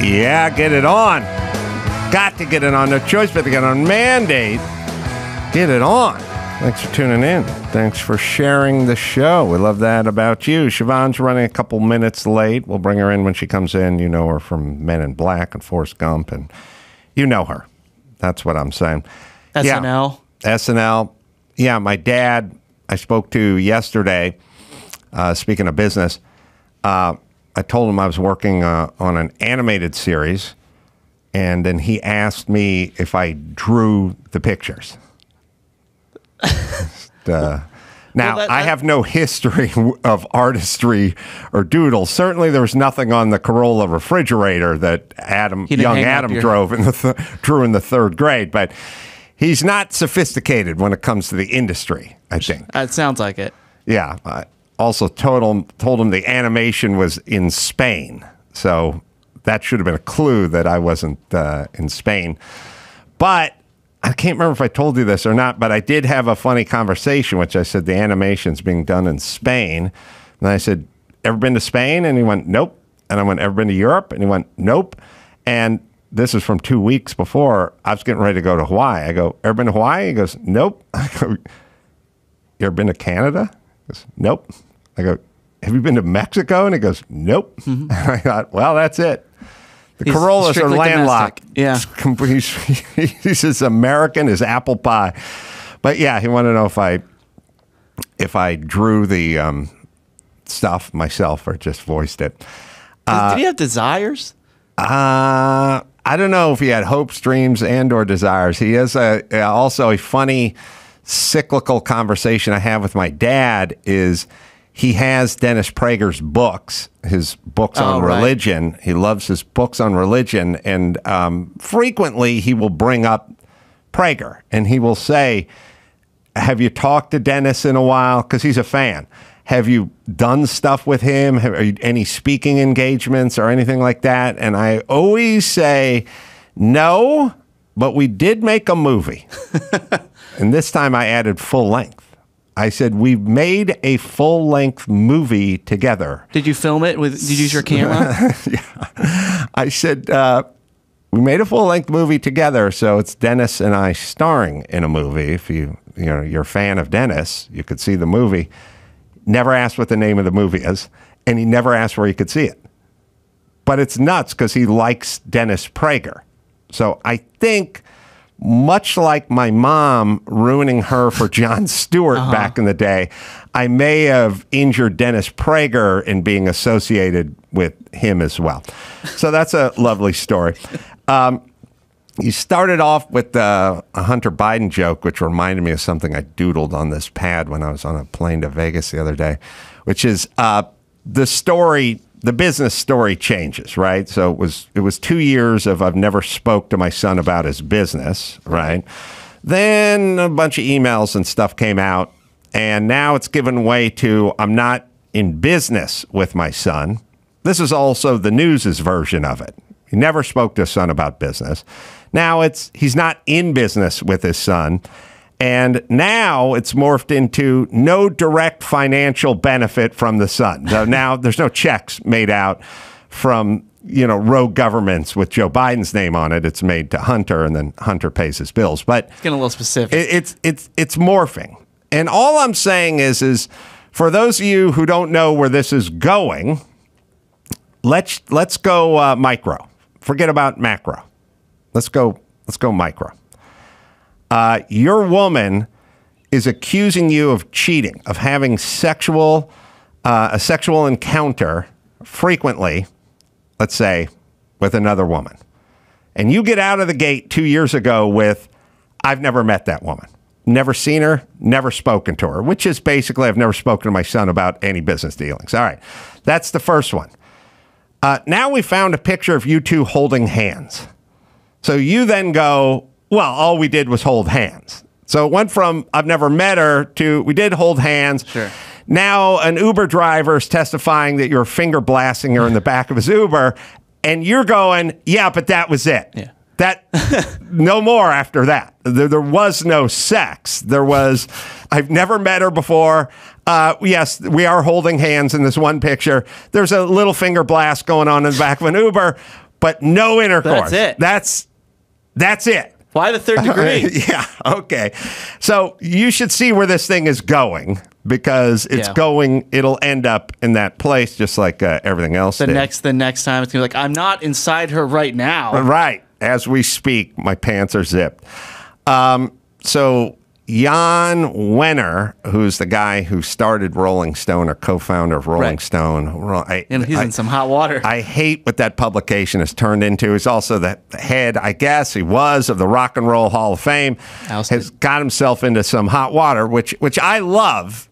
Yeah, get it on. Got to get it on. No choice but to get on. Mandate. Get it on. Thanks for tuning in. Thanks for sharing the show. We love that about you. Siobhan's running a couple minutes late. We'll bring her in when she comes in. You know her from Men in Black and Forrest Gump, and you know her. That's what I'm saying. SNL. Yeah, SNL. Yeah, my dad, I spoke to yesterday, speaking of business. I told him I was working on an animated series, and then he asked me if I drew the pictures. Now, I have no history of artistry or doodles. Certainly, there was nothing on the Corolla refrigerator that young Adam drew in the third grade. But he's not sophisticated when it comes to the industry, I think. It sounds like it. Yeah. I also told him the animation was in Spain. So that should have been a clue that I wasn't in Spain. But I can't remember if I told you this or not, but I did have a funny conversation, which I said the animation's being done in Spain. And I said, ever been to Spain? And he went, nope. And I went, ever been to Europe? And he went, nope. And this is from 2 weeks before. I was getting ready to go to Hawaii. I go, ever been to Hawaii? He goes, nope. I go, you ever been to Canada? He goes, nope. I go, have you been to Mexico? And he goes, nope. Mm-hmm. I thought, well, that's it. The Corollas are landlocked. Domestic. Yeah. He's as American as apple pie. But yeah, he wanted to know if I drew the stuff myself or just voiced it. Did he have desires? I don't know if he had hopes, dreams, and or desires. He has also a funny cyclical conversation I have with my dad is he has Dennis Prager's books, his books on religion. Right. He loves his books on religion. And frequently he will bring up Prager and he will say, have you talked to Dennis in a while? Because he's a fan. Have you done stuff with him? Are you, any speaking engagements or anything like that? And I always say, no, but we did make a movie. And this time I added full length. I said, we've made a full-length movie together. Did you film it? Did you use your camera? Yeah. I said, we made a full-length movie together, so it's Dennis and I starring in a movie. If you're a fan of Dennis, you could see the movie. Never asked what the name of the movie is, and he never asked where he could see it. But it's nuts because he likes Dennis Prager. So I think, much like my mom ruining her for Jon Stewart back in the day, I may have injured Dennis Prager in being associated with him as well. So that's a lovely story. You started off with a Hunter Biden joke, which reminded me of something I doodled on this pad when I was on a plane to Vegas the other day, which is the business story changes, right? So it was 2 years of I've never spoke to my son about his business, right? Then a bunch of emails and stuff came out, and now it's given way to I'm not in business with my son. This is also the news's version of it. He never spoke to his son about business. Now he's not in business with his son. And now it's morphed into no direct financial benefit from the son. So now there's no checks made out from, rogue governments with Joe Biden's name on it. It's made to Hunter, and then Hunter pays his bills. But it's getting a little specific. It's morphing. And all I'm saying is for those of you who don't know where this is going, let's go micro. Forget about macro. Let's go micro. Your woman is accusing you of cheating, of having a sexual encounter frequently, let's say, with another woman. And you get out of the gate 2 years ago with, I've never met that woman, never seen her, never spoken to her, which is basically, I've never spoken to my son about any business dealings. All right, that's the first one. Now we found a picture of you two holding hands. So you then go, well, all we did was hold hands. So it went from I've never met her to we did hold hands. Sure. Now an Uber driver is testifying that you're finger blasting her in the back of his Uber, and you're going, yeah, but that was it. Yeah. That no more after that. There was no sex. There was, I've never met her before. Yes, we are holding hands in this one picture. There's a little finger blast going on in the back of an Uber. but no intercourse. That's it. That's it. Why the third degree? Yeah, okay. So you should see where this thing is going, because it's going, it'll end up in that place just like everything else The next time it's going to be like, I'm not inside her right now. Right. As we speak, my pants are zipped. So Jan Wenner, who's the guy who started Rolling Stone or co-founder of Rolling Stone. And he's in some hot water. I hate what that publication has turned into. He's also the head, I guess he was, of the Rock and Roll Hall of Fame. Has got himself into some hot water, which I love,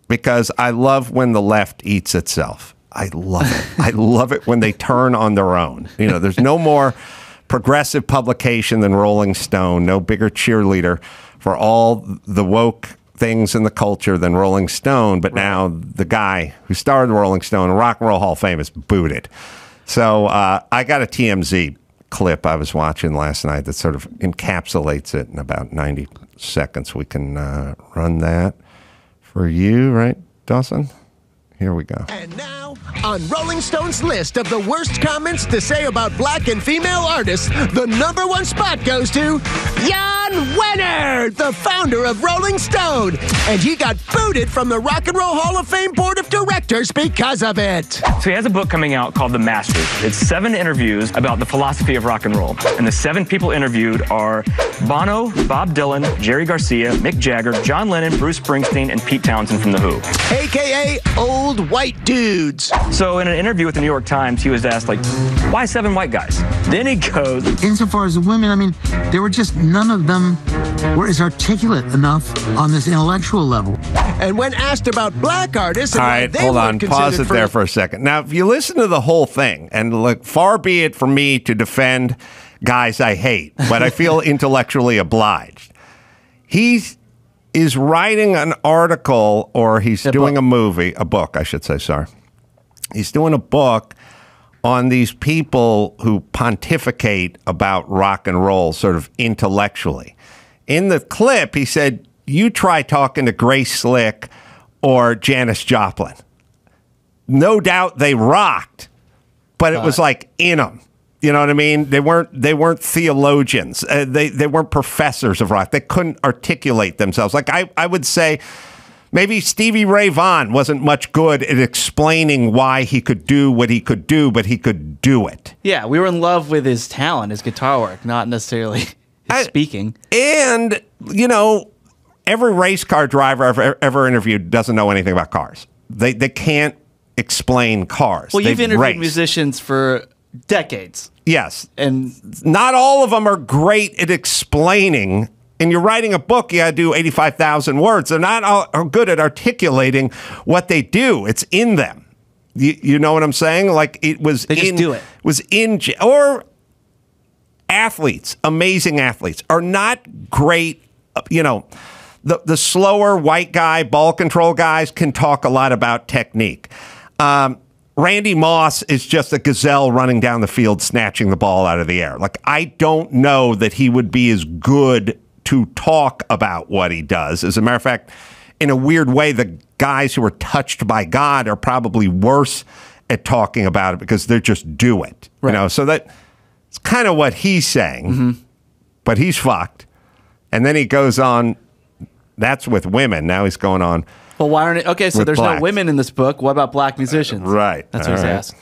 because I love when the left eats itself. I love it. I love it when they turn on their own. You know, there's no more progressive publication than Rolling Stone, no bigger cheerleader for all the woke things in the culture than Rolling Stone, but now the guy who started Rolling Stone, Rock and Roll Hall of Fame, is booted. So I got a TMZ clip I was watching last night that sort of encapsulates it in about 90 seconds. We can run that for you, right, Dawson? Here we go. And now, on Rolling Stone's list of the worst comments to say about black and female artists, the #1 spot goes to Jan Wenner, the founder of Rolling Stone. And he got booted from the Rock and Roll Hall of Fame Board of Directors because of it. So he has a book coming out called The Masters. It's 7 interviews about the philosophy of rock and roll. And the 7 people interviewed are Bono, Bob Dylan, Jerry Garcia, Mick Jagger, John Lennon, Bruce Springsteen, and Pete Townsend from The Who. AKA Old White Dudes. So in an interview with the New York Times, he was asked, like, why 7 white guys? Then he goes, insofar as the women, I mean, there were just none of them were as articulate enough on this intellectual level. And when asked about black artists, and all why right, they hold on, weren't pause considered it there for a second. Now, if you listen to the whole thing, and look, far be it from me to defend guys I hate, but I feel intellectually obliged. He is writing an article, or he's doing a book, I should say, sorry. He's doing a book on these people who pontificate about rock and roll sort of intellectually. In the clip, he said, you try talking to Grace Slick or Janis Joplin. No doubt they rocked, but it was like in them. You know what I mean? They weren't theologians. They weren't professors of rock. They couldn't articulate themselves. Like I would say, maybe Stevie Ray Vaughan wasn't much good at explaining why he could do what he could do, but he could do it. Yeah, we were in love with his talent, his guitar work, not necessarily his speaking. And, you know, every race car driver I've ever interviewed doesn't know anything about cars. They can't explain cars. Well, you've interviewed raced. Musicians for decades. Yes. And not all of them are great at explaining. And you're writing a book, you got to do 85,000 words. They're not all good at articulating what they do. It's in them. You know what I'm saying? Like it was they just do it. Was in, or athletes, amazing athletes, are not great, you know, the slower white guy, ball control guys can talk a lot about technique. Randy Moss is just a gazelle running down the field, snatching the ball out of the air. Like, I don't know that he would be as good to talk about what he does. As a matter of fact, in a weird way, the guys who are touched by God are probably worse at talking about it because they just do it. Right. You know, so that's kind of what he's saying, but he's fucked. And then he goes on, that's with women. Now he's going on. Well, why aren't it? Okay, so there's blacks. no women in this book. What about black musicians? Right. That's what he's asked.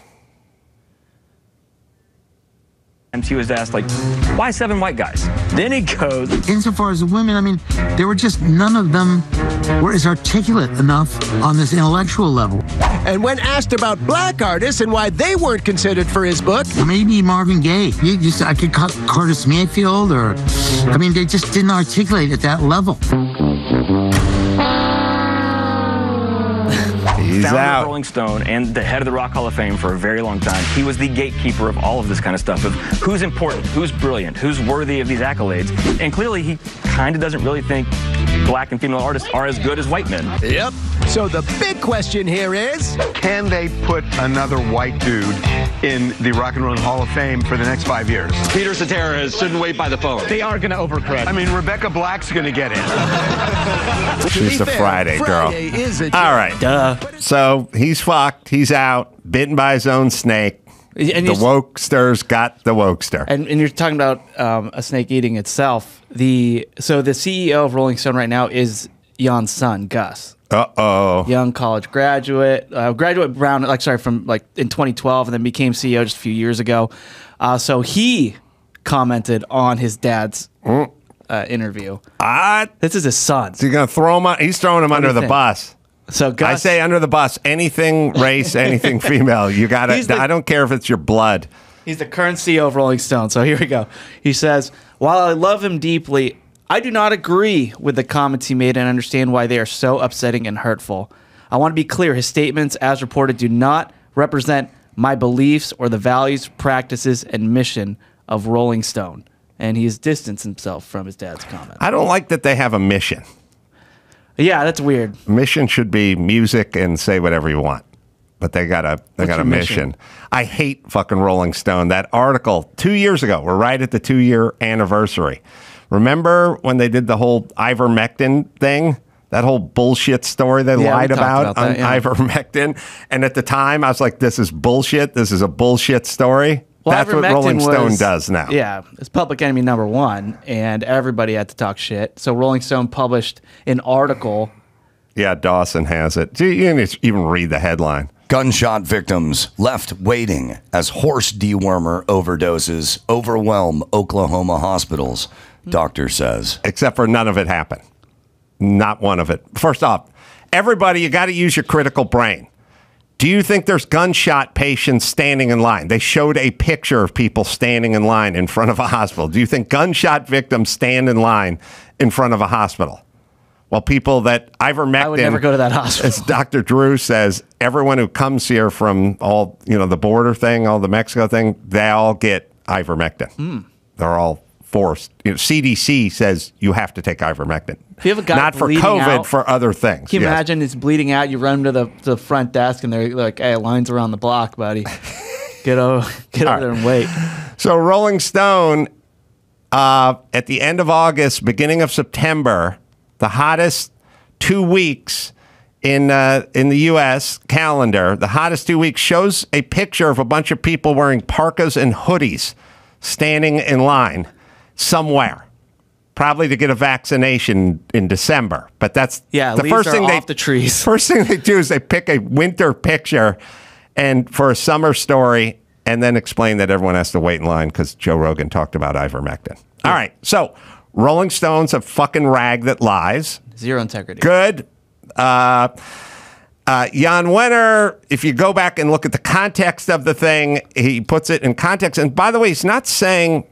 and he was asked, like, why 7 white guys? Then he goes, insofar as the women, I mean, there were just none of them were as articulate enough on this intellectual level. And when asked about black artists and why they weren't considered for his book, maybe Marvin Gaye. I could cut Curtis Mayfield, or, I mean, they just didn't articulate at that level. He's founder out. of Rolling Stone and the head of the Rock Hall of Fame for a very long time. He was the gatekeeper of all of this kind of stuff, of who's important, who's brilliant, who's worthy of these accolades. And clearly he kind of doesn't really think black and female artists are as good as white men. Yep. So the big question here is, can they put another white dude in the Rock and Roll Hall of Fame for the next 5 years? Peter Cetera shouldn't wait by the phone. They are going to overcorrect. I mean, Rebecca Black's going to get in. She's the Friday girl. Friday is a All right. Duh. So he's fucked. He's out. Bitten by his own snake. And The wokesters got the wokester. And you're talking about a snake eating itself. So the CEO of Rolling Stone right now is Jan's son, Gus. Uh-oh. Young college graduate, from in 2012, and then became CEO just a few years ago. So he commented on his dad's interview. This is his son. So you're going to throw him? He's throwing him under the bus. So Gus, I say under the bus. Anything race, anything female. You got to. I don't care if it's your blood. He's the current CEO of Rolling Stone. So here we go. He says, "While I love him deeply, I do not agree with the comments he made and understand why they are so upsetting and hurtful. I want to be clear. His statements, as reported, do not represent my beliefs or the values, practices, and mission of Rolling Stone." And he's distanced himself from his dad's comment. I don't like that they have a mission. Yeah, that's weird. Mission should be music and say whatever you want. But they got a mission. I hate fucking Rolling Stone. That article 2 years ago, we're right at the 2-year anniversary. Remember when they did the whole ivermectin thing? That whole bullshit story they lied about on ivermectin. And at the time, I was like, this is bullshit. This is a bullshit story. Well, that's what Rolling Stone does now. Yeah, it's public enemy number one, and everybody had to talk shit. So Rolling Stone published an article. Yeah, Dawson has it. You can even read the headline. Gunshot victims left waiting as horse dewormer overdoses overwhelm Oklahoma hospitals, doctor says. Except for none of it happened. Not one of it. First off, everybody, you got to use your critical brain. Do you think there's gunshot patients standing in line? They showed a picture of people standing in line in front of a hospital. Do you think gunshot victims stand in line in front of a hospital? Well, people that ivermectin... I would never go to that hospital. As Dr. Drew says, everyone who comes here from all, the border thing, all the Mexico thing, they all get ivermectin. They're all forced. CDC says you have to take ivermectin. If you have a guy not for COVID, out, for other things. Can you imagine it's bleeding out? You run to the front desk and they're like, "Hey, line's around the block, buddy. Get over there and wait." So Rolling Stone, at the end of August, beginning of September, the hottest 2 weeks in the U.S. calendar, the hottest 2 weeks, shows a picture of a bunch of people wearing parkas and hoodies standing in line somewhere, probably to get a vaccination in December. But that's the first thing off the trees. First thing they do is they pick a winter picture and for a summer story, and then explain that everyone has to wait in line because Joe Rogan talked about ivermectin. All right, so Rolling Stone's a fucking rag that lies. Zero integrity. Good. Jan Wenner, if you go back and look at the context of the thing, he puts it in context. And by the way, he's not saying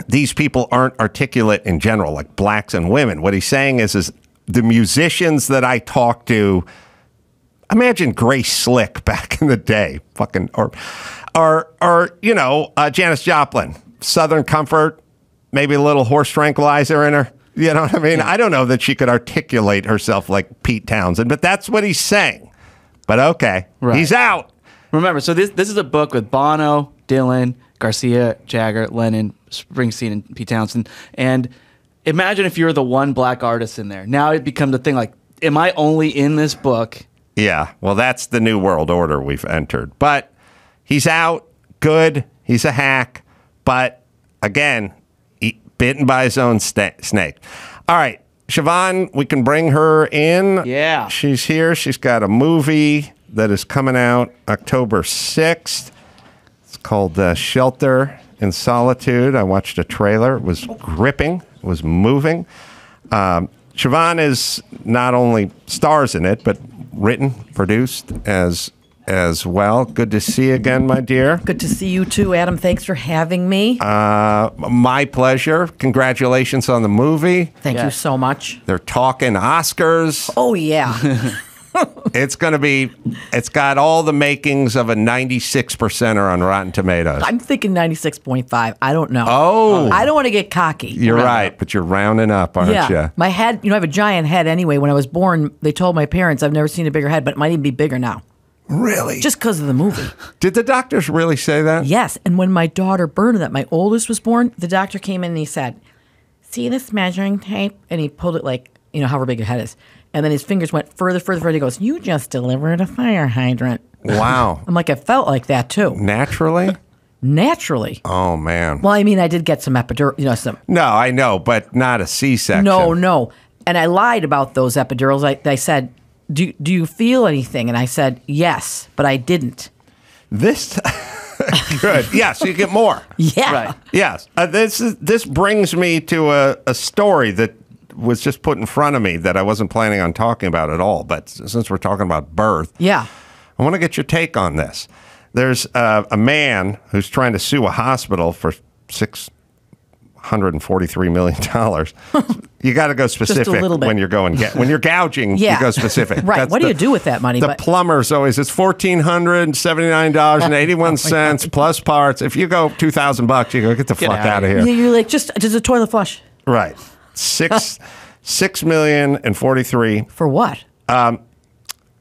these people aren't articulate in general, like blacks and women. What he's saying is the musicians that I talk to, imagine Grace Slick back in the day, or Janis Joplin, Southern Comfort, maybe a little horse tranquilizer in her. You know what I mean? Yeah. I don't know that she could articulate herself like Pete Townsend, but that's what he's saying. But okay, He's out. Remember, so this is a book with Bono, Dylan, Garcia, Jagger, Lennon, Springsteen, and Pete Townsend. And imagine if you're the one black artist in there. Now it becomes a thing like, am I only in this book? Yeah, well, that's the new world order we've entered. But he's out. Good. He's a hack. But again, bitten by his own snake. All right, Siobhan, we can bring her in. Yeah. She's here. She's got a movie that is coming out October 6th. It's called Shelter in Solitude. I watched a trailer. It was gripping. It was moving. Siobhan is not only stars in it, but written, produced as well. Good to see you again, my dear. Good to see you too, Adam. Thanks for having me. My pleasure. Congratulations on the movie. Thank you so much. They're talking Oscars. Oh, yeah. It's got all the makings of a 96%er on Rotten Tomatoes. I'm thinking 96.5. I don't know. Oh. I don't want to get cocky. You're right, but you're rounding up, aren't you? My head, I have a giant head anyway. When I was born, they told my parents I've never seen a bigger head, but it might even be bigger now. Really? Just because of the movie. Did the doctors really say that? Yes. And when my daughter Bernadette, my oldest, was born, the doctor came in and he said, "See this measuring tape?" And he pulled it like you know, however big your head is. And then his fingers went further. He goes, "You just delivered a fire hydrant." Wow. I'm like, I felt like that too. Naturally? Naturally. Oh, man. Well, I mean, I did get some epidural, you know, some. No, I know, but not a C-section. No. And I lied about those epidurals. I said, do you feel anything? And I said, yes, but I didn't. This... Good. Yes, you get more. Yeah. Right. Yes. This brings me to a story that was just put in front of me that I wasn't planning on talking about at all. But since we're talking about birth, Yeah. I want to get your take on this. There's a man who's trying to sue a hospital for $643 million. You got to go specific little bit. when you're going when you're gouging. Yeah. You go specific. Right. That's What do you do with that money? The plumber's always it's $1,479.81 plus parts. If you go $2,000, you go get the fuck out of here. You're like, just a toilet flush. Right. $6,043,000 For what?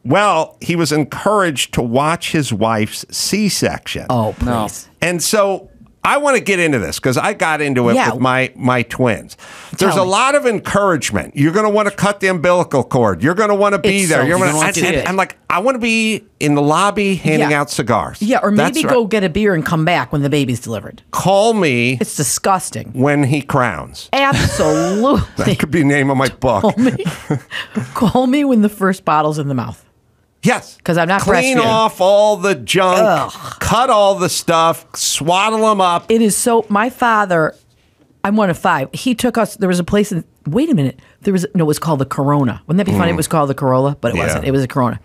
Well, he was encouraged to watch his wife's C-section. Oh, please. And so I want to get into this because I got into it with my twins. There's a lot of encouragement. You're going to want to cut the umbilical cord. You're going to want to be there. You're going to want to see it. I'm like, I want to be in the lobby handing out cigars. Yeah, or maybe That's go get a beer and come back when the baby's delivered. Call me. It's disgusting. When he crowns. Absolutely. That could be the name of my book. Call me when the first bottle's in the mouth. Yes. Because I'm not Clean breastfeeding. off all the junk, Ugh. cut all the stuff, swaddle them up. It is so. My father, I'm one of 5. He took us. There was a place in. Wait a minute. It was called the Corona. Wouldn't that be funny? It was called the Corolla, but it wasn't. It was a Corona.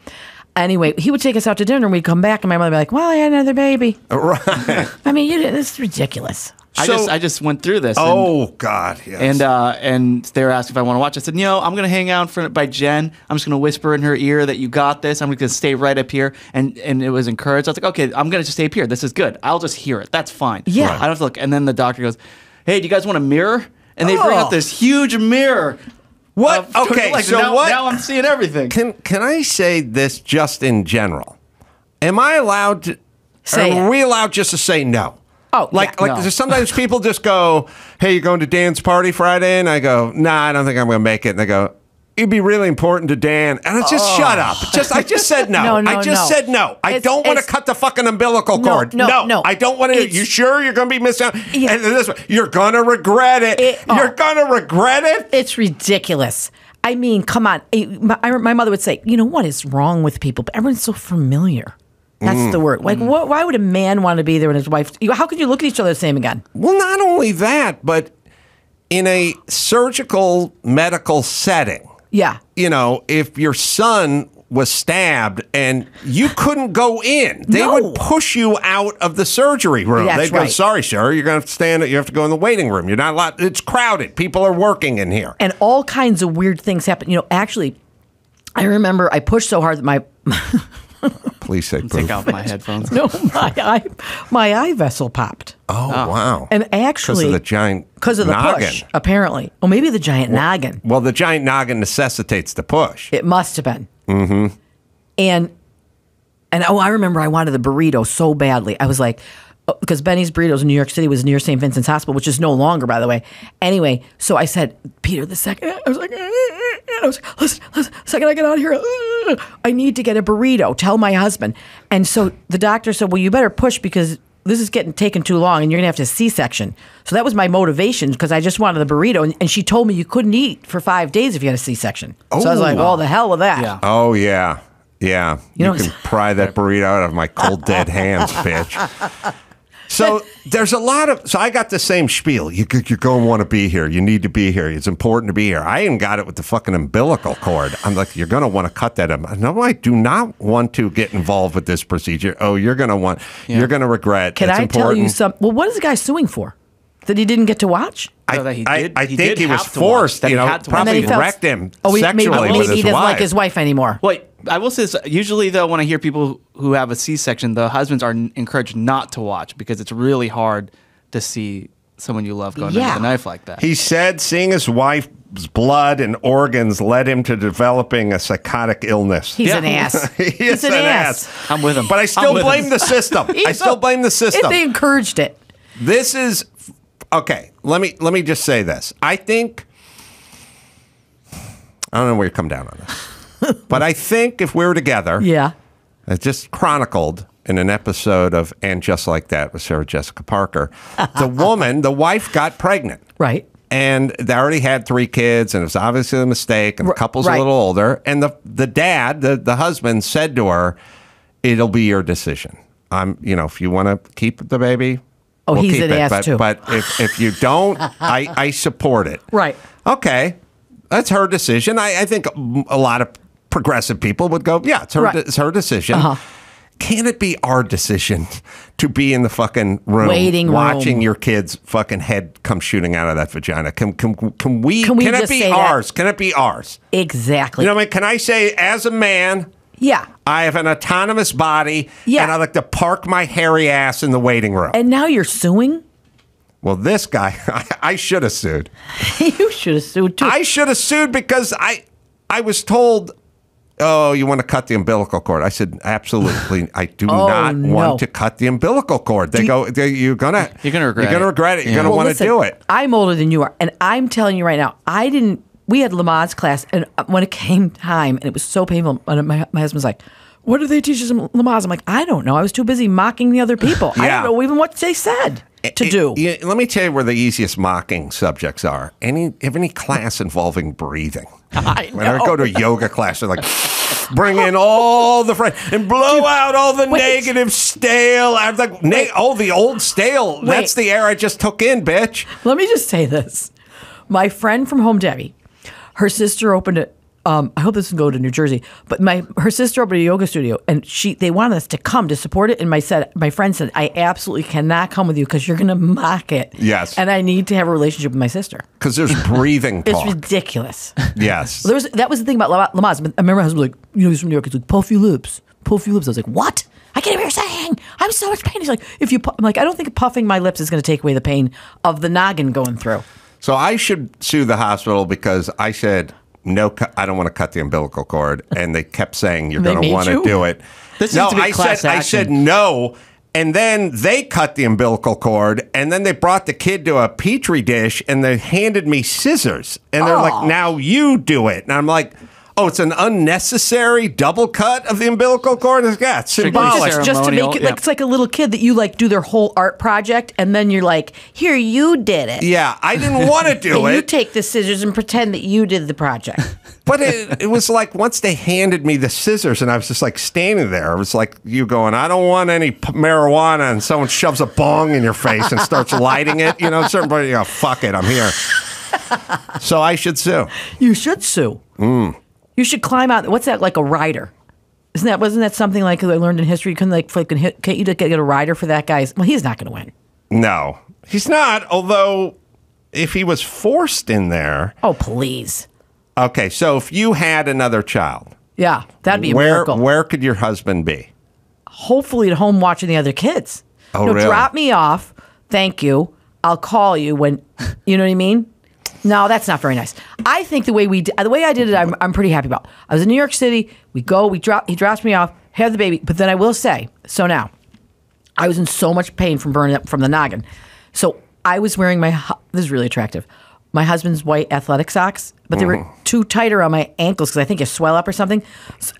Anyway, he would take us out to dinner, and we'd come back, and my mother would be like, "Well, I had another baby." Right. I mean, this is ridiculous. I just went through this. Oh God! Yes. And they were asking if I want to watch. I said, I'm going to hang out in front by Jen. I'm just going to whisper in her ear that you got this. I'm going to stay right up here. And it was encouraged. I was like, okay, I'm going to just stay up here. This is good. I'll just hear it. That's fine. Yeah. I don't have to look. And then the doctor goes, hey, do you guys want a mirror? And they bring up this huge mirror. What? Okay, so what? Now I'm seeing everything. Can I say this just in general? Am I allowed to? Are we allowed just to say no? Oh, no. Sometimes people just go, "Hey, you going to Dan's party Friday?" And I go, "Nah, I don't think I'm going to make it." And they go, "It'd be really important to Dan." And I just shut up. I just said no. No, I just said no. I don't want to cut the fucking umbilical cord. No. I don't want to. You sure you're going to be missing out? And this way, you're going to regret it. You're going to regret it. It's ridiculous. I mean, come on. My mother would say, what is wrong with people? But everyone's so familiar. That's the word. Like, why would a man want to be there when his wife? How could you look at each other the same again? Well, not only that, but in a surgical medical setting. Yeah. If your son was stabbed and you couldn't go in, they would push you out of the surgery room. That's They'd go, right. "Sorry, sir, you're going to have to stand. You have to go in the waiting room. You're not allowed. It's crowded. People are working in here." And all kinds of weird things happen. Actually, I remember I pushed so hard that my Please say Take out my headphones. No, my eye vessel popped. Oh, wow. And actually, because of the noggin. Push, apparently. Or maybe the giant noggin. Well, the giant noggin necessitates the push. It must have been. Mm-hmm. And I remember I wanted the burrito so badly. I was like, because Benny's Burritos in New York City was near St. Vincent's Hospital, which is no longer, by the way. Anyway, so I said, Peter, the second I was like, listen, the second I get out of here, I need to get a burrito. Tell my husband. And so the doctor said, well, you better push because this is getting taken too long and you're going to have to C-section. So that was my motivation because I just wanted the burrito. And she told me you couldn't eat for 5 days if you had a C-section. So I was like, oh, the hell with that. Yeah. Oh, yeah. Yeah. You can pry that burrito out of my cold, dead hands, bitch. So there's a lot of, so I got the same spiel. You're going to want to be here. You need to be here. It's important to be here. I even got it with the fucking umbilical cord. I'm like, you're going to want to cut that. No, I do not want to get involved with this procedure. Oh, you're going to want, you're going to regret. Can I tell you something? Well, what is the guy suing for? That he didn't get to watch? I think he was forced, probably wrecked him sexually with his wife. He doesn't like his wife anymore. Wait, I will say this. Usually, though, when I hear people who have a C-section, the husbands are encouraged not to watch because it's really hard to see someone you love going under the knife like that. He said seeing his wife's blood and organs led him to developing a psychotic illness. He's an ass. He's an ass. I'm with him. But I still blame the system. I still blame the system. They encouraged it. This is... Okay, let me just say this. I think I don't know where you come down on this. But I think if we were together, Yeah. it's just chronicled in an episode of And Just Like That with Sarah Jessica Parker, the wife got pregnant. Right. And they already had 3 kids, and it was obviously a mistake, and the couple's right. a little older. And the dad, the husband, said to her, "It'll be your decision. If you want to keep the baby, Oh, we'll he's keep an it. ass too. But if you don't, I support it." Right. Okay, that's her decision. I think a lot of progressive people would go, "Yeah, it's her. Right. It's her decision." Uh-huh. Can it be our decision to be in the fucking room Waiting room. watching your kid's fucking head come shooting out of that vagina? Can we Can we it just be say that? ours? Can it be ours? Exactly. You know what I mean? Can I say, as a man, Yeah. I have an autonomous body, Yeah. and I like to park my hairy ass in the waiting room? And now you're suing? Well, this guy, I should have sued. You should have sued too. I should have sued because I was told, "Oh, you want to cut the umbilical cord?" I said, "Absolutely, I do not want to cut the umbilical cord." You're gonna regret it. You're gonna want to listen, do it. I'm older than you are, and I'm telling you right now, we had Lamaze class, and when it came time, and it was so painful, and my husband's like, "What do they teach us in Lamaze?" I'm like, "I don't know. I was too busy mocking the other people. I Yeah. don't know even what they said to do." Let me tell you where the easiest mocking subjects are. Any class involving breathing. When I go to a yoga class, they're like, bring in all the friends and blow out all the negative stale. I'm like, the old stale. Wait. That's the air I just took in, bitch. Let me just say this. My friend from Home Debbie, her sister opened it. I hope this can go to New Jersey, but her sister opened a yoga studio, and they wanted us to come to support it. And my friend said, "I absolutely cannot come with you because you're going to mock it." Yes. And I need to have a relationship with my sister. Because there's breathing It's talk. ridiculous. Yes. That was the thing about Lamaze. I remember my husband was like, he's from New York. He's like, puff your lips. Puff your lips. I was like, what? I can't hear what you're saying. I'm so much pain. He's like, I'm like, I don't think puffing my lips is going to take away the pain of the noggin going through. So I should sue the hospital because I said, "No, I don't want to cut the umbilical cord," and they kept saying, "You're going to want to do it." This No, needs to be I class said action. no, and then they cut the umbilical cord, and then they brought the kid to a petri dish, and they handed me scissors, and they're like, "Now you do it," and I'm like, "Oh, it's an unnecessary double cut of the umbilical cord." Yeah, it's symbolic. Strictly Just to make it yeah. like it's like a little kid that you like do their whole art project, and then you're like, "Here, you did it." Yeah, I didn't want to do And it. you take the scissors and pretend that you did the project. But it was like once they handed me the scissors and I was just like standing there, it was like you going, "I don't want any marijuana," and someone shoves a bong in your face and starts lighting it. Certain you go, "Fuck it, I'm here." So I should sue. You should sue. You should climb out. What's that, like a rider? Wasn't that something like I learned in history? You couldn't can't you get a rider for that guy's? Well, he's not going to win. No, he's not. Although, if he was forced in there. Oh, please. Okay, so if you had another child. Yeah, that'd be a miracle. Where could your husband be? Hopefully at home watching the other kids. Oh, really? Drop me off. Thank you. I'll call you when, you know what I mean? No, that's not very nice. I think the way I did it, I'm pretty happy about. I was in New York City. He drops me off, have the baby. But then I will say, so now, I was in so much pain from burning up from the noggin. So I was wearing this is really attractive, my husband's white athletic socks, but they were too tight around my ankles because I think you swell up or something.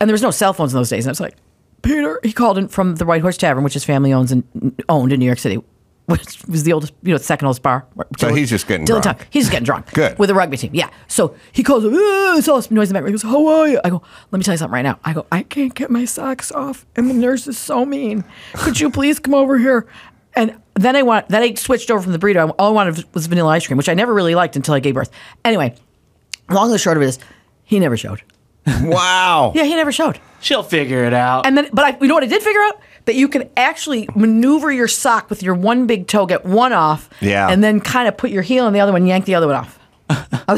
And there was no cell phones in those days. And I was like, "Peter," he called in from the White Horse Tavern, which his family owned in New York City, which was the oldest, second oldest bar. So he's just getting Dylan drunk. Tuck. He's just getting drunk. Good. With a rugby team. Yeah. So he calls, it's all this noise in the background. He goes, "How are you?" I go, "Let me tell you something right now." I go, "I can't get my socks off, and the nurse is so mean. Could you please come over here?" And then I switched over from the burrito. All I wanted was vanilla ice cream, which I never really liked until I gave birth. Anyway, long and the short of it is, he never showed. Wow. Yeah, he never showed. She'll figure it out. And then, you know what I did figure out? That you can actually maneuver your sock with your one big toe, get one off, and then kind of put your heel on the other one, yank the other one off. I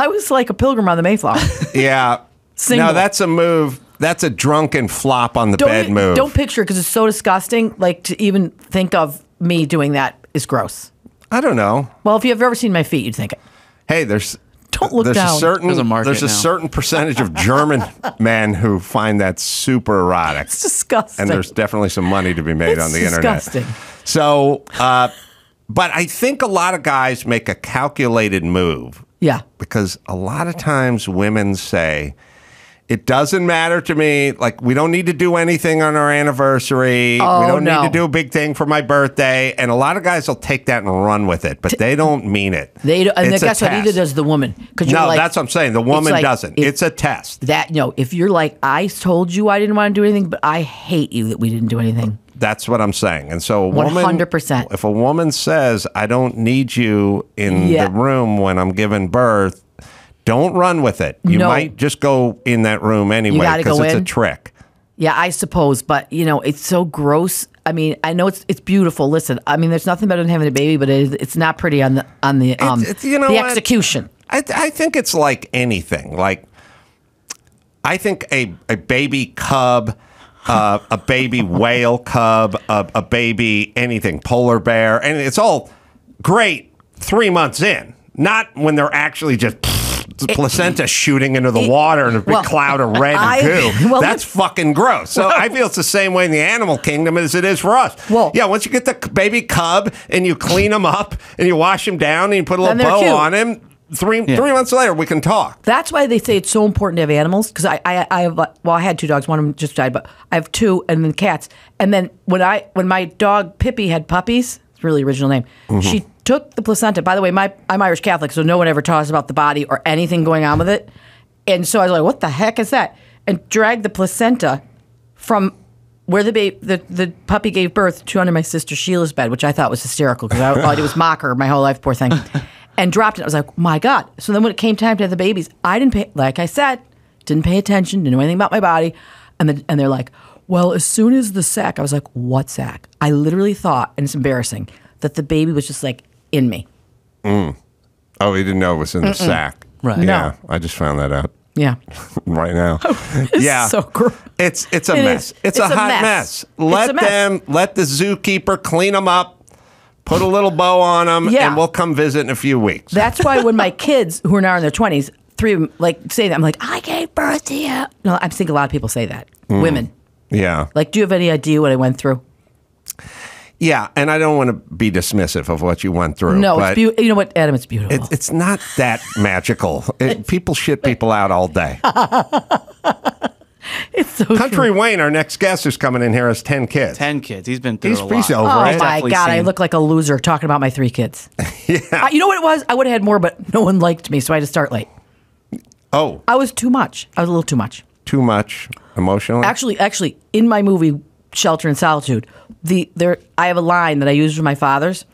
was like a pilgrim on the Mayflower. Yeah. Single. No, that's a move. That's a drunken flop on the bed move. Don't picture it because it's so disgusting. Like to even think of me doing that is gross. I don't know. Well, if you've ever seen my feet, you'd think it. Hey, Don't look down. There's a certain percentage of German men who find that super erotic. It's disgusting. And there's definitely some money to be made on the disgusting. internet. So, but I think a lot of guys make a calculated move Yeah. Because a lot of times women say, it doesn't matter to me. Like, we don't need to do anything on our anniversary. Oh, we don't no. need to do a big thing for my birthday. And a lot of guys will take that and run with it, but they don't mean it. They don't, and It's a guess what? Neither test. does the woman. Because No, that's what I'm saying. The woman like, doesn't. It's a test. If you're like, I told you I didn't want to do anything, but I hate you that we didn't do anything. That's what I'm saying. And so a woman, 100%. if a woman says, I don't need you in Yeah. the room when I'm giving birth, don't run with it. You No. might just go in that room anyway gotta because go it's a in. trick. Yeah, I suppose, but it's so gross. I mean, I know it's beautiful. Listen, I mean, there's nothing better than having a baby, but it's not pretty on the It's- you know the what? execution. I think it's like anything. Like, I think a baby cub, a baby whale cub, a baby anything, polar bear, and it's all great 3 months in. Not when they're actually just placenta shooting into the water in a big cloud of red and goo. That's fucking gross. So I feel it's the same way in the animal kingdom as it is for us. Yeah, once you get the baby cub and you clean him up and you wash him down and you put a little Then they're bow cute. on him, three months later we can talk. That's why they say it's so important to have animals. Because I have, I had 2 dogs. One of them just died, but I have 2, and then cats. And then when my dog Pippi had puppies, it's a really original name. She took the placenta. By the way, I'm Irish Catholic, so no one ever taught us about the body or anything going on with it. And so I was like, "What the heck is that?" And dragged the placenta from where the puppy gave birth to under my sister Sheila's bed, which I thought was hysterical because all I did was mock her my whole life, poor thing. And dropped it. I was like, my God. So then when it came time to have the babies, I didn't pay, like I said, didn't pay attention, didn't know anything about my body. And they're like, well, as soon as the sac, I was like, what sac? I literally thought, and it's embarrassing, that the baby was just like in me. Oh, he didn't know it was in the sack. Right. Yeah, I just found that out Yeah. right now. It's yeah. so gross. It's a It mess. is. It's a hot mess. Let a mess. let the zookeeper clean them up, put a little bow on them, Yeah. and we'll come visit in a few weeks. That's why when my kids, who are now in their 20s, 3 of them, like say that, I'm like, I gave birth to you. No, I think a lot of people say that. Women. Yeah. Like, do you have any idea what I went through? Yeah, and I don't want to be dismissive of what you went through. No, but it's you know what, Adam, it's beautiful. it's not that magical. People shit people out all day. It's so Country true. Wayne, our next guest who's coming in here, has 10 kids. 10 kids. He's been through He's a lot. over Oh it. my Definitely God, I seen- look like a loser talking about my 3 kids. Yeah. You know what it was? I would have had more, but no one liked me, so I had to start late. Oh, I was too much. I was a little too much. too much emotionally? Actually, in my movie Shelter in Solitude, I have a line that I used with my father's,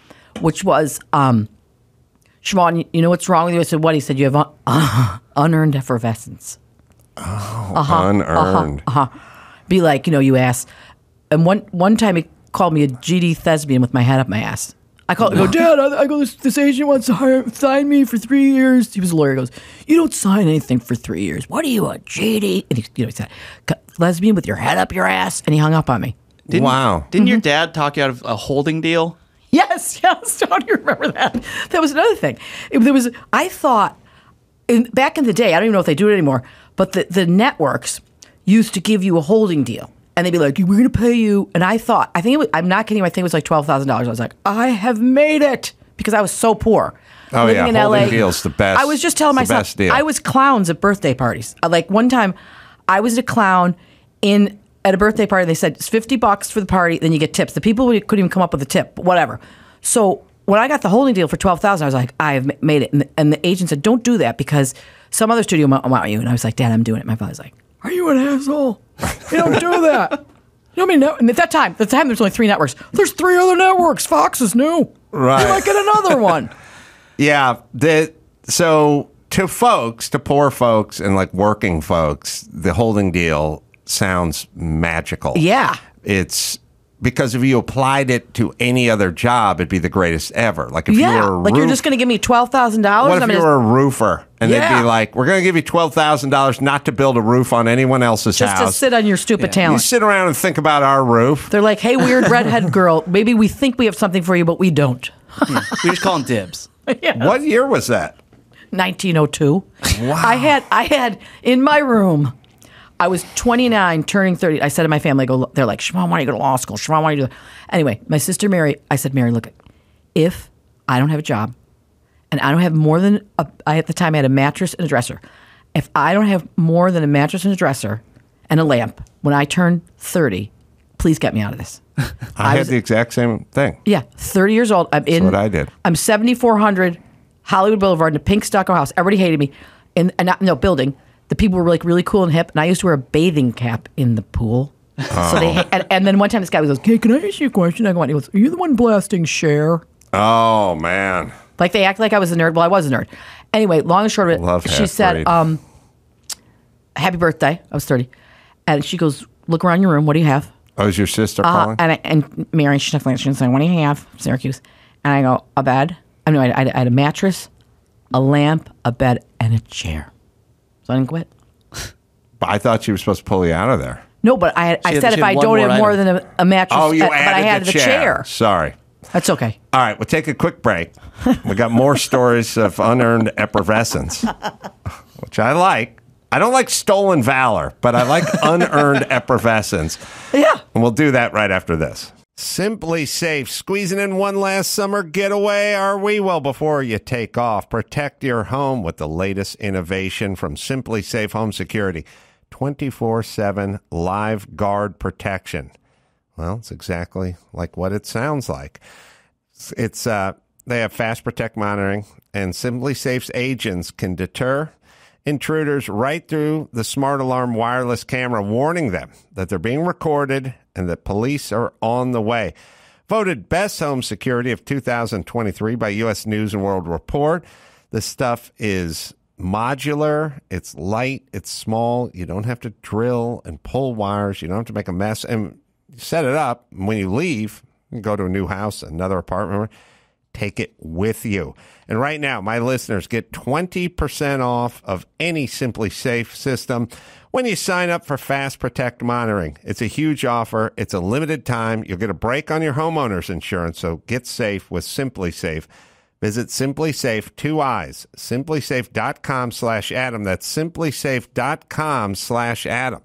which was, Siobhan, you know what's wrong with you? I said, what? He said, you have unearned effervescence. Unearned. Be like, you ass. And one time he called me a GD thespian with my head up my ass. I go, Dad, I go, this agent wants to sign me for 3 years. He was a lawyer. He goes, you don't sign anything for 3 years. What are you, a GD? And he said, lesbian with your head up your ass. And he hung up on me. Wow. Didn't your dad talk you out of a holding deal? Yes. How do you remember that? That was another thing. I thought, back in the day, I don't even know if they do it anymore, but the networks used to give you a holding deal. And they'd be like, we're going to pay you. And I thought, I'm not kidding you, I think it was like $12,000. I was like, I have made it. Because I was so poor. Oh, living yeah. in Holding LA. deal's the best. I was just telling It's the myself, best deal. I was clowns at birthday parties. Like one time, I was a clown at a birthday party. They said, it's $50 for the party, then you get tips. The people couldn't even come up with a tip, but whatever. So when I got the holding deal for $12,000, I was like, I have made it. And the agent said, don't do that because some other studio might want you. And I was like, Dad, I'm doing it. My father's like, are you an asshole? You don't do that. You know what I mean? No, and at that time, there's only 3 networks. There's 3 other networks. Fox is new. Right. You might get another one. Yeah. So to poor folks and like working folks, the holding deal sounds magical. Yeah. It's because if you applied it to any other job, it'd be the greatest ever. Like if you Yeah. were a Like you're just going to give me $12,000? what if you were a roofer and they'd Yeah. be like, we're going to give you $12,000 not to build a roof on anyone else's just house. to sit on your stupid You talent. sit around and think about our roof. They're like, hey, weird redhead girl, maybe we think we have something for you, but we don't. We just call him dibs. What year was that? 1902. Wow. I had in my room, I was 29, turning 30. I said to my family, they're like, Siobhan, why don't you go to law school? Siobhan, why don't you do that? Anyway, my sister Mary, I said, Mary, look, if I don't have a job and I don't have more than at the time I had a mattress and a dresser. If I don't have more than a mattress and a dresser and a lamp when I turn 30, please get me out of this. I had the exact same thing. Yeah, 30 years old. That's what I did. I'm 7400 Hollywood Boulevard in a pink stucco house. Everybody hated me. Building. The people were like really cool and hip, and I used to wear a bathing cap in the pool. Oh. So and then one time this guy goes, "Hey, can I ask you a question?" I go, and he goes, "Are you the one blasting Cher?" Oh man! Like they act like I was a nerd. Well, I was a nerd. Anyway, long and short of it, Love she said, "Happy birthday." I was 30, and she goes, "Look around your room. What do you have?" Oh, is your sister calling? And Mary, she said, "What do you have?" Syracuse, and I go, "A bed." I had a mattress, a lamp, a bed, and a chair. So I didn't quit. But I thought she was supposed to pull you out of there. No, but I said if I don't have more than a mattress, you but I had the chair. Sorry. That's okay. All right, we'll take a quick break. We got more stories of unearned effervescence, which I like. I don't like stolen valor, but I like unearned effervescence. Yeah. And we'll do that right after this. Simply Safe, squeezing in one last summer getaway, are we? Well, before you take off, protect your home with the latest innovation from Simply Safe Home Security. 24/7 live guard protection. Well, it's exactly like what it sounds like. They have fast protect monitoring, and Simply Safe's agents can deter intruders right through the smart alarm wireless camera, warning them that they're being recorded and that police are on the way. Voted best home security of 2023 by U.S. News and World Report. This stuff is modular, it's light, it's small. You don't have to drill and pull wires. You don't have to make a mess. And you set it up. When you leave, you go to a new house, another apartment, take it with you. And right now, my listeners get 20% off of any Simply Safe system when you sign up for Fast Protect monitoring. It's a huge offer. It's a limited time. You'll get a break on your homeowner's insurance, so get safe with Simply Safe. Visit Simply Safe, 2 eyes, simplysafe.com/Adam. That's simplysafe.com/Adam.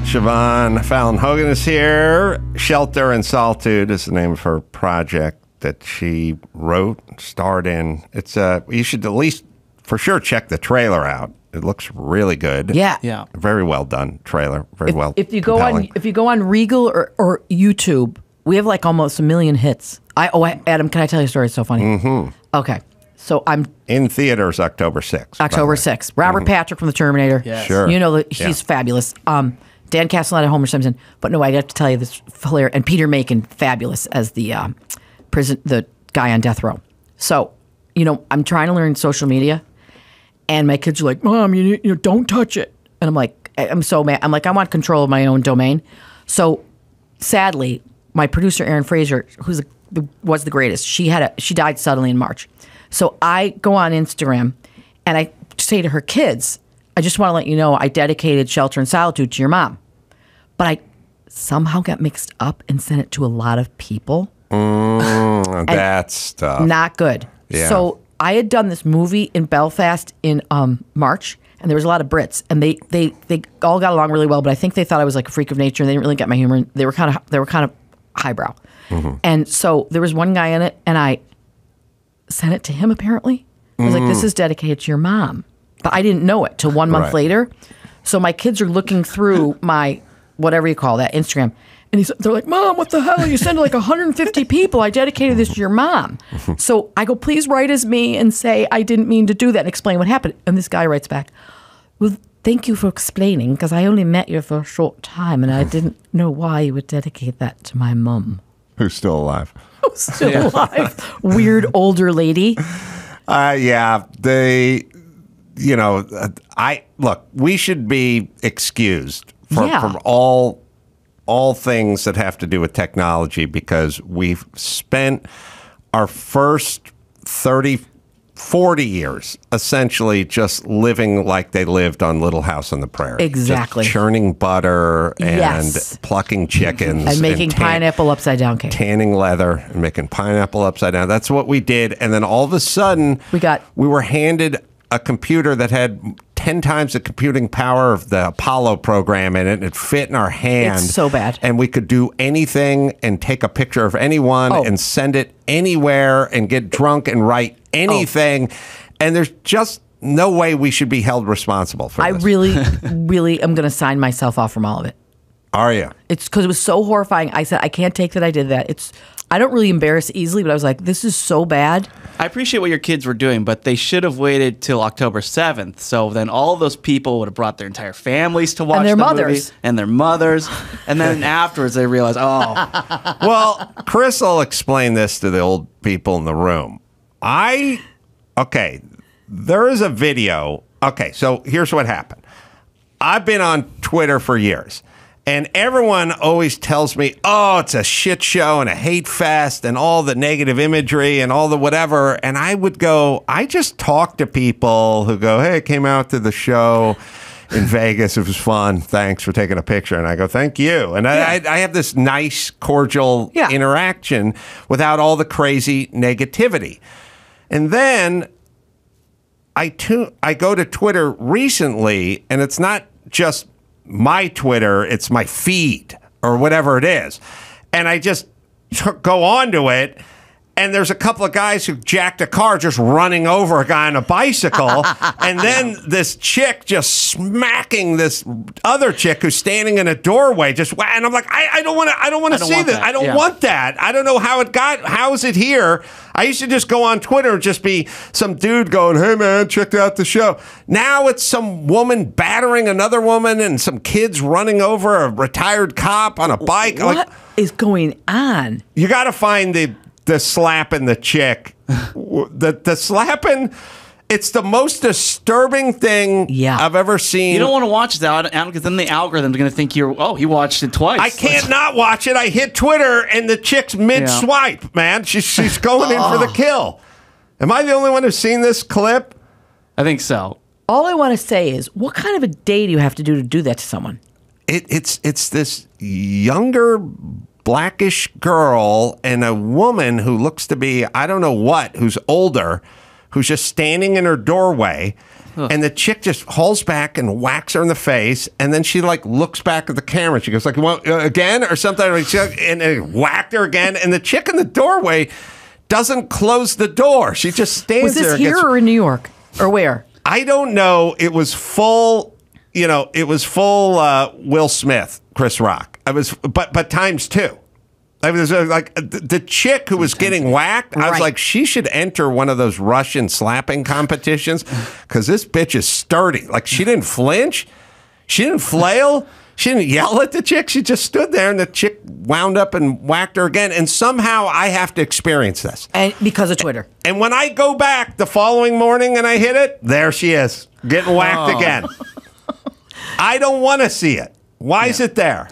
Siobhan Fallon Hogan is here. Shelter and Solitude is the name of her project that she wrote, starred in. It's you should at least for sure check the trailer out. It looks really good. Yeah. Very well done trailer. Very well. If you go on Regal or YouTube, we have like almost 1 million hits. Adam, can I tell you a story? It's so funny. Mm-hmm. Okay. So I'm in theaters October 6th. October 6th. Robert Patrick from The Terminator. Yes. Sure. You know, he's fabulous. Dan Castellaneta, Homer Simpson. But no, I have to tell you this hilarious. And Peter Macon, fabulous as the the guy on death row. So, I'm trying to learn social media, and my kids are like, "Mom, you don't touch it." And I'm like, I'm so mad. I'm like, I want control of my own domain. So, sadly, my producer Erin Fraser, was the greatest. She died suddenly in March. So I go on Instagram, and I say to her kids, "I just want to let you know I dedicated Shelter and Solitude to your mom," but I somehow got mixed up and sent it to a lot of people. That's tough. Not good. Yeah. So I had done this movie in Belfast in March, and there was a lot of Brits, and they all got along really well. But I think they thought I was like a freak of nature, and they didn't really get my humor. They were kind of highbrow, and so there was one guy in it, and I sent it to him. Apparently, I was like, "This is dedicated to your mom," but I didn't know it till 1 month later. So my kids are looking through my whatever you call that Instagram. And they're like, "Mom, what the hell? You sent like 150 people. I dedicated this to your mom." So I go, "Please write as me and say I didn't mean to do that and explain what happened." And this guy writes back, "Well, thank you for explaining because I only met you for a short time and I didn't know why you would dedicate that to my mom." Who's still alive? Who's still alive? Weird older lady. Yeah. Look, we should be excused from all things that have to do with technology because we've spent our first 30, 40 years essentially just living like they lived on Little House on the Prairie. Exactly. Just churning butter and plucking chickens. And making pineapple upside down cake. Tanning leather and making pineapple upside down. That's what we did. And then all of a sudden, we were handed a computer that had 10 times the computing power of the Apollo program in it. And it fit in our hand. It's so bad. And we could do anything and take a picture of anyone and send it anywhere and get drunk and write anything. And there's just no way we should be held responsible for I this. really, really am going to sign myself off from all of it. Are you? It's because it was so horrifying. I said, I can't take that I did that. I don't really embarrass easily, but I was like, this is so bad. I appreciate what your kids were doing, but they should have waited till October 7th. So then all those people would have brought their entire families to watch their the mothers. movie. And their mothers. And then afterwards they realized, oh. Well, Chris will explain this to the old people in the room. Okay, there is a video. Okay, so here's what happened. I've been on Twitter for years. And everyone always tells me, oh, it's a shit show and a hate fest and all the negative imagery and all the whatever. And I would go, I just talk to people who go, hey, I came out to the show in Vegas. It was fun. Thanks for taking a picture. And I go, thank you. And I have this nice, cordial interaction without all the crazy negativity. And then I go to Twitter recently, and it's not just my Twitter, it's my feed or whatever it is. And I just go onto it, and there's a couple of guys who jacked a car just running over a guy on a bicycle, and then this chick just smacking this other chick who's standing in a doorway. And I'm like, I don't want to see this. I don't want that. I don't know how is it here? I used to just go on Twitter and just be some dude going, hey man, check out the show. Now it's some woman battering another woman and some kids running over a retired cop on a bike. What is going on? You got to find the slapping the chick. The slapping, it's the most disturbing thing I've ever seen. You don't want to watch that, because then the algorithm's going to think he watched it twice. I can't not watch it. I hit Twitter and the chick's mid-swipe, man. She's going in for the kill. Am I the only one who's seen this clip? I think so. All I want to say is, what kind of a day do you have to do that to someone? It's this younger blackish girl and a woman who looks to be, I don't know what, who's older, who's just standing in her doorway. And the chick just hauls back and whacks her in the face, and then she like looks back at the camera. She goes like, "Well, again?" or something, and whacked her again. And the chick in the doorway doesn't close the door. She just stands Was this there. here or in New York or where? I don't know. It was full. Will Smith, Chris Rock. But times two. I was like the chick who was getting whacked. I was like, she should enter one of those Russian slapping competitions because this bitch is sturdy. Like, she didn't flinch, she didn't flail, she didn't yell at the chick. She just stood there, and the chick wound up and whacked her again. And somehow I have to experience this, and because of Twitter. And when I go back the following morning and I hit it, there she is getting whacked again. I don't want to see it. Why is it there?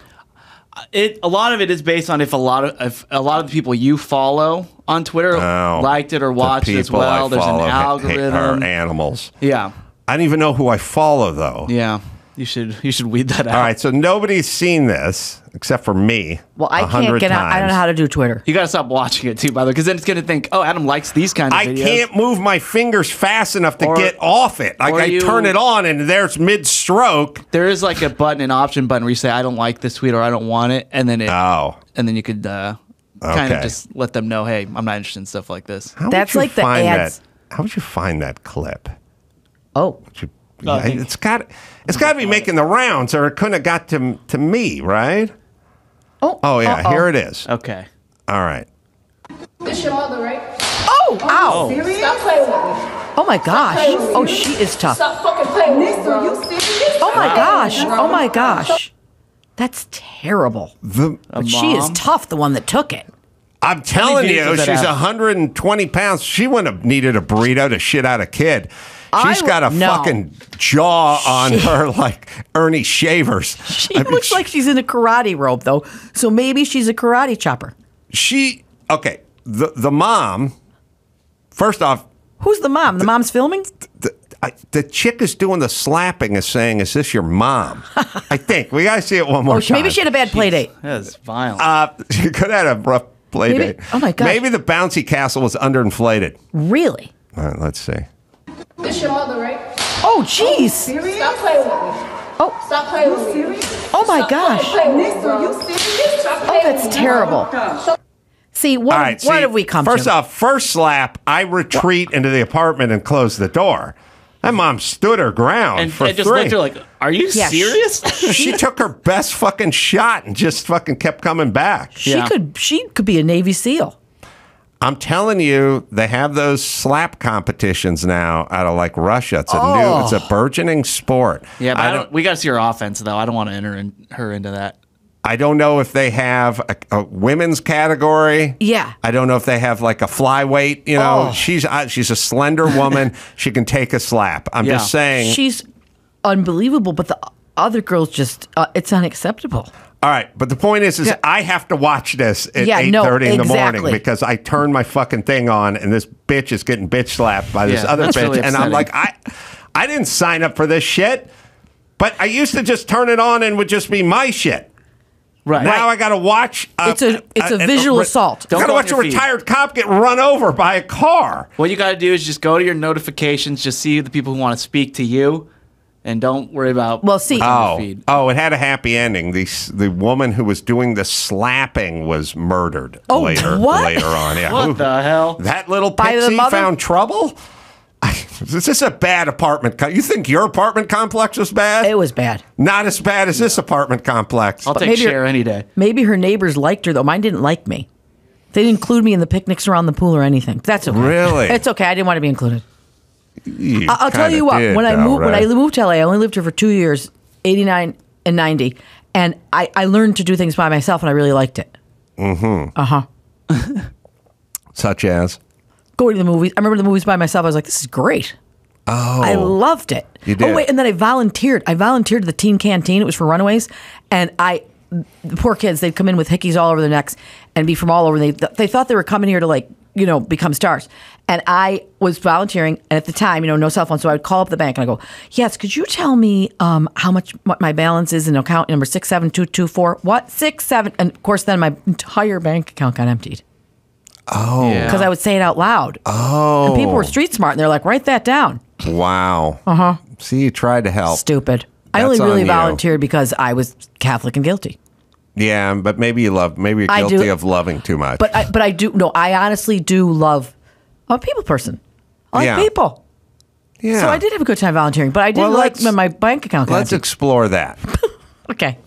A lot of it is based on if a lot of the people you follow on Twitter liked it or watched it as well. There's an algorithm. Are animals. Yeah. I don't even know who I follow though. Yeah. You should weed that out. All right, so nobody's seen this except for me. Well, I can't get out. I don't know how to do Twitter. You got to stop watching it too, by the way, because then it's going to think, oh, Adam likes these kinds of videos. I can't move my fingers fast enough to get off it. Like, I turn it on and there's mid-stroke. There is like an option button where you say, I don't like this tweet or I don't want it, and then and then you could kind of just let them know, hey, I'm not interested in stuff like this. That's like the ads. How would you find that clip? Oh. It's got to be making the rounds, or it couldn't have got to me, right? Oh yeah, here it is. Okay. All right. This your mother, right? Oh, ow! Serious? Stop playing with me. Oh my gosh! Oh, she is tough. Stop fucking playing with me, bro. You serious? Oh my gosh! Oh my gosh! That's terrible. She is tough. The one that took it. I'm telling you, she's 120 pounds. She wouldn't have needed a burrito to shit out a kid. She's got a fucking jaw on her like Ernie Shavers. She looks like she's in a karate robe, though. So maybe she's a karate chopper. The mom, first off. Who's the mom? The mom's filming? The chick is doing the slapping is saying, is this your mom? I think. We got to see it one more time. Maybe she had a bad play date. That's violent. She could have had a rough play date. Oh, my gosh. Maybe the bouncy castle was underinflated. Really? All right, let's see. This your mother, right? Oh, Oh, jeez. Stop playing with me. Oh. Stop playing with me. Oh, my gosh. Nick, are you serious? Stop Oh, playing that's with me. terrible. See, what, All right, what see, have we come to? First off, first slap, I retreat into the apartment and close the door. That mom stood her ground And for I just 3. looked at her like, are you Yeah, serious? She took her best fucking shot and just fucking kept coming back. She could be a Navy SEAL. I'm telling you, they have those slap competitions now out of like Russia. It's it's a burgeoning sport. Yeah, but we got to see her offense, though. I don't want to enter her into that. I don't know if they have a women's category. Yeah. I don't know if they have like a flyweight. You know, she's a slender woman. She can take a slap. I'm just saying. She's unbelievable, but the other girls just, it's unacceptable. All right, but the point is I have to watch this at 8:30 in the morning because I turn my fucking thing on and this bitch is getting bitch slapped by this other bitch, really and I'm like, I didn't sign up for this shit. But I used to just turn it on and it would just be my shit. Right now, I got to watch. It's a visual assault. I got to watch a retired cop get run over by a car. What you got to do is just go to your notifications, just see the people who want to speak to you, and don't worry about. Well, see. Oh, it had a happy ending. The woman who was doing the slapping was murdered later on. Yeah. What the hell? That little By the pixie mother? found trouble? This is a bad apartment. You think your apartment complex was bad? It was bad. Not as bad as this apartment complex. I'll take share any day. Maybe her neighbors liked her, though. Mine didn't like me. They didn't include me in the picnics around the pool or anything. That's okay. Really? It's okay. I didn't want to be included. You I'll tell you what. When I moved to LA, I only lived here for 2 years, 89 and 90, and I learned to do things by myself, and I really liked it. Such as? Going to the movies. I remember the movies by myself. I was like, this is great. Oh. I loved it. You did? Oh, wait, and then I volunteered. I volunteered at the teen canteen. It was for Runaways, and the poor kids, they'd come in with hickeys all over their necks and be from all over. They thought they were coming here to become stars. And I was volunteering, and at the time, no cell phone, so I would call up the bank and I go, yes, could you tell me what my balance is in account number 67224? What? 67? And of course, then my entire bank account got emptied. Oh. Because I would say it out loud. Oh. And people were street smart, and they're like, write that down. Wow. See, you tried to help. Stupid. I That's only really on you. volunteered because I was Catholic and guilty. Yeah, but maybe you're guilty of loving too much. But I honestly do love. I'm a people person. I like people. Yeah. So I did have a good time volunteering, but I didn't like when my bank account got Let's empty. explore that. Okay.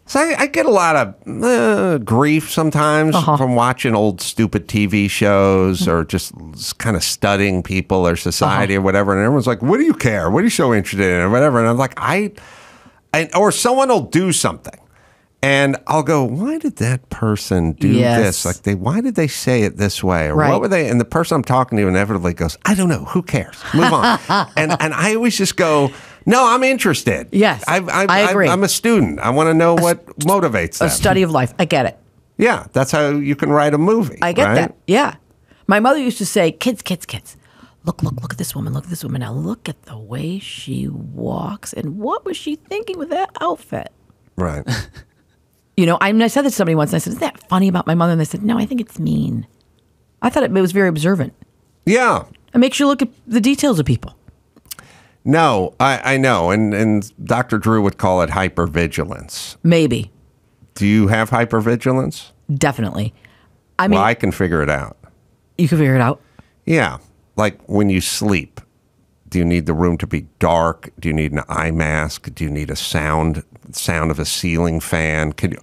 So I get a lot of grief sometimes from watching old stupid TV shows or just kind of studying people or society or whatever. And everyone's like, what do you care? What are you so interested in or whatever? And I'm like, or someone will do something. And I'll go, why did that person do this? Like, why did they say it this way? Or what were they? And the person I'm talking to inevitably goes, I don't know. Who cares? Move on. and I always just go, no, I'm interested. Yes, I agree. I'm a student. I want to know what motivates them. A study of life. I get it. Yeah, that's how you can write a movie. I get that. Yeah. My mother used to say, kids. Look at this woman. Look at this woman. Now look at the way she walks. And what was she thinking with that outfit? Right. I said this to somebody once, and I said, isn't that funny about my mother? And they said, no, I think it's mean. I thought it was very observant. Yeah. It makes you look at the details of people. No, I know. And Dr. Drew would call it hypervigilance. Maybe. Do you have hypervigilance? Definitely. I mean, I can figure it out. You can figure it out? Yeah. Like when you sleep, do you need the room to be dark? Do you need an eye mask? Do you need a sound of a ceiling fan? Can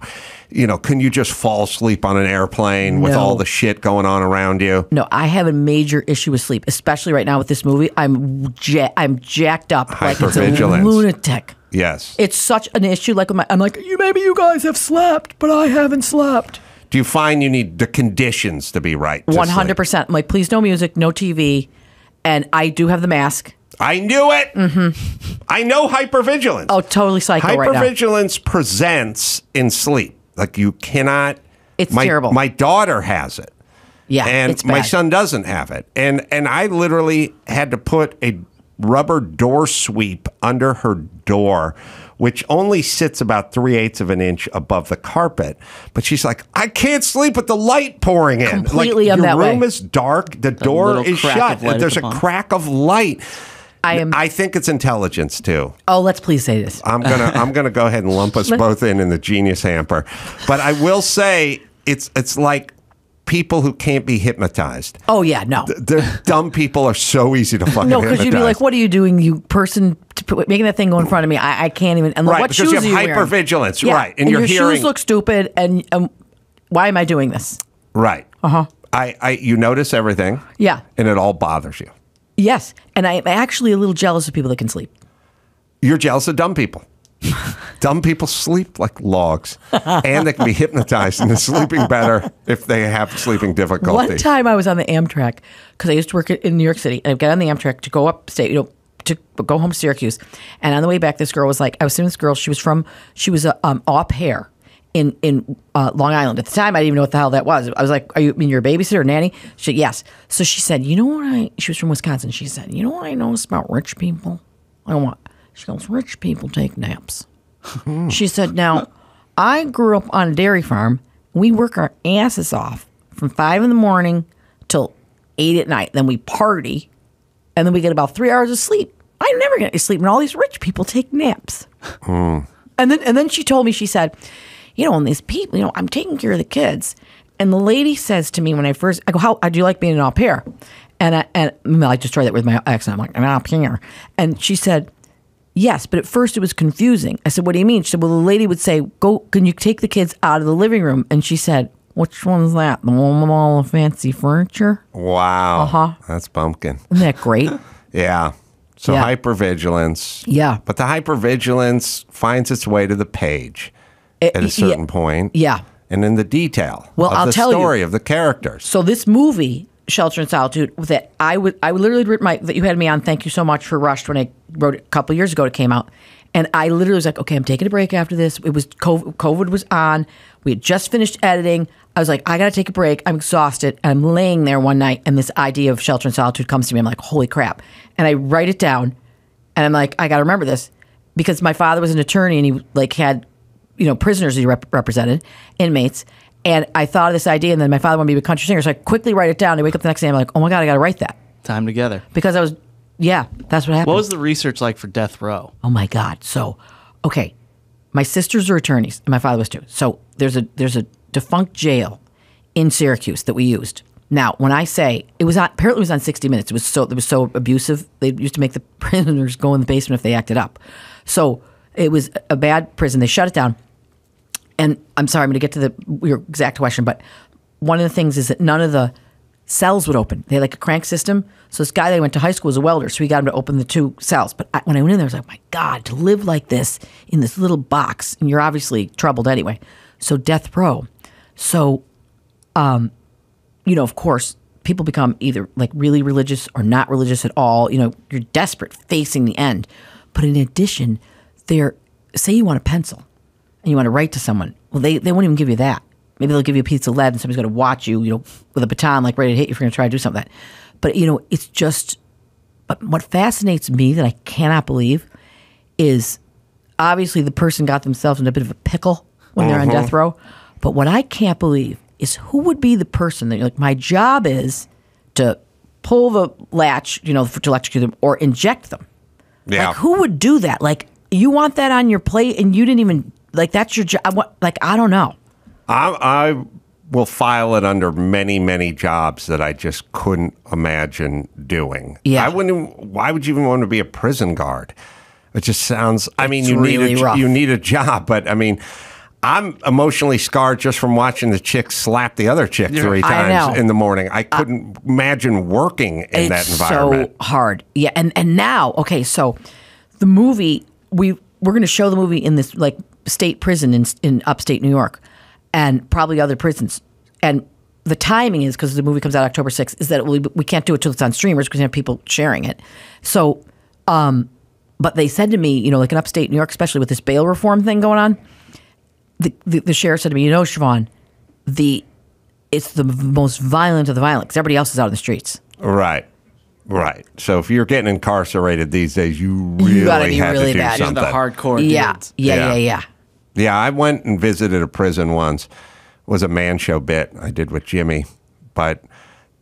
you just fall asleep on an airplane with all the shit going on around you? No, I have a major issue with sleep, especially right now with this movie. I'm jacked up like it's a lunatic. Yes. It's such an issue. Like I'm like, maybe you guys have slept, but I haven't slept. Do you find you need the conditions to be right? 100%. I'm like, please, no music, no TV, and I do have the mask. I knew it. Mm-hmm. I know hypervigilance. Oh, totally psycho right now. Hypervigilance presents in sleep. Like you cannot. It's terrible. My daughter has it. Yeah, and it's bad. my son doesn't have it. And I literally had to put a rubber door sweep under her door, which only sits about 3/8 of an inch above the carpet. But she's like, I can't sleep with the light pouring in. Completely, like, I'm that way. Your room is dark. The door is shut. There's a crack of light. I think it's intelligence too. Oh, let's please say this. I'm gonna go ahead and lump us both in the genius hamper. But I will say it's like people who can't be hypnotized. Oh yeah, no. The dumb people are so easy to fucking No, hypnotize. because you'd be like, "What are you doing, you person, making that thing go in front of me? I can't even." And right, what because shoes you are have you wearing? hypervigilance, Yeah, right? And you're your hearing, shoes look stupid. And why am I doing this? right. You notice everything. Yeah. And it all bothers you. Yes, and I'm actually a little jealous of people that can sleep. You're jealous of dumb people. Dumb people sleep like logs, and they can be hypnotized into sleeping better if they have sleeping difficulty. One time I was on the Amtrak because I used to work in New York City, and I got on the Amtrak to go upstate, to go home to Syracuse. And on the way back, this girl was like, I was seeing this girl. She was a au pair in Long Island. At the time, I didn't even know what the hell that was. I was like, you're a babysitter or nanny? She said, yes. So she said, she was from Wisconsin. She said, you know what I noticed about rich people? I want. She goes, rich people take naps. She said, now, I grew up on a dairy farm. We work our asses off from 5 in the morning till 8 at night. Then we party, and then we get about 3 hours of sleep. I never get any sleep, and all these rich people take naps. And then she told me, she said, and these people, I'm taking care of the kids. And the lady says to me when I go, how do you like being an au pair? And I just tried that with my accent. I'm like, an au pair. And she said, yes, but at first it was confusing. I said, what do you mean? She said, well, the lady would say, can you take the kids out of the living room? And she said, which one's that? The one with all the fancy furniture? Wow. That's pumpkin. Isn't that great? Yeah. So Yeah. hypervigilance. Yeah. But the hypervigilance finds its way to the page at a certain point. Yeah. And in the detail Well, of I'll the tell you. story of the characters. So this movie, Shelter in Solitude, that I literally written that you had me on. Thank you so much for Rushed when I wrote it a couple of years ago. It came out, and I literally was like, okay, I'm taking a break after this. It was COVID was on. We had just finished editing. I was like, I got to take a break. I'm exhausted. And I'm laying there one night, and this idea of Shelter in Solitude comes to me. I'm like, holy crap! And I write it down, and I'm like, I got to remember this because my father was an attorney, and he had, prisoners he represented, inmates. And I thought of this idea, and then my father wanted me to be a country singer, so I quickly write it down. I wake up the next day, I'm like, oh my God, I got to write that. Time together. Because that's what happened. What was the research like for Death Row? Oh my God. So, okay, my sisters are attorneys, and my father was too. So there's a defunct jail in Syracuse that we used. Now, when I say apparently it was on 60 Minutes. It was so abusive. They used to make the prisoners go in the basement if they acted up. So it was a bad prison. They shut it down. And I'm sorry, I'm going to get to your exact question, but one of the things is that none of the cells would open. They had like a crank system. So this guy that I went to high school was a welder, so he got him to open the 2 cells. But when I went in there, I was like, my God, to live like this in this little box, and you're obviously troubled anyway. So death row. So, of course, people become either like really religious or not religious at all. You're desperate, facing the end. But in addition, say you want a pencil and you want to write to someone. Well, they won't even give you that. Maybe they'll give you a piece of lead and somebody's going to watch you, with a baton, like ready to hit you if you're going to try to do something like that. But, it's just, but what fascinates me that I cannot believe is obviously the person got themselves in a bit of a pickle when they're on death row. But what I can't believe is who would be the person that you're like, my job is to pull the latch, to electrocute them or inject them. Yeah. Like, who would do that? Like, you want that on your plate and you didn't even, like, that's your job. I don't know. I will file it under many, many jobs that I just couldn't imagine doing. Yeah. Why would you even want to be a prison guard? It just sounds, rough. You need a job, but I'm emotionally scarred just from watching the chick slap the other chick 3 times in the morning. I couldn't imagine working in that environment. It's so hard. Yeah, and now, okay, so the movie, we're going to show the movie in this like state prison in upstate New York and probably other prisons. And the timing is, because the movie comes out October 6th, is that we can't do it till it's on streamers because we have people sharing it. So, but they said to me, like in upstate New York, especially with this bail reform thing going on, the sheriff said to me, Siobhan, it's the most violent of the violent because everybody else is out in the streets. Right. So if you're getting incarcerated these days, you really gotta be have really to do bad. something. The hardcore dudes. Yeah. Yeah, I went and visited a prison once. It was a man show bit I did with Jimmy. But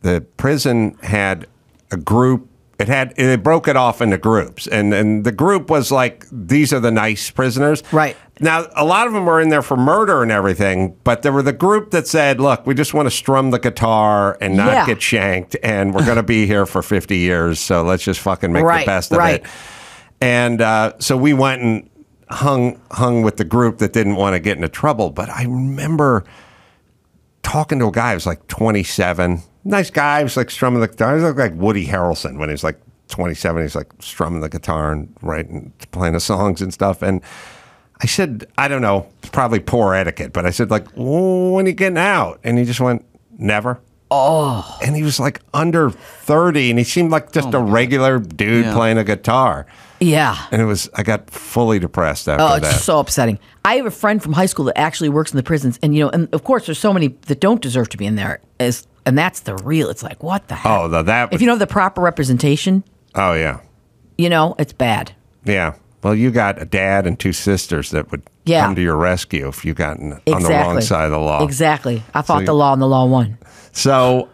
the prison had a group It broke it off into groups, and the group was like, these are the nice prisoners. Right. Now, a lot of them were in there for murder and everything, but there were the group that said, look, we just want to strum the guitar and not get shanked, and we're going to be here for 50 years, so let's just fucking make the best of it. And so we went and hung with the group that didn't want to get into trouble. But I remember talking to a guy who was like 27. Nice guy. He was like strumming the guitar. He looked like Woody Harrelson when he was like 27. He's like strumming the guitar and writing, playing the songs and stuff. And I said, I don't know, it's probably poor etiquette, but I said, like, when are you getting out? And he just went, never. Oh. And he was like under 30, and he seemed like just a regular dude playing a guitar. Yeah. And I got fully depressed after that. Oh, it's so upsetting. I have a friend from high school that actually works in the prisons, and and of course there's so many that don't deserve to be in there, and that's the real. It's like, what the heck? Oh, if you don't have the proper representation. Oh yeah. It's bad. Yeah. Well, you got a dad and 2 sisters that would come to your rescue if you got on the wrong side of the law. Exactly. I fought the law and the law won. So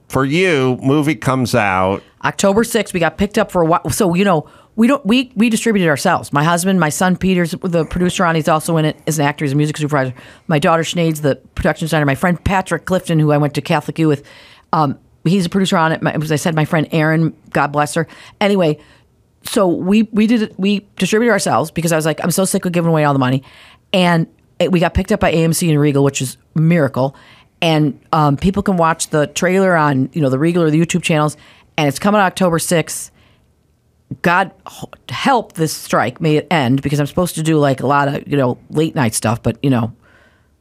for you, movie comes out October 6th. We got picked up for a while. So we distributed ourselves. My husband, my son Peter's the producer on. He's also in it as an actor, he's a music supervisor. My daughter Sinead's the production designer. My friend Patrick Clifton, who I went to Catholic U with, he's a producer on it. As I said, my friend Erin, God bless her. Anyway, so we distributed ourselves because I was like, I'm so sick of giving away all the money, and we got picked up by AMC and Regal, which is a miracle. And people can watch the trailer on the Regal or the YouTube channels, and it's coming October 6th. God help this strike, may it end, because I'm supposed to do like a lot of late night stuff, but people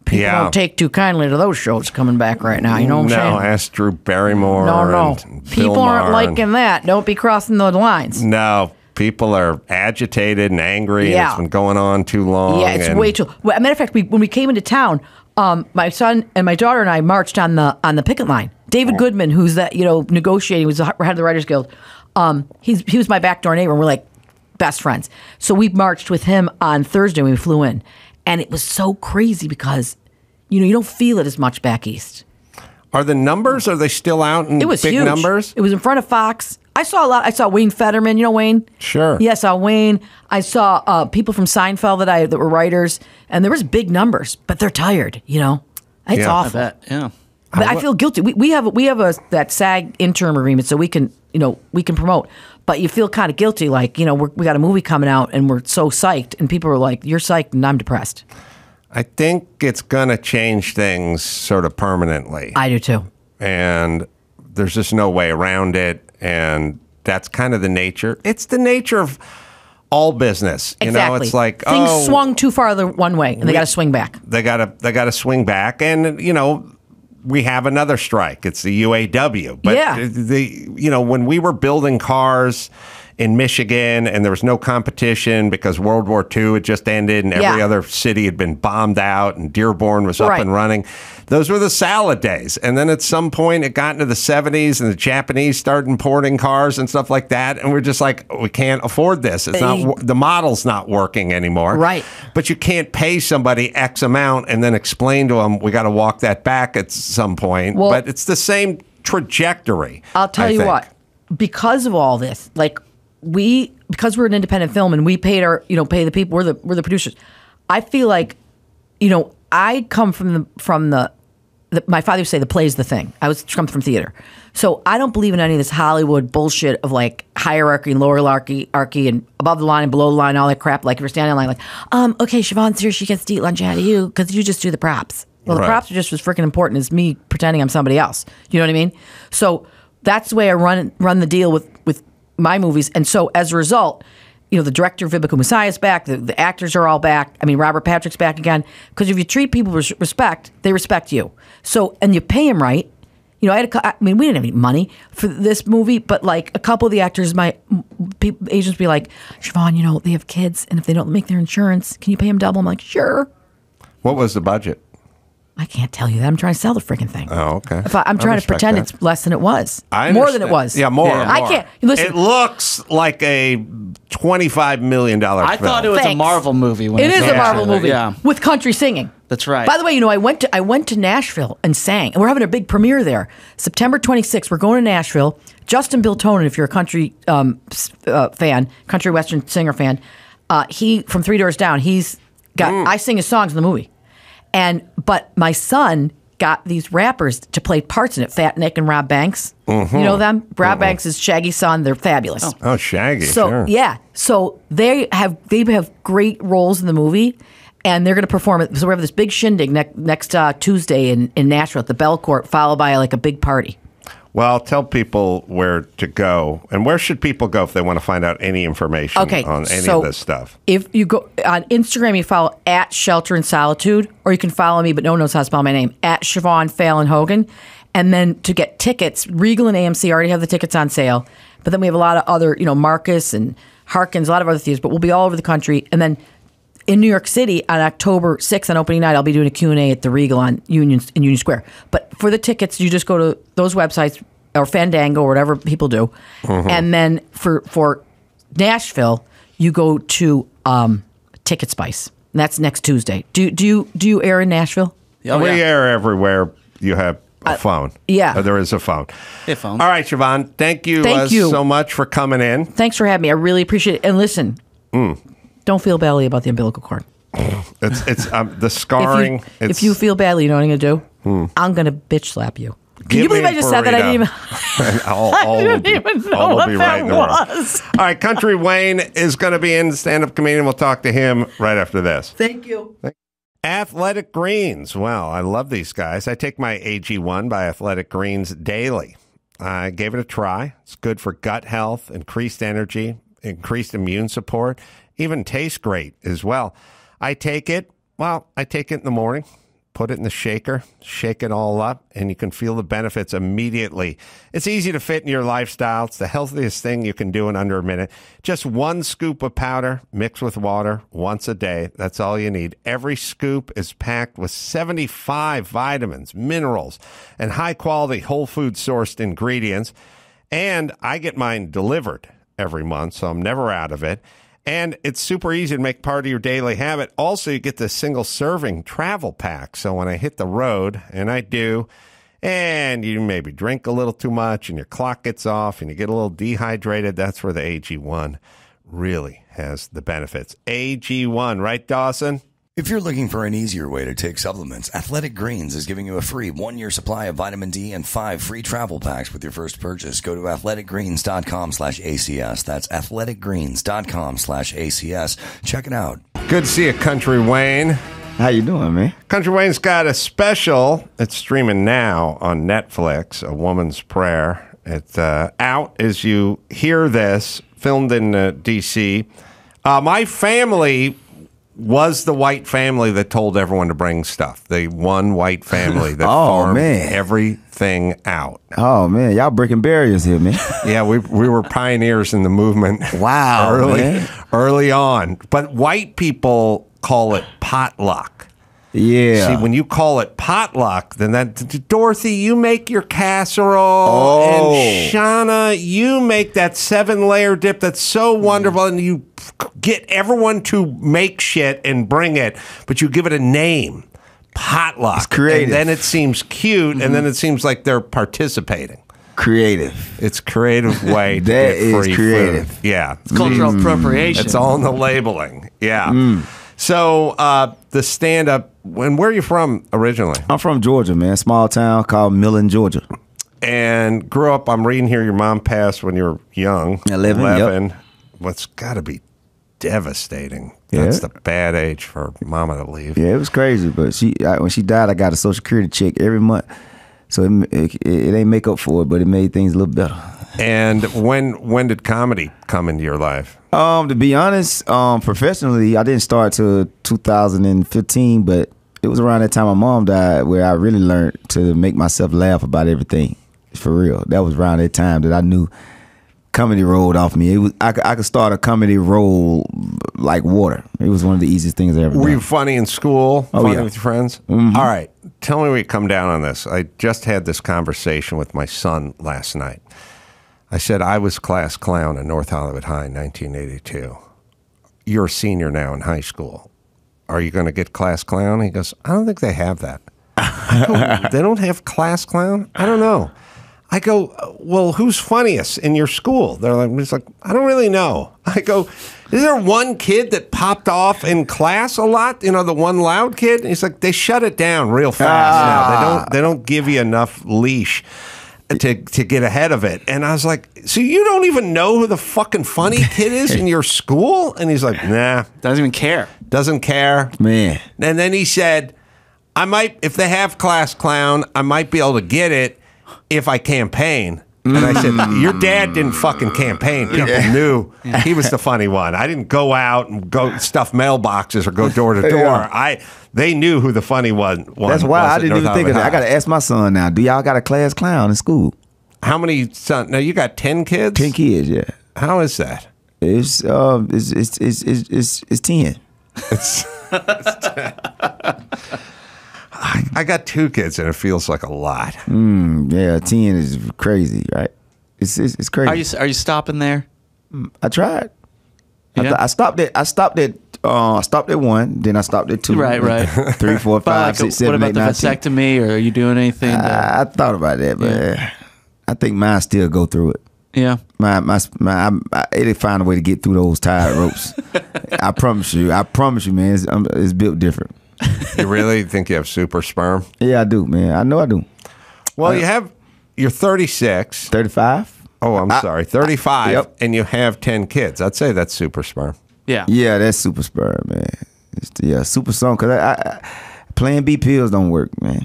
don't take too kindly to those shows coming back right now. You know what I'm saying? No, ask Drew Barrymore. No. People aren't liking that. Don't be crossing the lines. No. People are agitated and angry, and it's been going on too long. Yeah, it's way too. Well, as a matter of fact, when we came into town, my son and my daughter and I marched on the picket line. David Goodman, who's that negotiating, was the head of the Writers Guild. He was my backdoor neighbor, and we're like best friends. So we marched with him on Thursday when we flew in, and it was so crazy because you don't feel it as much back east. Are the numbers? Are they still out in it was big huge. numbers? It was in front of Fox. I saw a lot. I saw Wayne Fetterman. You know Wayne? Sure. Yeah, I saw Wayne. I saw people from Seinfeld that were writers, and there was big numbers, but they're tired. It's awful. I bet. Yeah. But I feel guilty. We have that SAG interim agreement, so we can promote. But you feel kind of guilty, like we got a movie coming out, and we're so psyched, and people are like, "You're psyched, and I'm depressed." I think it's gonna change things sort of permanently. I do too. And there's just no way around it. And that's kind of the nature. It's the nature of all business. Exactly. It's like things swung too far the one way, and they got to swing back. They got to swing back, and we have another strike. It's the UAW. But when we were building cars in Michigan, and there was no competition because World War II had just ended, and every other city had been bombed out, and Dearborn was up and running. Those were the salad days. And then at some point, it got into the 70s, and the Japanese started importing cars and stuff like that. And we're just like, we can't afford this. It's not the model's not working anymore. Right. But you can't pay somebody X amount and then explain to them we got to walk that back at some point. Well, but it's the same trajectory. I'll tell you what. Because of all this, because we're an independent film and we paid pay the people, we're the producers. I feel like, I come from my father would say the play's the thing. I come from theater. So I don't believe in any of this Hollywood bullshit of like hierarchy and lower hierarchy and above the line and below the line, all that crap. Like if you're standing in line, like, okay, Siobhan's here, she gets to eat lunch out of you because you just do the props. Well, the props are just as freaking important as me pretending I'm somebody else. You know what I mean? So that's the way I run the deal with my movies. And so as a result, the director Viveca Mussai is back. The actors are all back. I mean, Robert Patrick's back again. Because if you treat people with respect, they respect you. So, and you pay them right. We didn't have any money for this movie, but like a couple of the actors, my agents be like, Siobhan, they have kids, and if they don't make their insurance, can you pay them double? I'm like, sure. What was the budget? I can't tell you that. I'm trying to sell the freaking thing. Oh, okay. I'm trying to pretend it's less than it was. More than it was. Yeah, more. I can't. Listen. It looks like a $25 million film. I thought it was a Marvel movie. When It is a Marvel movie Yeah. with country singing. That's right. By the way, I went to Nashville and sang, and we're having a big premiere there. September 26th, we're going to Nashville. Justin Biltonen, if you're a country fan, country western singer fan, he from Three Doors Down. He's got. I sing his songs in the movie, but my son got these rappers to play parts in it. Fat Nick and Rob Banks. Mm-hmm. You know them? Rob Banks is Shaggy's son. They're fabulous. Oh, Shaggy. So sure. yeah, so they have great roles in the movie, and they're going to perform it. So we have this big shindig next Tuesday in Nashville at the Bell Court, followed by like a big party. Well, tell people where to go, and where should people go if they want to find out any information on any of this stuff? If you go on Instagram, you follow at Shelter in Solitude, or you can follow me, but no one knows how to spell my name, at Siobhan Fallon Hogan. And then to get tickets, Regal and AMC already have the tickets on sale. But then we have a lot of other, Marcus and Harkins, a lot of other theaters, but we'll be all over the country. And then in New York City on October 6th on opening night, I'll be doing a Q&A at the Regal in Union Square. But for the tickets, you just go to those websites or Fandango or whatever people do. Mm-hmm. And then for Nashville, you go to Ticket Spice. And that's next Tuesday. Do you air in Nashville? We air everywhere you have a phone. Yeah. There is a phone. A phone. All right, Siobhan. Thank you so much for coming in. Thanks for having me. I really appreciate it. And listen, don't feel badly about the umbilical cord. It's the scarring. If you feel badly, you know what I'm going to do? I'm going to bitch slap you. Can you believe I just said that? I didn't even. I didn't even know what that was. All right, Country Wayne is going to be in, stand-up comedian. We'll talk to him right after this. Thank you. Athletic Greens. Well, I love these guys. I take my AG1 by Athletic Greens daily. I gave it a try. It's good for gut health, increased energy, increased immune support, even tastes great as well. I take it in the morning, put it in the shaker, shake it all up, and you can feel the benefits immediately. It's easy to fit in your lifestyle. It's the healthiest thing you can do in under a minute. Just 1 scoop of powder mixed with water once a day. That's all you need. Every scoop is packed with 75 vitamins, minerals, and high-quality whole food sourced ingredients. And I get mine delivered every month, so I'm never out of it. And it's super easy to make part of your daily habit. Also, you get the single serving travel pack. So when I hit the road, and I do, and you maybe drink a little too much and your clock gets off and you get a little dehydrated, that's where the AG1 really has the benefits. AG1, right, Dawson? If you're looking for an easier way to take supplements, Athletic Greens is giving you a free 1-year supply of vitamin D and 5 free travel packs with your first purchase. Go to athleticgreens.com/ACS. That's athleticgreens.com/ACS. Check it out. Good to see you, Country Wayne. How you doing, man? Country Wayne's got a special. It's streaming now on Netflix, A Woman's Prayer. It's out as you hear this, filmed in D.C. My family was the white family that told everyone to bring stuff. The one white family that farmed everything out. Oh, man. Y'all breaking barriers here, man. Yeah, we were pioneers in the movement. Wow, early on. But white people call it potluck. Yeah. See, when you call it potluck, then Dorothy, you make your casserole, and Shauna, you make that 7-layer dip that's so wonderful, and you get everyone to make shit and bring it, but you give it a name, potluck. It's creative. And then it seems cute, and then it seems like they're participating. Creative. It's a creative way to That get free is creative. food. Yeah. It's cultural appropriation. It's all in the labeling. Yeah. So the stand-up, and where are you from originally? I'm from Georgia, man. Small town called Millen, Georgia. And grew up, I'm reading here, your mom passed when you were young. 11. Yep. What's got to be devastating. That's the bad age for mama to leave. Yeah, it was crazy. But when she died, I got a Social Security check every month. So it ain't make up for it, but it made things a little better. And when did comedy come into your life? To be honest, professionally, I didn't start till 2015, but it was around that time my mom died where I really learned to make myself laugh about everything. For real. That was around that time that I knew comedy rolled off me. I could start a comedy roll like water. It was one of the easiest things I ever done. Were you funny in school? Funny with your friends? Mm-hmm. All right. tell me where you come down on this. I just had this conversation with my son last night. I said, I was class clown in North Hollywood High in 1982. You're a senior now in high school. Are you going to get class clown? He goes, I don't think they have that. I go, they don't have class clown? I don't know. I go, well, who's funniest in your school? They're like, he's like, I don't really know. I go, is there one kid that popped off in class a lot? You know, the one loud kid? And he's like, they shut it down real fast now. They don't give you enough leash to get ahead of it. And I was like, so you don't even know who the fucking funny kid is in your school? And he's like, nah. Doesn't even care. Doesn't care. Man. And then he said, I might, if they have class clown, I might be able to get it if I campaign. And I said, your dad didn't fucking campaign. People knew he was the funny one. I didn't go out and go stuff mailboxes or go door to door. They knew who the funny one was. That's why I didn't even think of that. I got to ask my son now, do y'all got a class clown in school? How many sons? Now, you got 10 kids? 10 kids, yeah. How is that? It's 10. It's 10. I got 2 kids and it feels like a lot. Yeah, 10 is crazy, right? It's crazy. Are you stopping there? I tried. Yeah. I stopped at 1, then I stopped at 2. Right. 3, 4, 5, 6, 7, 8, 9, 10. What about the vasectomy, or are you doing anything? I thought about that, but I think mine still go through it. Yeah. It'll find a way to get through those tired ropes. I promise you, man. It's built different. You really think you have super sperm? Yeah, I do, man. I know I do. Well, you're 36. 35? Oh, I'm sorry. 35, yep. And you have 10 kids. I'd say that's super sperm. Yeah. Yeah, that's super sperm, man. Super sperm, because I Plan B pills don't work, man.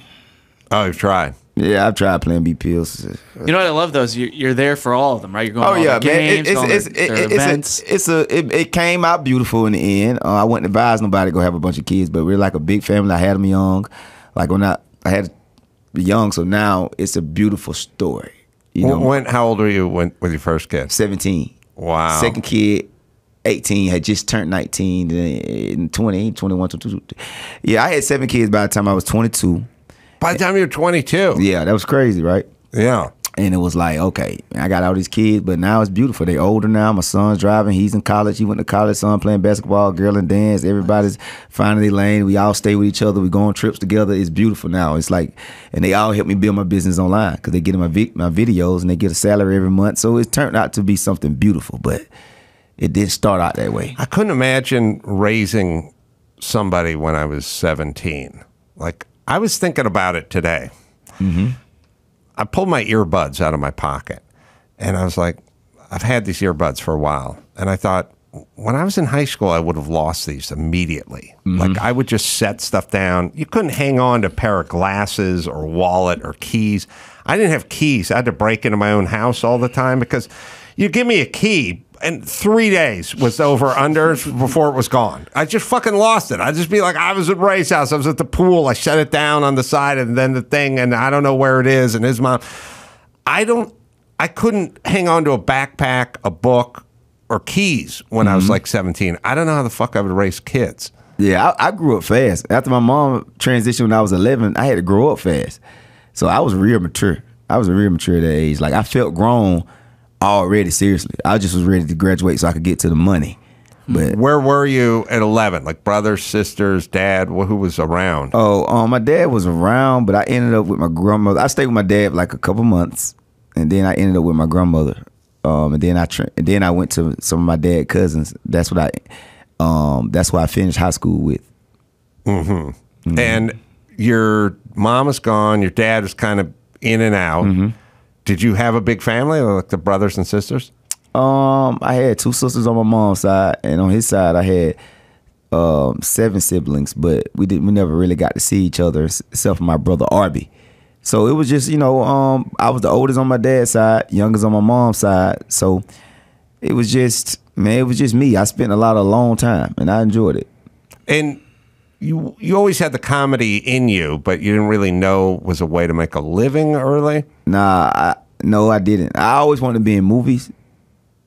Oh, you've tried? Yeah, I've tried Plan B pills. You know what I love those? You're there for all of them, right? You're going to all the games, events. It came out beautiful in the end. I wouldn't advise nobody to go have a bunch of kids, but we're like a big family. I had them young. Like I had young, so now it's a beautiful story. You know? How old were you with your first kid? 17. Wow. Second kid, 18, had just turned 19, and 20, 21, 22. Yeah, I had 7 kids by the time I was 22. By the time you were 22? Yeah, that was crazy, right? Yeah. And it was like, okay, I got all these kids, but now it's beautiful. They older now. My son's driving. He's in college. He went to college. Son playing basketball, girl and dance. Everybody's finding their lane. We all stay with each other. We go on trips together. It's beautiful now. It's like, and they all help me build my business online because they get in my videos and they get a salary every month. So it turned out to be something beautiful, but it didn't start out that way. I couldn't imagine raising somebody when I was 17. Like, I was thinking about it today. Mm-hmm. I pulled my earbuds out of my pocket, and I was like, I've had these earbuds for a while. And I thought, when I was in high school, I would have lost these immediately. Mm-hmm. Like, I would just set stuff down. You couldn't hang on to a pair of glasses or wallet or keys. I didn't have keys. I had to break into my own house all the time because you give me a key, and 3 days was over under before it was gone. I just fucking lost it. I'd just be like, I was at Ray's house. I was at the pool. I shut it down on the side, and then the thing, and I don't know where it is. And his mom, I couldn't hang on to a backpack, a book, or keys when I was like 17. I don't know how the fuck I would raise kids. Yeah, I grew up fast. After my mom transitioned when I was 11, I had to grow up fast. So I was real mature. I was real mature at that age. Like, I felt grown already, seriously. I just was ready to graduate so I could get to the money. But where were you at 11? Like brothers, sisters, dad? Who was around? Oh, my dad was around, but I ended up with my grandmother. I stayed with my dad for like a couple months, and then I ended up with my grandmother. And then I went to some of my dad's cousins. That's what I finished high school with. Mm-hmm. Mm-hmm. And your mom was gone. Your dad was kind of in and out. Mm-hmm. Did you have a big family, like the brothers and sisters? I had 2 sisters on my mom's side, and on his side, I had 7 siblings. But we never really got to see each other, except for my brother Arby. So it was just, I was the oldest on my dad's side, youngest on my mom's side. So it was just me. I spent a lot of alone time, and I enjoyed it. And you always had the comedy in you, but you didn't really know was a way to make a living early? No, I didn't. I always wanted to be in movies,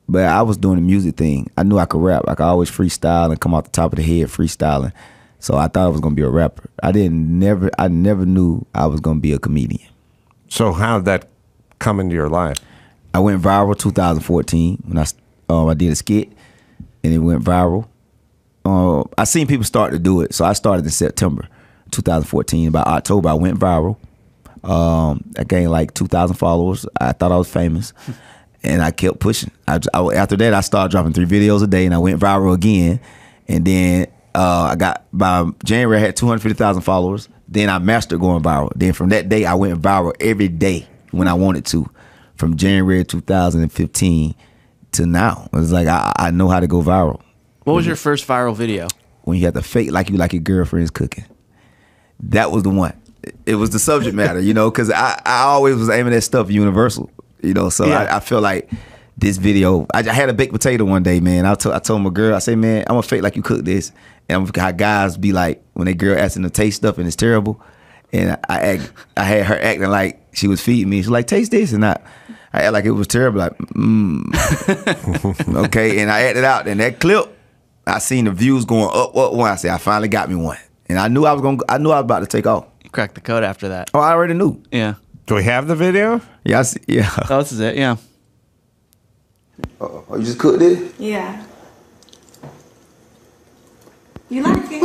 but I was doing the music thing. I knew I could rap. I could always freestyle and come off the top of the head freestyling. So I thought I was gonna be a rapper. I never knew I was gonna be a comedian. So how did that come into your life? I went viral 2014 when I did a skit, and it went viral. I seen people start to do it, so I started in September 2014. By October, I went viral. I gained like 2,000 followers. I thought I was famous, and I kept pushing. After that, I started dropping 3 videos a day, and I went viral again. And then by January, I had 250,000 followers. Then I mastered going viral. Then from that day, I went viral every day when I wanted to, from January 2015 to now. It was like I know how to go viral. What was your first viral video? When you have to fake like you like your girlfriend's cooking. That was the one. It was the subject matter, you know, because I always was aiming at stuff universal, you know. So I feel like this video. I had a baked potato one day, man. I told my girl, I say, man, I'm gonna fake like you cook this, and how guys be like when they girl asking to taste stuff and it's terrible, and I had her acting like she was feeding me. She's like, taste this, and I act like it was terrible, like, okay, and I acted out. And that clip, I seen the views going up. I said, I finally got me one, and I knew I was about to take off. You cracked the code after that. Oh, I already knew. Yeah. Do we have the video? Yeah, yeah. Oh, this is it. Yeah. Oh, you just cooked it? Yeah. You like it?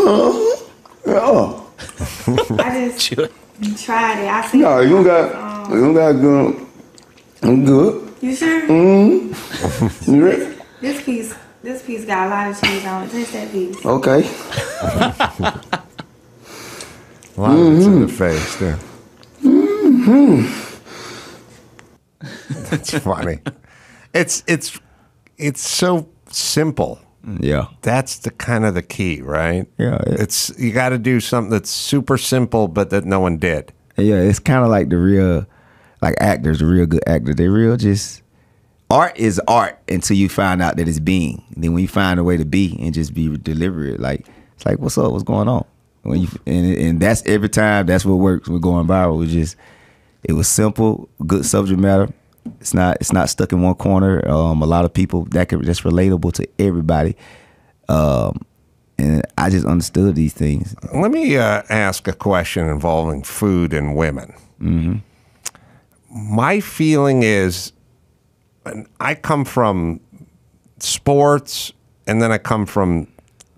Oh. I just tried it. I see. No, you don't got good. I'm good. You sure? Mm-hmm. You ready? This piece got a lot of cheese on it. Taste that piece. Okay. A lot of it's in the face there. That's funny. It's so simple. Yeah. That's the kind of the key, right? Yeah. It's you got to do something that's super simple, but that no one did. Yeah, it's kind of like the real, like actors, the real good actors. They real just art is art until you find out that it's being. And then when you find a way to be and just be deliberate, like it's like, what's up? What's going on? When you and that's every time. That's what works with going viral. It was simple, good subject matter. It's not stuck in one corner. A lot of people that's relatable to everybody. And I just understood these things. Let me ask a question involving food and women. Mm-hmm. My feeling is, I come from sports, and then I come from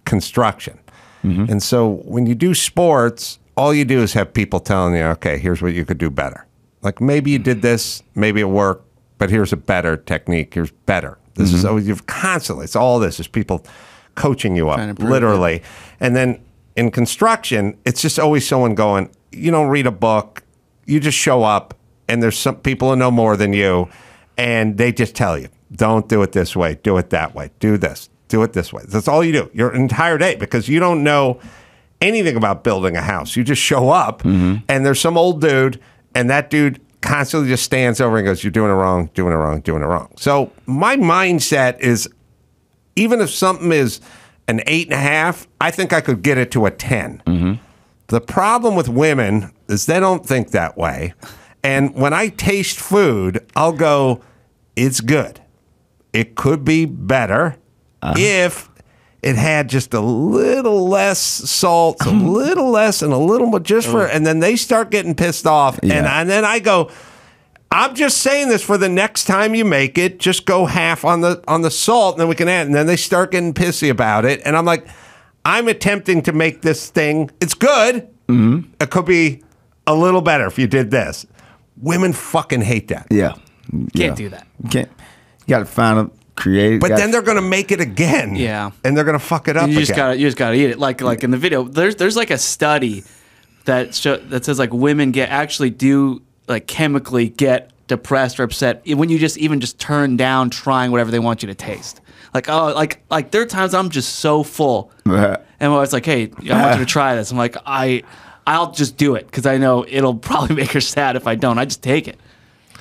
construction. Mm-hmm. And so when you do sports, all you do is have people telling you, okay, here's what you could do better. Like maybe you did this, maybe it worked, but here's a better technique. Here's better. This is always, you've constantly, it's all this. There's people coaching you up, literally. It. And then in construction, it's just always someone going, you don't read a book, you just show up, and there's some people who know more than you, and they just tell you, don't do it this way, do it that way, do this, do it this way. That's all you do your entire day, because you don't know anything about building a house. You just show up, and there's some old dude, and that dude constantly just stands over and goes, you're doing it wrong, doing it wrong, doing it wrong. So my mindset is, even if something is an 8.5, I think I could get it to a 10. The problem with women is they don't think that way. And when I taste food, I'll go, it's good. It could be better if it had just a little less salt, a little less, and a little more just for, and then they start getting pissed off. Yeah. And then I go, I'm just saying this for the next time you make it, just go half on the salt, and then we can add. And then they start getting pissy about it. And I'm like, I'm attempting to make this thing, it's good. It could be a little better if you did this. Women fucking hate that. Yeah. Can't do that. You got to find a creative. But then they're going to make it again. Yeah. And they're going to fuck it up you just again. You just got to eat it. Like in the video, there's like a study that says like women actually do like chemically get depressed or upset when you even just turn down trying whatever they want you to taste. Like, oh, like there are times I'm just so full. And it's like, hey, I want you to try this. I'm like, I'll just do it because I know it'll probably make her sad if I don't. I just take it.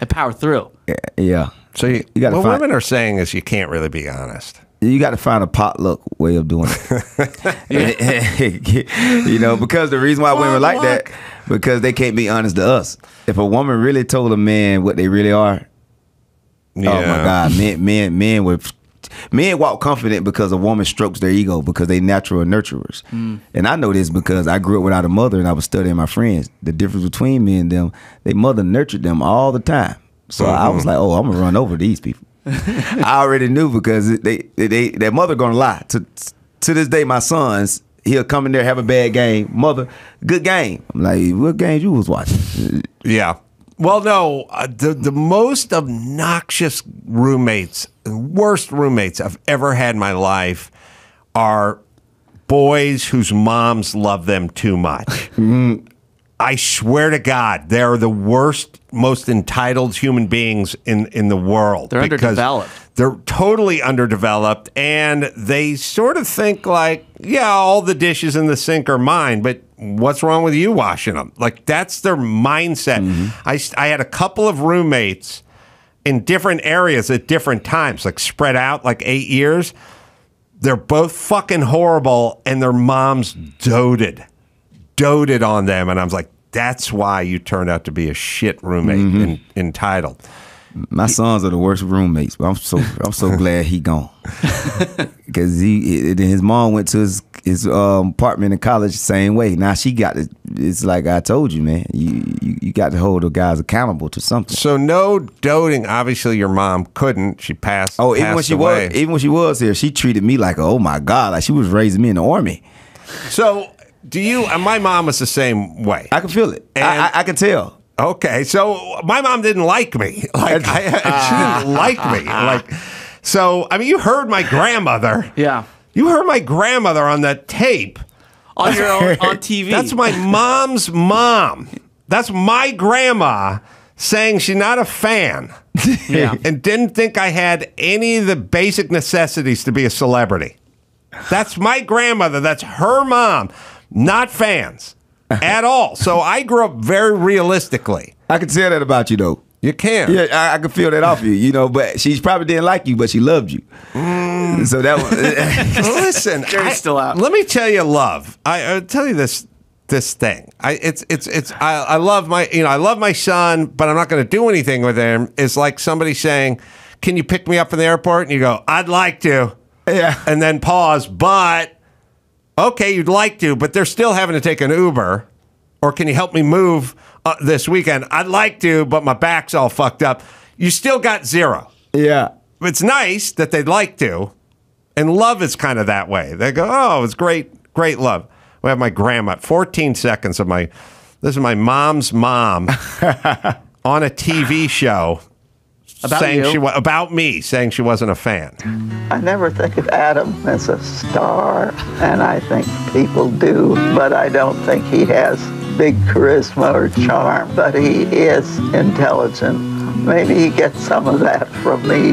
I power through. Yeah. So you got what women are saying is you can't really be honest. You got to find a potluck way of doing it. You know, because the reason why women like that, because they can't be honest to us. If a woman really told a man what they really are, oh my God, men would men walk confident because a woman strokes their ego because they natural nurturers. And I know this because I grew up without a mother and I was studying my friends. The difference between me and them, their mother nurtured them all the time. So I was like, oh, I'm gonna run over these people. I already knew because their mother gonna lie. To this day, my sons, he'll come in there, have a bad game. Mother, good game. I'm like, what games you was watching? Yeah. Well, no, the most obnoxious roommates, worst roommates I've ever had in my life are boys whose moms love them too much. I swear to God, they're the worst, most entitled human beings in the world. They're underdeveloped. They're totally underdeveloped, and they sort of think like, yeah, all the dishes in the sink are mine, but what's wrong with you washing them? Like, that's their mindset. I had a couple of roommates in different areas at different times, like spread out like 8 years. They're both fucking horrible, and their moms doted on them, and I was like, that's why you turned out to be a shit roommate and entitled. My sons are the worst roommates, but I'm so glad he gone because his mom went to his apartment in college the same way. Now she got it. It's like I told you, man. You got to hold the guys accountable to something. So no doting. Obviously, your mom couldn't. She passed. Oh, even when she was here, she treated me like, oh my God, like she was raising me in the army. So. Do you? My mom was the same way. I can feel it. I can tell. Okay, so my mom didn't like me. Like she didn't like me. Like, so I mean, you heard my grandmother. Yeah, you heard my grandmother on that tape on your own on TV. That's my mom's mom. That's my grandma saying she's not a fan. Yeah, and didn't think I had any of the basic necessities to be a celebrity. That's my grandmother. That's her mom. Not fans at all. So I grew up very realistically. I can tell that about you, though. You can. Yeah, I can feel that off you, but she probably didn't like you, but she loved you. So that was... Listen, Jerry's still out. Let me tell you love. I'll tell you this thing. I love my son, but I'm not going to do anything with him. It's like somebody saying, can you pick me up from the airport? And you go, I'd like to. Yeah. And then pause, but... Okay, you'd like to, but they're still having to take an Uber. Or can you help me move this weekend? I'd like to, but my back's all fucked up. You still got zero. Yeah. It's nice that they'd like to. And love is kind of that way. They go, oh, it's great love. We have my grandma. 14 seconds of this is my mom's mom on a TV show. About me, saying she wasn't a fan. I never think of Adam as a star, and I think people do, but I don't think he has big charisma or charm, but he is intelligent. Maybe he gets some of that from me.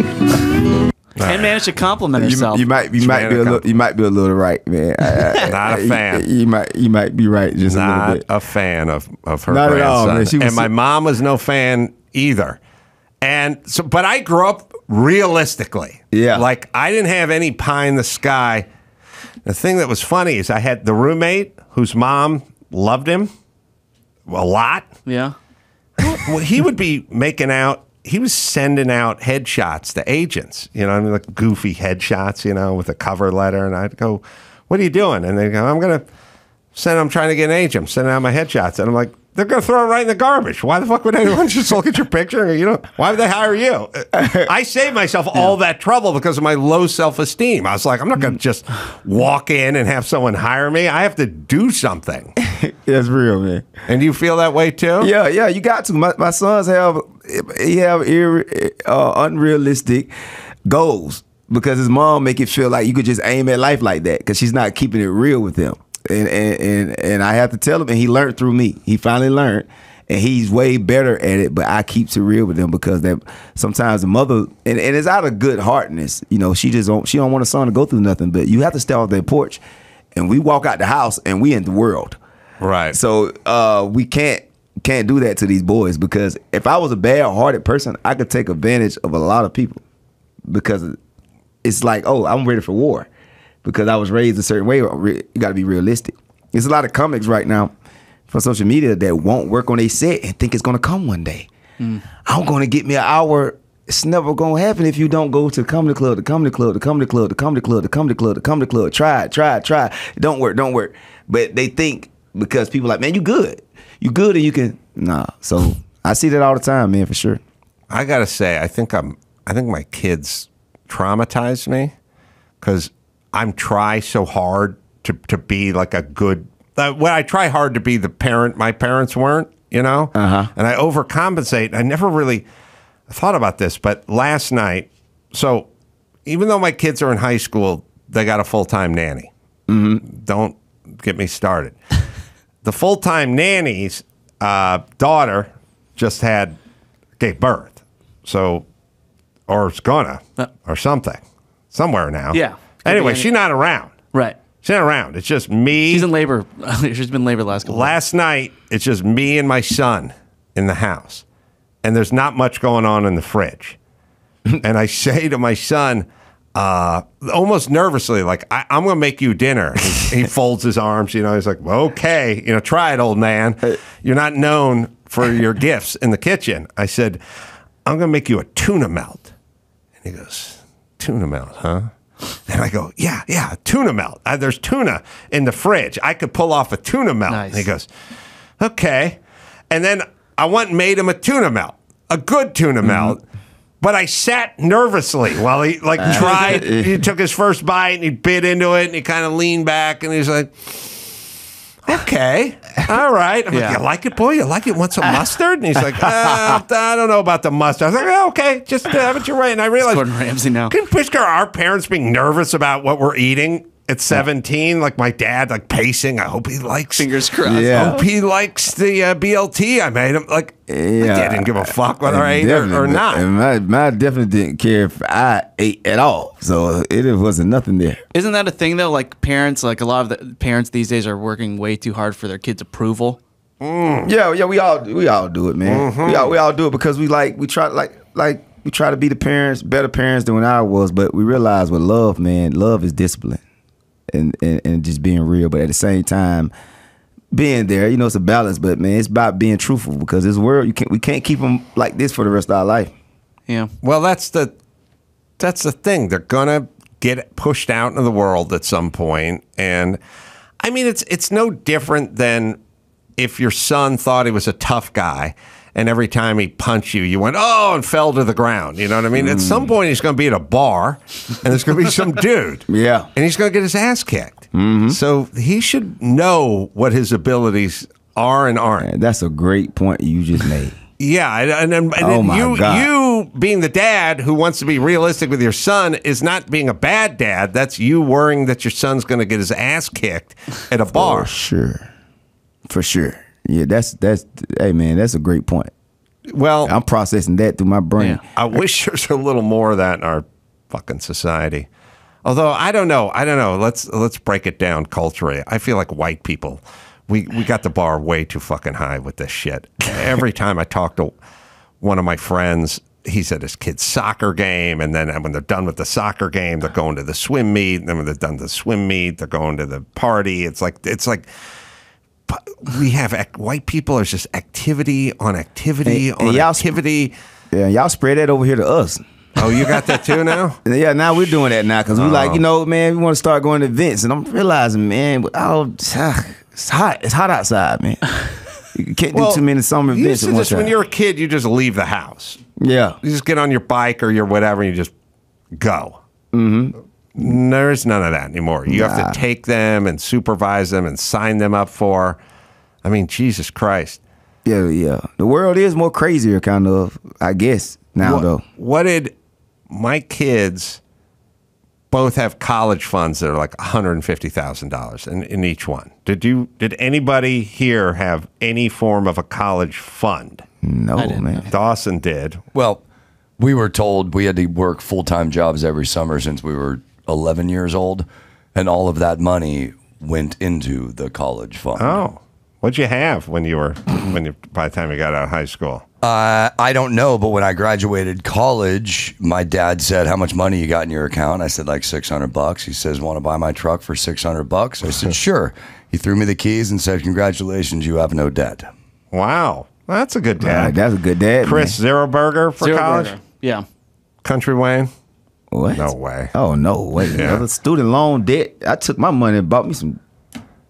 And managed to compliment herself. You might be a little right, man. Not a fan. You might be right just a little bit. Not a fan of her Not grandson. at all, man. And my mom was no fan either. And so, but I grew up realistically. Yeah. Like, I didn't have any pie in the sky. The thing that was funny is I had the roommate whose mom loved him a lot. Yeah. Well, he would be making out, he was sending out headshots to agents, like goofy headshots, with a cover letter. And I'd go, what are you doing? And they go, I'm trying to get an agent. I'm sending out my headshots. And I'm like, they're going to throw it right in the garbage. Why the fuck would anyone just look at your picture? Why would they hire you? I saved myself all that trouble because of my low self-esteem. I was like, I'm not going to just walk in and have someone hire me. I have to do something. That's real, man. And you feel that way too? Yeah, you got to. My sons have unrealistic goals because his mom make it feel like you could just aim at life like that because she's not keeping it real with him. And I have to tell him, and he learned through me. He finally learned, and he's way better at it. But I keeps it real with him because that sometimes the mother, and it's out of good heartness. She don't want a son to go through nothing. But you have to stay off their porch, and we walk out the house, and we in the world. Right. So we can't do that to these boys because if I was a bad-hearted person, I could take advantage of a lot of people because it's like, oh, I'm ready for war. Because I was raised a certain way, you got to be realistic. There's a lot of comics right now from social media that won't work on their set and think it's going to come one day. I'm going to get me an hour it's never gonna happen if you don't go to the comedy club, the comedy club, the comedy club, the comedy club, the comedy club, the comedy club. Try it. It don't work. But they think because people like, man, you good and you can So I see that all the time, man, for sure. I gotta say, I think my kids traumatized me because I'm try so hard to be like a good. When I try hard to be the parent my parents weren't, and I overcompensate. I never really thought about this, but last night, so even though my kids are in high school, they got a full-time nanny. Mm-hmm. Don't get me started. The full-time nanny's daughter just gave birth, or it's gonna, or something, somewhere now. Yeah. Anyway, she's not around. Right. She's not around. It's just me. She's in labor. She's been in labor the last couple. Last night, it's just me and my son in the house, and there's not much going on in the fridge. And I say to my son, almost nervously, like, I'm going to make you dinner. He folds his arms, he's like, well, okay, try it, old man. You're not known for your gifts in the kitchen. I said, I'm going to make you a tuna melt. And he goes, tuna melt, huh? And I go, yeah, tuna melt. There's tuna in the fridge. I could pull off a tuna melt. Nice. And he goes, okay. And then I went and made him a tuna melt, a good tuna melt. But I sat nervously while he tried. He took his first bite and he bit into it and he kind of leaned back and he's like, okay, all right. I'm like, you like it, boy? You like it? Want some mustard? And he's like, I don't know about the mustard. I was like, okay, just have it your way. And I realized, Gordon Ramsay now. Can you picture our parents being nervous about what we're eating at 17? Like my dad, pacing. I hope he likes. Fingers crossed. I hope he likes the BLT I made him. My dad didn't give a fuck whether I ate it or not. And my definitely didn't care if I ate at all. So it wasn't nothing there. Isn't that a thing though? Like parents, a lot of the parents these days are working way too hard for their kids' approval. Yeah, we all do it, man. Mm-hmm. We all do it because we try to be the parents, better parents than when I was. But we realize with love, man, love is discipline. And just being real, but at the same time, being there, it's a balance. But man, it's about being truthful because this world, we can't keep them like this for the rest of our life. Yeah. Well, that's the thing. They're gonna get pushed out into the world at some point, and I mean, it's no different than if your son thought he was a tough guy. And every time he punched you, you went, oh, and fell to the ground. You know what I mean? At some point, he's going to be at a bar, and there's going to be some dude. Yeah. And he's going to get his ass kicked. Mm-hmm. So he should know what his abilities are and aren't. Man, that's a great point you just made. Yeah. And you being the dad who wants to be realistic with your son is not being a bad dad. That's you worrying that your son's going to get his ass kicked at a bar. For sure. Yeah, hey man, that's a great point. Well, I'm processing that through my brain. Yeah. I wish there's a little more of that in our fucking society. Although I don't know. Let's break it down culturally. I feel like white people, we got the bar way too fucking high with this shit. Every time I talk to one of my friends, he's at his kid's soccer game, and then when they're done with the soccer game, they're going to the swim meet. And then when they're done the swim meet, they're going to the party. It's like we have white people are just activity on activity on activity. Yeah, y'all spread that over here to us. Oh, you got that too now? Yeah, now we're doing that now because we man, we want to start going to events, and I'm realizing, man, it's hot. It's hot outside, man. You can't do too many summer events at one time. When you're a kid, you just leave the house. Yeah, you just get on your bike or your whatever, and you just go. Mm-hmm. There's none of that anymore. You have to take them and supervise them and sign them up for. I mean, Jesus Christ. Yeah. The world is more crazier, kind of, I guess, now, though. What did my kids both have college funds that are like $150,000 in each one? Did anybody here have any form of a college fund? No, man. Dawson did. Well, we were told we had to work full-time jobs every summer since we were 11 years old, and all of that money went into the college fund. Oh, what'd you have by the time you got out of high school? I don't know, but when I graduated college, my dad said, "How much money you got in your account?" I said, like $600. He says, "Want to buy my truck for $600?" I said, "Sure." He threw me the keys and said, "Congratulations, you have no debt." Wow, that's a good dad. That's a good dad. Chris, man. Zero Burger for college. Yeah. Country Wayne? What? No way. Oh no way. Yeah. The student loan debt. I took my money and bought me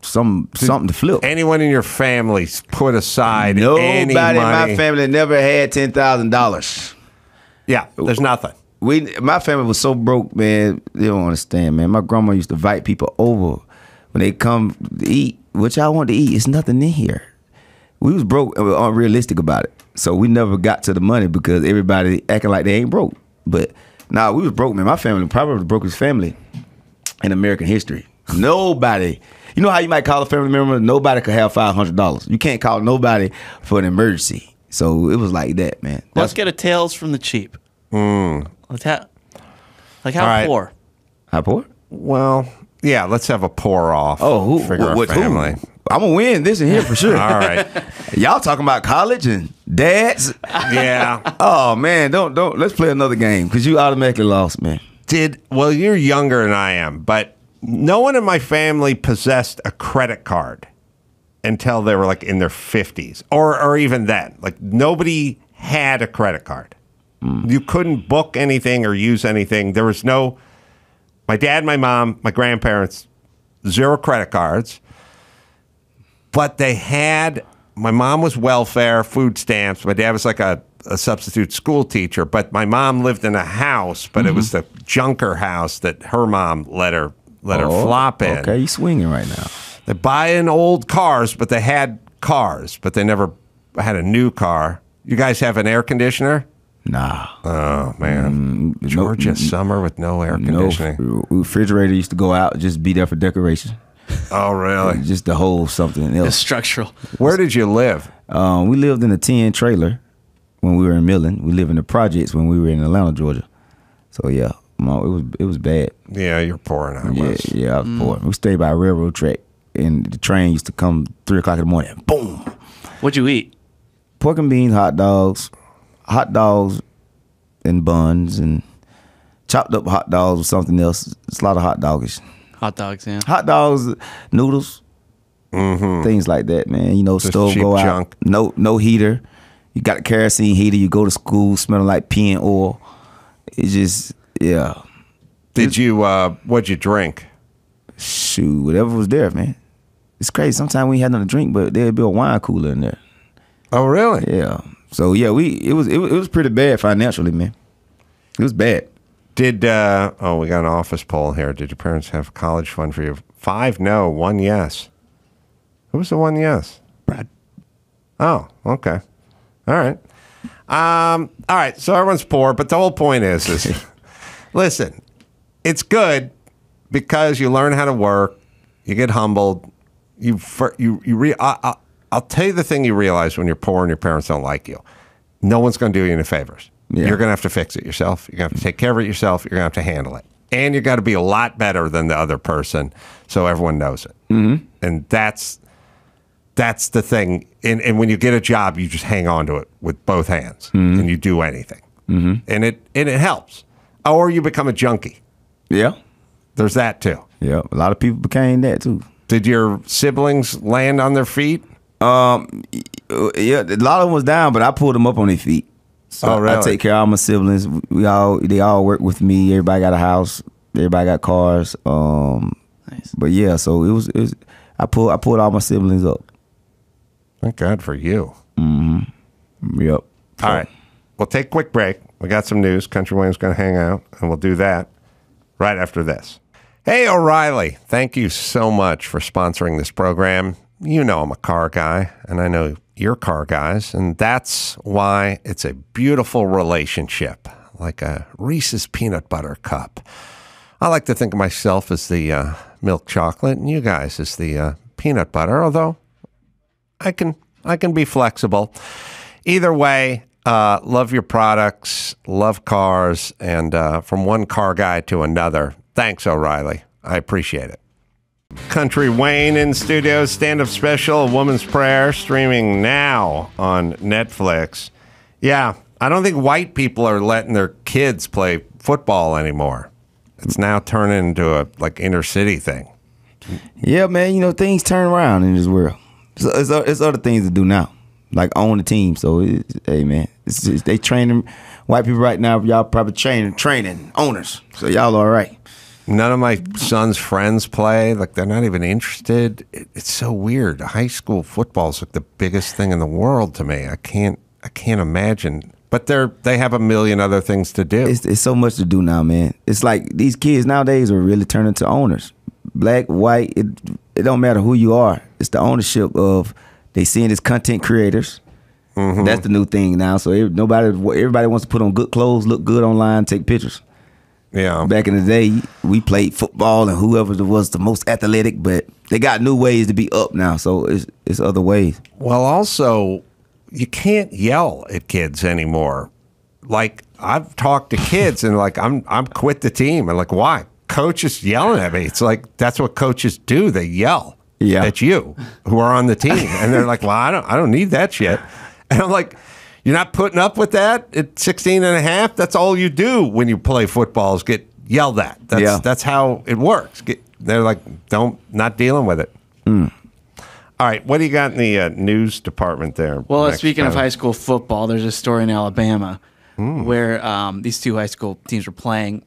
something to flip. Anyone in your family put aside Nobody any in money? my family never had $10,000. Yeah, there's nothing. My family was so broke, man. They don't understand, man. My grandma used to invite people over when they come to eat. What y'all want to eat? It's nothing in here. We was broke and we were unrealistic about it. So we never got to the money because everybody acting like they ain't broke. But nah, we was broke, man. My family probably the brokest family in American history. Nobody. You know how you might call a family member? Nobody could have $500. You can't call nobody for an emergency. So it was like that, man. Let's get a Tales from the Cheap. Let's have, like, how All right. poor? How poor? Well, yeah, let's have a pour off. Oh, figure our family. I'm going to win this in here for sure. All right. Y'all talking about college and dads? Yeah. Oh, man, don't. Let's play another game because you automatically lost, man. Well, you're younger than I am, but no one in my family possessed a credit card until they were like in their 50s or even then. Like nobody had a credit card. You couldn't book anything or use anything. There was no, my dad, my mom, my grandparents, 0 credit cards. But they had, my mom was welfare, food stamps. My dad was like a substitute school teacher. But my mom lived in a house, but it was the junker house that her mom let her flop in. Okay, you swinging right now. They're buying old cars, but they had cars, but they never had a new car. You guys have an air conditioner? Nah. Oh, man. Georgia summer with no air conditioning. No, refrigerator used to go out, just be there for decoration. Oh, really? Just to hold something else. It's structural. Where did you live? We lived in a 10 trailer when we were in Millen. We lived in the projects when we were in Atlanta, Georgia. So, yeah, it was bad. Yeah, you're poor and I was. Yeah, I was poor. We stayed by a railroad track, and the train used to come 3 o'clock in the morning. Boom. What'd you eat? Pork and beans, hot dogs and buns, and chopped up hot dogs with something else. It's a lot of hot doggish. Hot dogs, yeah. Hot dogs, noodles, things like that, man. You know, Just stove cheap go junk. out. No heater. You got a kerosene heater. You go to school smelling like pea and oil. It's just, yeah. What'd you drink? Shoot, whatever was there, man. It's crazy. Sometimes we had nothing to drink, but there'd be a wine cooler in there. Oh, really? Yeah. So yeah, it was pretty bad financially, man. It was bad. We got an office poll here. Did your parents have college fund for you? 5 no, 1 yes. Who was the 1 yes? Brad. Oh, okay. All right. All right. So everyone's poor, but the whole point is listen, it's good because you learn how to work. You get humbled. I'll tell you the thing you realize when you're poor and your parents don't like you. No one's going to do you any favors. Yeah. You're going to have to fix it yourself. You're going to have to take care of it yourself. You're going to have to handle it. And you got to be a lot better than the other person so everyone knows it. Mm-hmm. And that's the thing. And when you get a job, you just hang on to it with both hands and you do anything. Mm-hmm. And it helps. Or you become a junkie. Yeah. There's that too. Yeah. A lot of people became that too. Did your siblings land on their feet? Yeah, a lot of them was down, but I pulled them up on their feet. So really? I take care of all my siblings. They all work with me. Everybody got a house. Everybody got cars. Nice. But yeah, so it was. I pulled all my siblings up. Thank God for you. Mm-hmm. Yep. All right. We'll take a quick break. We got some news. Country Wayne's going to hang out, and we'll do that right after this. Hey, O'Reilly. Thank you so much for sponsoring this program. You know I'm a car guy, and I know you're car guys, and that's why it's a beautiful relationship, like a Reese's peanut butter cup. I like to think of myself as the milk chocolate, and you guys as the peanut butter, although I can be flexible. Either way, love your products, love cars, and from one car guy to another, thanks, O'Reilly. I appreciate it. Country Wayne in studio, stand-up special, A Woman's Prayer, streaming now on Netflix. Yeah, I don't think white people are letting their kids play football anymore. It's now turning into a inner city thing. Yeah, man. You know, things turn around in this world. It's other things to do now. like own the team. So, hey man, they training white people right now. Y'all probably training owners. So y'all all right. None of my son's friends play. Like they're not even interested. It's so weird. High school football is like the biggest thing in the world to me. I can't imagine. But they have a million other things to do. It's so much to do now, man. It's like these kids nowadays are really turning to owners. Black, white, it don't matter who you are. It's the ownership of they seeing as content creators. Mm-hmm. That's the new thing now. So everybody wants to put on good clothes, look good online, take pictures. Yeah. Back in the day, we played football and whoever was the most athletic, but they got new ways to be up now. So it's other ways. Well, also, you can't yell at kids anymore. Like I've talked to kids and like I'm quit the team and like why? Coach is yelling at me. It's like that's what coaches do. They yell at you who are on the team, and they're like, "Well, I don't need that shit." And I'm like, "You're not putting up with that at 16 and a half? That's all you do when you play football is get yelled at. That's how it works." They're like, not dealing with it. Mm. All right, what do you got in the news department there? Well, speaking of high school football, there's a story in Alabama where these two high school teams were playing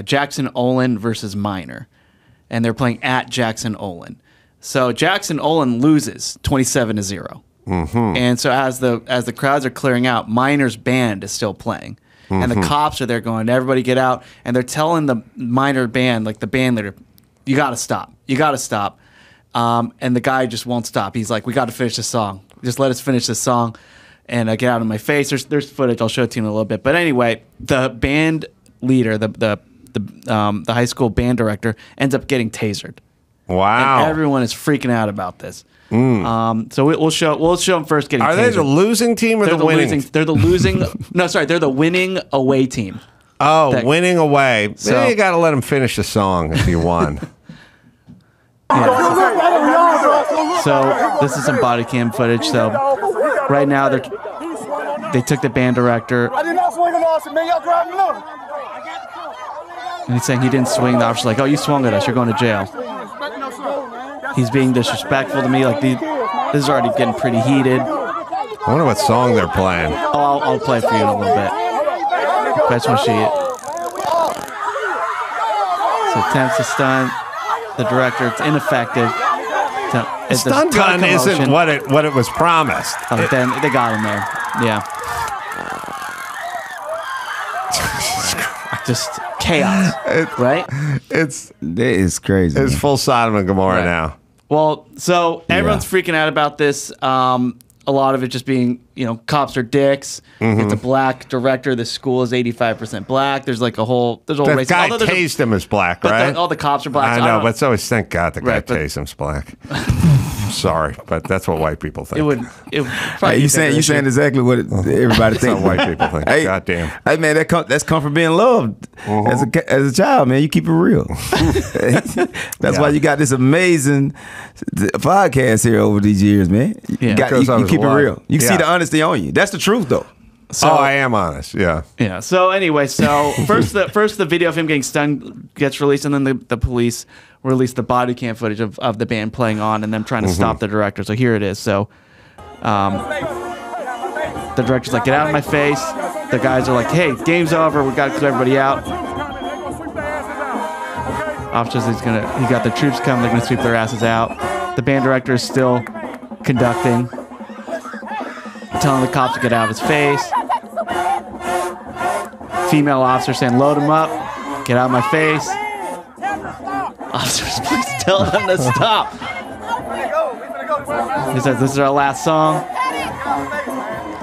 Jackson Olin versus Minor, and they're playing at Jackson Olin. So Jackson Olin loses 27-0, and so as the crowds are clearing out, Minor's band is still playing, and the cops are there going, "Everybody get out!" And they're telling the Minor band, like the band leader, "You got to stop! You got to stop!" And the guy just won't stop. He's like, "We got to finish this song. Just let us finish this song." And get out of my face. There's footage. I'll show it to you in a little bit. But anyway, the band leader, the high school band director, ends up getting tasered. Wow! And everyone is freaking out about this. So we'll show them first getting. Are tasered. they the losing team or the winning? They're the losing. No, sorry, they're the winning away team. Oh, winning away. So you got to let them finish the song if you won. So this is some body cam footage. So right now they took the band director. I did not swing an officer, man. Y'all grabbed me up. And he's saying he didn't swing. The officer's like, "Oh, you swung at us. You're going to jail." He's being disrespectful to me. Like this is already getting pretty heated. I wonder what song they're playing. Oh, I'll play it for you in a little bit. I just want to see it. So attempts to stun the director. It's ineffective. Stun gun isn't what it was promised. Oh, then they got him there. Yeah. Just chaos, right? That is crazy. It's full Sodom and Gomorrah now. Well, so everyone's freaking out about this. A lot of it just being, cops are dicks. It's a black director. The school is 85% black. There's like a whole race. Guy tased him as black, right? All the cops are black. I know, but it's always thank God the guy tased him's black. Sorry, but that's what white people think. You saying exactly what everybody thinks. That's what white people think. Hey, goddamn. Hey man, that's come from being loved as a child, man. You keep it real. That's why you got this amazing podcast here over these years, man. You keep it real. You see the honesty on you. That's the truth, though. So, I am honest. Yeah. Yeah. So anyway, first the video of him getting stung gets released, and then the police released the body cam footage of the band playing on and them trying to stop the director. So here it is. So the director's like, "Get out of my face." The guys are like, "Hey, game's over. We got to clear everybody out." Officers, he got the troops coming. They're gonna sweep their asses out. The band director is still conducting, telling the cops to get out of his face. Female officer saying, "Load him up. Get out of my face." Officers, please tell them to stop. He says, "This is our last song.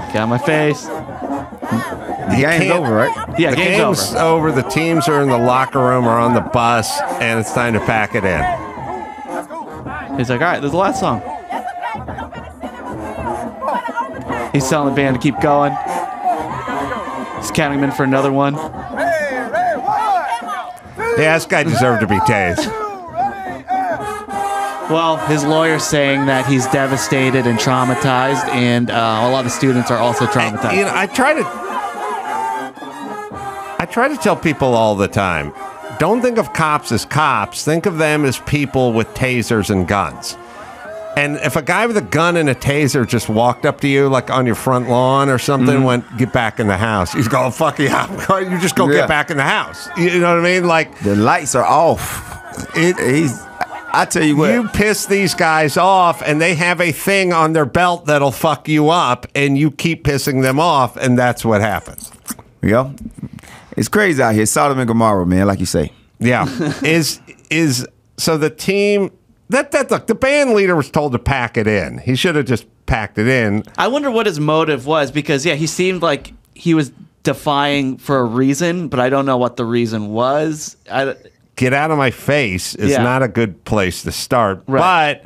Get out of my face." The game's over, right? Yeah, the game's over. The teams are in the locker room or on the bus, and it's time to pack it in. He's like, "All right, this is the last song." He's telling the band to keep going. He's counting them in for another one. Yeah, this guy deserved to be tased. Well, his lawyer's saying that he's devastated and traumatized, and a lot of students are also traumatized. I try to tell people all the time, don't think of cops as cops. Think of them as people with tasers and guns. And if a guy with a gun and a taser just walked up to you, like on your front lawn or something, went, get back in the house. He's going, fuck you up. You just go get back in the house. You know what I mean? Like, the lights are off. I tell you what. You piss these guys off, and they have a thing on their belt that'll fuck you up, and you keep pissing them off, and that's what happens. Yeah. It's crazy out here. Sodom and Gomorrah, man, like you say. Yeah. So the team... Look, the band leader was told to pack it in. He should have just packed it in. I wonder what his motive was, because he seemed like he was defying for a reason, but I don't know what the reason was. Get out of my face is not a good place to start. Right.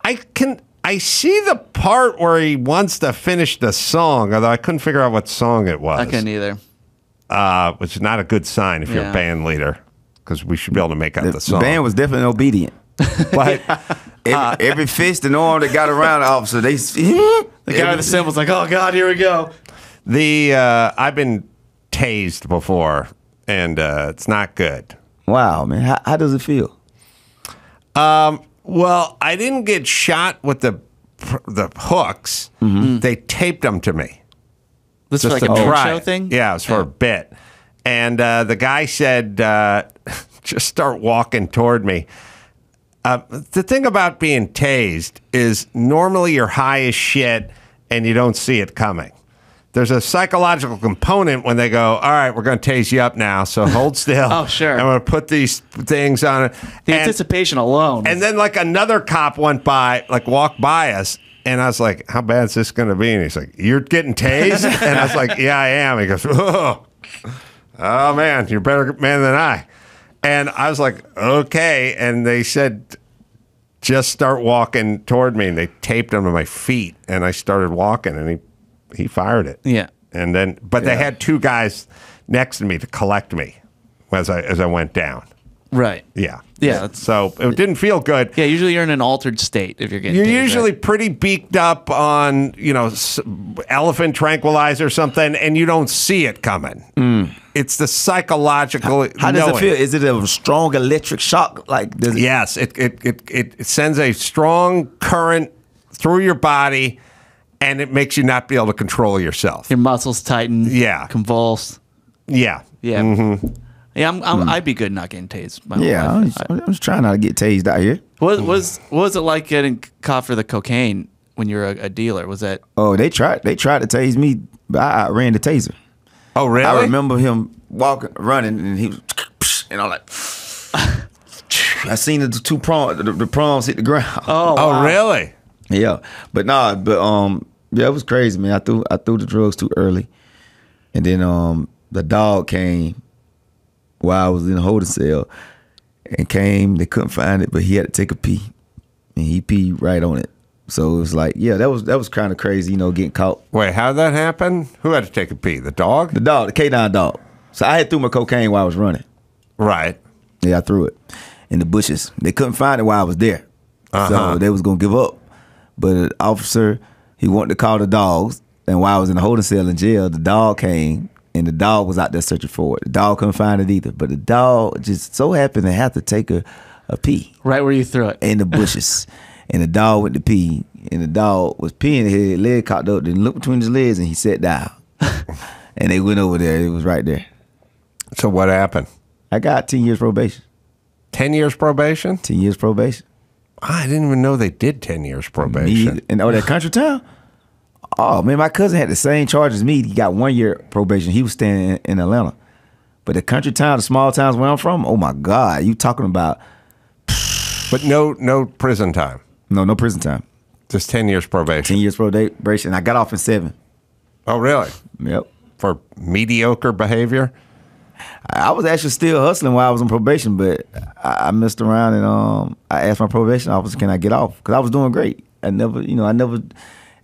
But I see the part where he wants to finish the song, although I couldn't figure out what song it was. I couldn't either. Which is not a good sign if you're a band leader, because we should be able to make out the song. The band was definitely obedient. But every fist and arm that got around the officer, the guy with the symbol's like, oh God, here we go. I've been tased before, and it's not good. Wow, man, how does it feel? Well, I didn't get shot with the hooks. Mm-hmm. They taped them to me. This was like a talk show thing? Yeah, it was for a bit. And the guy said, just start walking toward me. The thing about being tased is normally you're high as shit and you don't see it coming. There's a psychological component when they go, all right, we're going to tase you up now, so hold still. Oh, sure. I'm going to put these things on it. The anticipation alone. And then like another cop went by, like walked by us, and I was like, how bad is this going to be? And he's like, you're getting tased? And I was like, yeah, I am. He goes, oh man, you're a better man than I. And I was like, okay. And they said, just start walking toward me. And they taped them to my feet. And I started walking, and he fired it. Yeah. And then, but they had two guys next to me to collect me as I went down. Right. Yeah. Yeah. So it didn't feel good. Yeah. Usually you're in an altered state if you're getting. You're tased, usually right? pretty beaked up on, elephant tranquilizer or something, and you don't see it coming. It's the psychological. How does it feel? Is it a strong electric shock? Yes. It sends a strong current through your body, and it makes you not be able to control yourself. Your muscles tighten. Yeah. Convulse. Yeah. Yeah. Mm-hmm. Yeah, I'd be good not getting tased. I'm just trying not to get tased out here. What was it like getting caught for the cocaine when you're a dealer? Was that? Oh, they tried to tase me, but I ran the taser. Oh, really? I remember him running, and he was, and I'm like, I seen the two prongs, the prongs hit the ground. Oh, wow. Really? Yeah, it was crazy, man. I threw the drugs too early, and then the dog came while I was in the holding cell, and came. They couldn't find it, but he had to take a pee, and he peed right on it. So it was like, yeah, that was kind of crazy, getting caught. Wait, how did that happen? Who had to take a pee? The dog? The dog, the K9 dog. So I had threw my cocaine while I was running. Right. Yeah, I threw it in the bushes. They couldn't find it while I was there, so they was gonna give up. But an officer, he wanted to call the dogs, and while I was in the holding cell in jail, the dog came. And the dog was out there searching for it. The dog couldn't find it either. But the dog just so happened to have to take a pee. Right where you threw it. In the bushes. And the dog went to pee. And the dog was peeing. His leg cocked up. Then looked between his legs and he sat down. And they went over there. It was right there. So what happened? I got 10 years probation. 10 years probation? 10 years probation. I didn't even know they did 10 years probation. And that country town? Oh, man, my cousin had the same charge as me. He got 1 year probation. He was staying in Atlanta. But the country town, the small towns where I'm from, oh, my God. You talking about... But no prison time? No prison time. Just 10 years probation? 10 years probation. I got off in 7. Oh, really? Yep. For mediocre behavior? I was actually still hustling while I was on probation, but I messed around and I asked my probation officer, can I get off? Because I was doing great.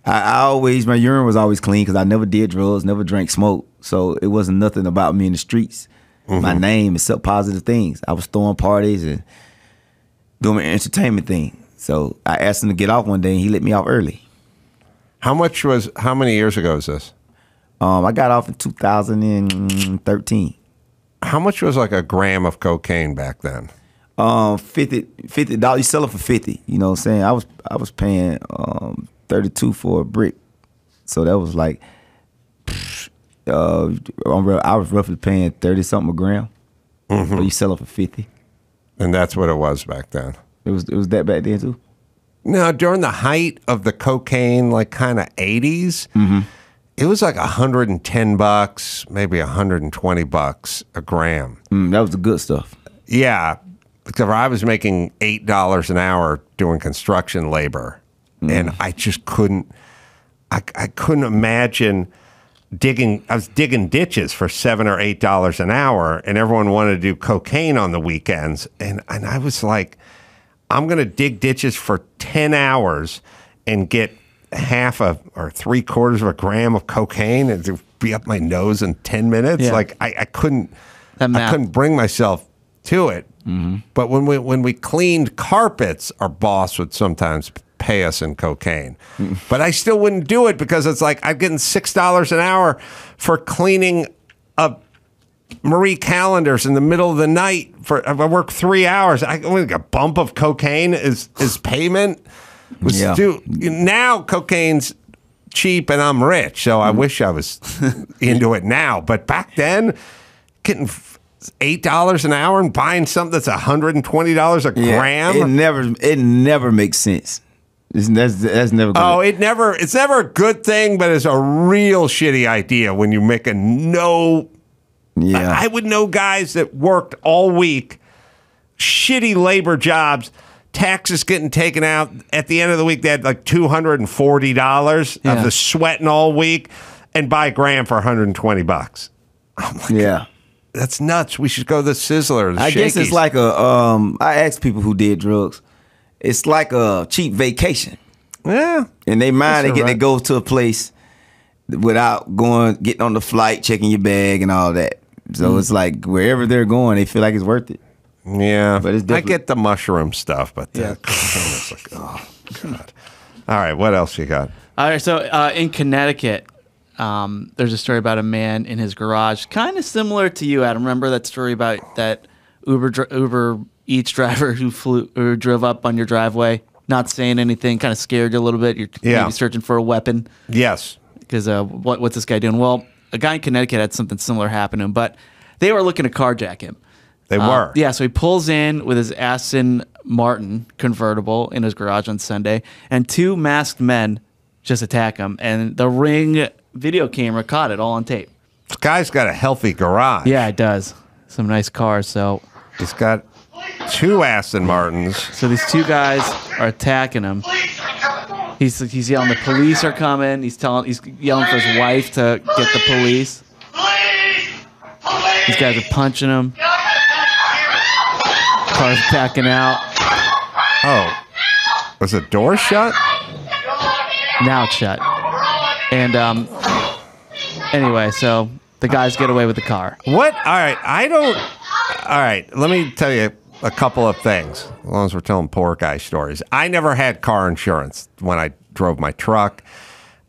I always, my urine was always clean because I never did drugs, never drank smoke. So it wasn't nothing about me in the streets. Mm-hmm. My name except positive things. I was throwing parties and doing my entertainment thing. So I asked him to get off one day and he let me off early. How many years ago is this? I got off in 2013. How much was like a gram of cocaine back then? $50. You sell it for 50. You know what I'm saying? I was paying 32 for a brick, so that was like I was roughly paying 30 something a gram. But you sell it for 50, and that's what it was back then. It was that back then too. No, during the height of the cocaine, like kind of 80s, it was like $110, maybe $120 a gram. That was the good stuff. Yeah, because I was making $8 an hour doing construction labor, and I just couldn't. I couldn't imagine digging. I was digging ditches for $7 or $8 an hour, and everyone wanted to do cocaine on the weekends, and I was like, I'm going to dig ditches for 10 hours and get half or 3/4 of a gram of cocaine and to be up my nose in 10 minutes. Yeah. Like I couldn't bring myself to it. But when we cleaned carpets, our boss would sometimes pay us in cocaine. But I still wouldn't do it because it's like I'm getting $6 an hour for cleaning up Marie Callender's in the middle of the night. I work 3 hours. A bump of cocaine is payment. Now cocaine's cheap and I'm rich, so I wish I was into it now. But back then, getting $8 an hour and buying something that's $120 a gram. It never makes sense. That's never good. Oh, it's never a good thing, but it's a real shitty idea when you make a no. Yeah. I would know guys that worked all week, shitty labor jobs, taxes getting taken out. At the end of the week, they had like $240 of the sweating all week and buy a gram for $120. I'm like, yeah. That's nuts. We should go to the Sizzler. I guess it's like I asked people who did drugs. It's like a cheap vacation. Yeah. In their mind, they get to go to a place without getting on the flight, checking your bag and all that. So it's like wherever they're going, they feel like it's worth it. Yeah. But it's I get the mushroom stuff, but the cocaine is like, oh, God. All right. What else you got? All right. So in Connecticut, there's a story about a man in his garage, kind of similar to you, Adam. Remember that story about that Uber Eats driver who drove up on your driveway, not saying anything, kind of scared you a little bit. You're maybe searching for a weapon. Yes. Because what's this guy doing? Well, a guy in Connecticut had something similar happen to him, but they were looking to carjack him. They were. Yeah, so he pulls in with his Aston Martin convertible in his garage on Sunday, and two masked men just attack him, and the Ring video camera caught it all on tape. This guy's got a healthy garage. Yeah, it does. Some nice cars, so... He's got 2 Aston Martins. So these 2 guys are attacking him. He's yelling, the police are coming. He's yelling for his wife to get the police. These guys are punching him. Car's backing out. Oh. Was the door shut? Now it's shut. And anyway, so the guys get away with the car. What? All right, let me tell you a couple of things, as long as we're telling poor guy stories. I never had car insurance when I drove my truck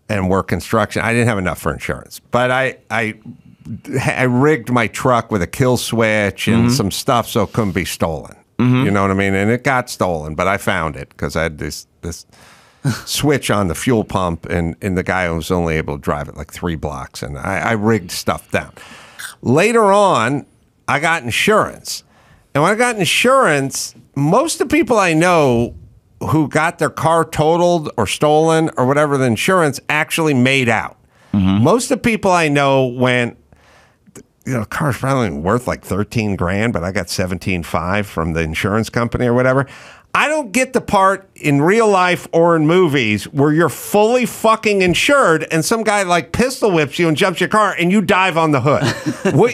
and worked construction. I didn't have enough for insurance, but I rigged my truck with a kill switch and some stuff so it couldn't be stolen. You know what I mean? And it got stolen, but I found it because I had this switch on the fuel pump, and the guy was only able to drive it like 3 blocks, and I rigged stuff down. Later on, I got insurance. And when I got insurance, most of the people I know who got their car totaled or stolen or whatever the insurance actually made out. Most of the people I know went, the car's probably worth like 13 grand, but I got 17.5 from the insurance company or whatever. I don't get the part in real life or in movies where you're fully fucking insured and some guy like pistol whips you and jumps your car and you dive on the hood.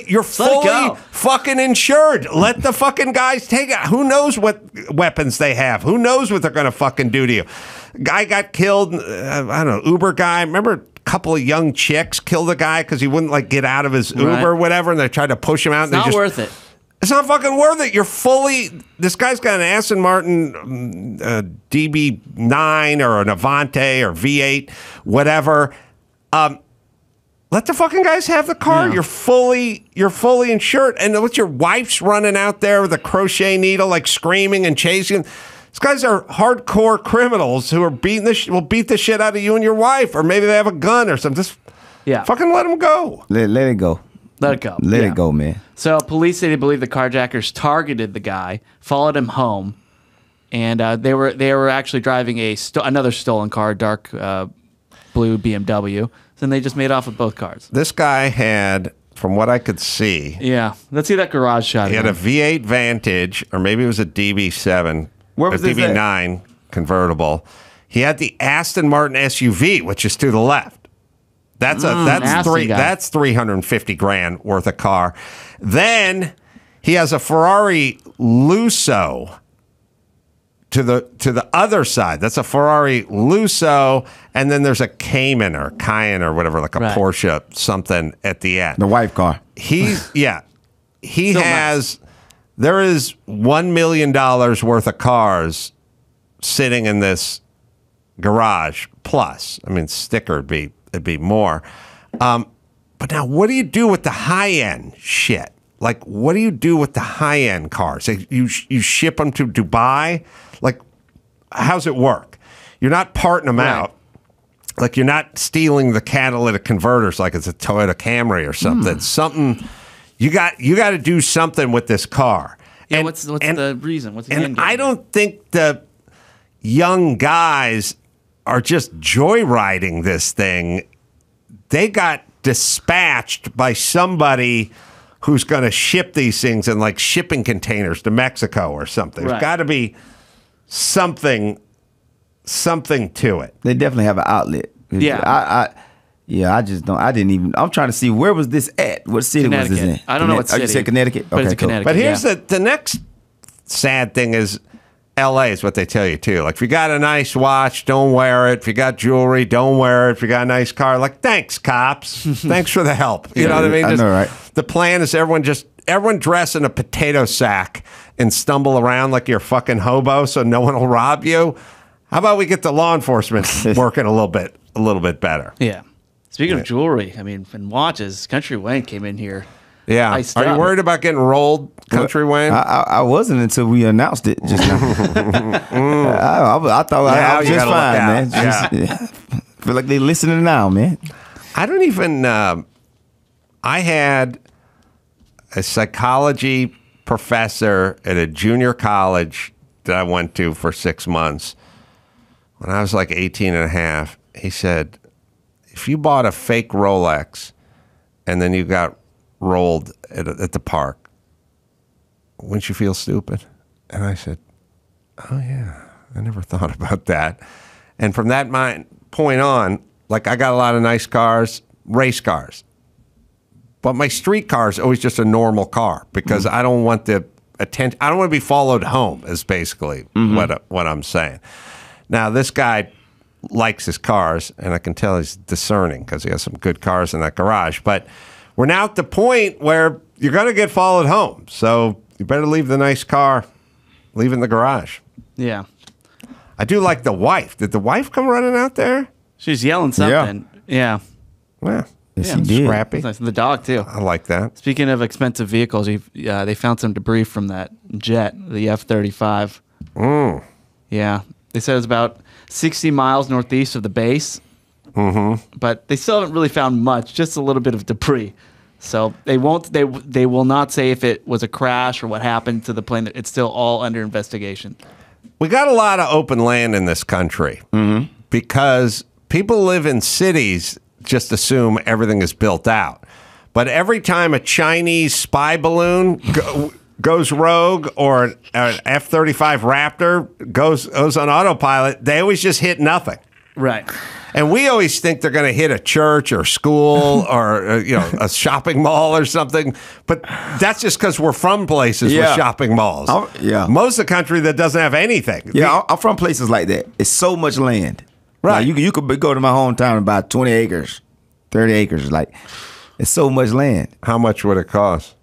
You're fully fucking insured. Let the fucking guys take it. Who knows what weapons they have? Who knows what they're going to fucking do to you? Guy got killed. I don't know, Uber guy. Remember a couple of young chicks killed a guy because he wouldn't like get out of his Uber or whatever, and they tried to push him out. It's not worth it. It's not fucking worth it. You're fully... This guy's got an Aston Martin DB9 or an Avante or V8, whatever. Let the fucking guys have the car. Yeah. You're fully insured. And what's your wife's running out there with a crochet needle, like screaming and chasing? These guys are hardcore criminals who are will beat the shit out of you and your wife, or maybe they have a gun or something. Just fucking let them go. Let it go. Let it go. Let it go, man. So police say they believe the carjackers targeted the guy, followed him home, and they were actually driving another stolen car, dark blue BMW. Then they just made off with both cars. This guy had, from what I could see, let's see that garage shot. He had a V8 Vantage, or maybe it was a DB7, Where was a DB9 convertible. He had the Aston Martin SUV, which is to the left. That's that's 350 grand worth of car. Then he has a Ferrari Lusso to the other side. That's a Ferrari Lusso, and then there's a Cayman or Cayenne or whatever, like a Porsche something at the end. The wife car. He has. There is $1 million worth of cars sitting in this garage. Plus, I mean, sticker it'd be more. But now, what do you do with the high end shit? Like, what do you do with the high end cars? You ship them to Dubai? Like, how's it work? You're not parting them out. Like, you're not stealing the catalytic converters like it's a Toyota Camry or something. Something you got to do something with this car. Yeah, and what's the reason? What's the end game? I don't think the young guys are just joyriding this thing. They got dispatched by somebody who's going to ship these things in like shipping containers to Mexico or something. There's got to be something to it. They definitely have an outlet. Yeah. I just don't. I didn't even. I'm trying to see where was this at? What city was this in? I don't know what city. You said Connecticut? But it's Connecticut. But here's the next sad thing is LA is what they tell you too. Like, if you got a nice watch, don't wear it. If you got jewelry, don't wear it. If you got a nice car, like, thanks, cops. Thanks for the help. You know what I mean? I know, right? The plan is everyone dress in a potato sack and stumble around like you're a fucking hobo so no one will rob you. How about we get the law enforcement working a little bit better? Yeah. Speaking of jewelry, I mean, and watches, Country Wayne came in here. Yeah. Are you worried about getting rolled, Country Wayne? I wasn't until we announced it just now. I thought I was just fine, man. Feel like they listening now, man. I don't even. I had a psychology professor at a junior college that I went to for 6 months. When I was like 18 and a half, he said, if you bought a fake Rolex and then you got rolled at the park, wouldn't you feel stupid? And I said, oh yeah, I never thought about that. And from that point on, like, I got a lot of nice cars, race cars, but my street car is always just a normal car because I don't want the attention. I don't want to be followed home is basically what I'm saying. Now, this guy likes his cars, and I can tell he's discerning because he has some good cars in that garage. But we're now at the point where you're going to get followed home. So you better leave the nice car, leave it in the garage. Yeah. I do like the wife. Did the wife come running out there? She's yelling something. Yeah. Well, yes, she did. Scrappy. Nice. The dog, too. I like that. Speaking of expensive vehicles, they found some debris from that jet, the F-35. Yeah. They said it was about 60 miles northeast of the base. But they still haven't really found much, just a little bit of debris. So they will not say if it was a crash or what happened to the plane. It's still all under investigation. We got a lot of open land in this country because people live in cities, just assume everything is built out. But every time a Chinese spy balloon goes rogue or an F-35 Raptor goes on autopilot, they always just hit nothing. Right. And we always think they're going to hit a church or school or a shopping mall or something. But that's just because we're from places with shopping malls. Most of the country that doesn't have anything. Yeah, I'm from places like that. It's so much land. Right. Like you could go to my hometown about 20 acres, 30 acres. Like, it's so much land. How much would it cost?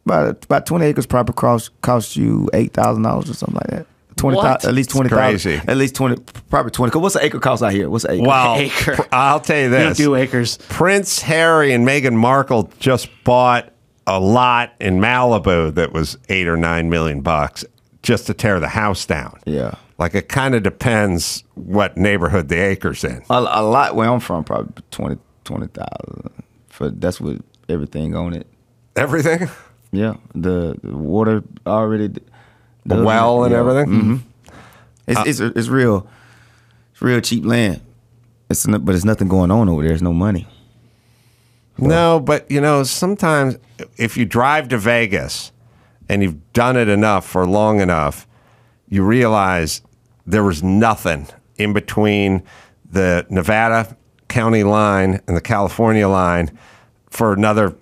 About 20 acres probably cost you $8,000 or something like that. What? At least 20,000. Crazy. At least 20, probably 20. 'Cause what's an acre cost out here? What's an acre? Well, Acre. I'll tell you We don't this. do acres. Prince Harry and Meghan Markle just bought a lot in Malibu that was $8 or $9 million just to tear the house down. Yeah. Like it kind of depends what neighborhood the acre's in. A lot where I'm from, probably 20,000. That's with everything on it. Everything? Yeah, the water already. The well and everything? Mm-hmm. It's real cheap land. But it's nothing going on over there. There's no money. No, but you know, sometimes if you drive to Vegas and you've done it enough for long enough, you realize there was nothing in between the Nevada county line and the California line for another,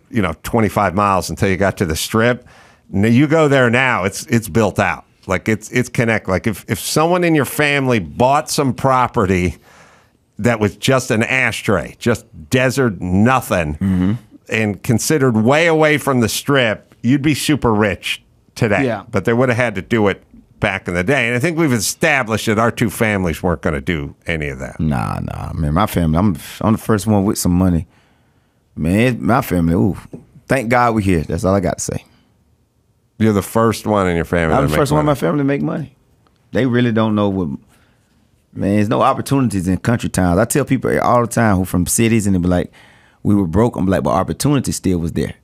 25 miles until you got to the Strip. Now, you go there now, it's built out. Like it's connected. Like if someone in your family bought some property that was just an ashtray, just desert nothing, and considered way away from the Strip, you'd be super rich today. Yeah. But they would have had to do it back in the day. And I think we've established that our two families weren't going to do any of that. Nah, man. My family, I'm the first one with some money. Man, my family, ooh. Thank God we're here. That's all I got to say. You're the first one in your family. I'm the first one in my family to make money. They really don't know what. Man, there's no opportunities in country towns. I tell people all the time who from cities and they be like, we were broke. I'm like, but opportunity still was there.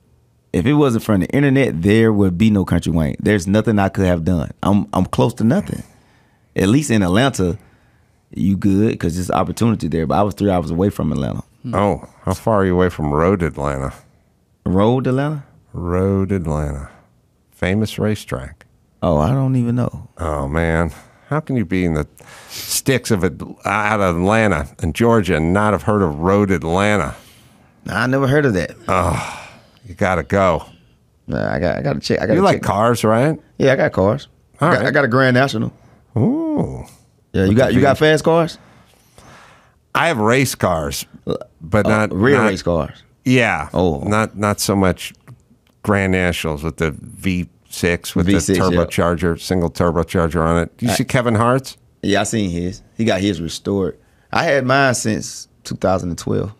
If it wasn't for the internet, there would be no Country Wayne. There's nothing I could have done. I'm close to nothing. At least in Atlanta, you good because there's opportunity there. But I was 3 hours away from Atlanta. Oh, how far are you away from Road Atlanta? Road Atlanta? Road Atlanta. Famous racetrack. Oh, I don't even know. Oh, man. How can you be in the sticks of it out of Atlanta and Georgia and not have heard of Road Atlanta? I never heard of that. Oh, you got to go. Nah, I got to check. You like cars, right? Yeah, I got cars. I got a Grand National. Ooh. Yeah, you got fast cars? I have race cars, but not real race cars. Yeah. Oh. Not so much Grand Nationals with the V6 with V6, the turbocharger, single turbocharger on it. Do you see Kevin Hart's? Yeah, I seen his. He got his restored. I had mine since 2012.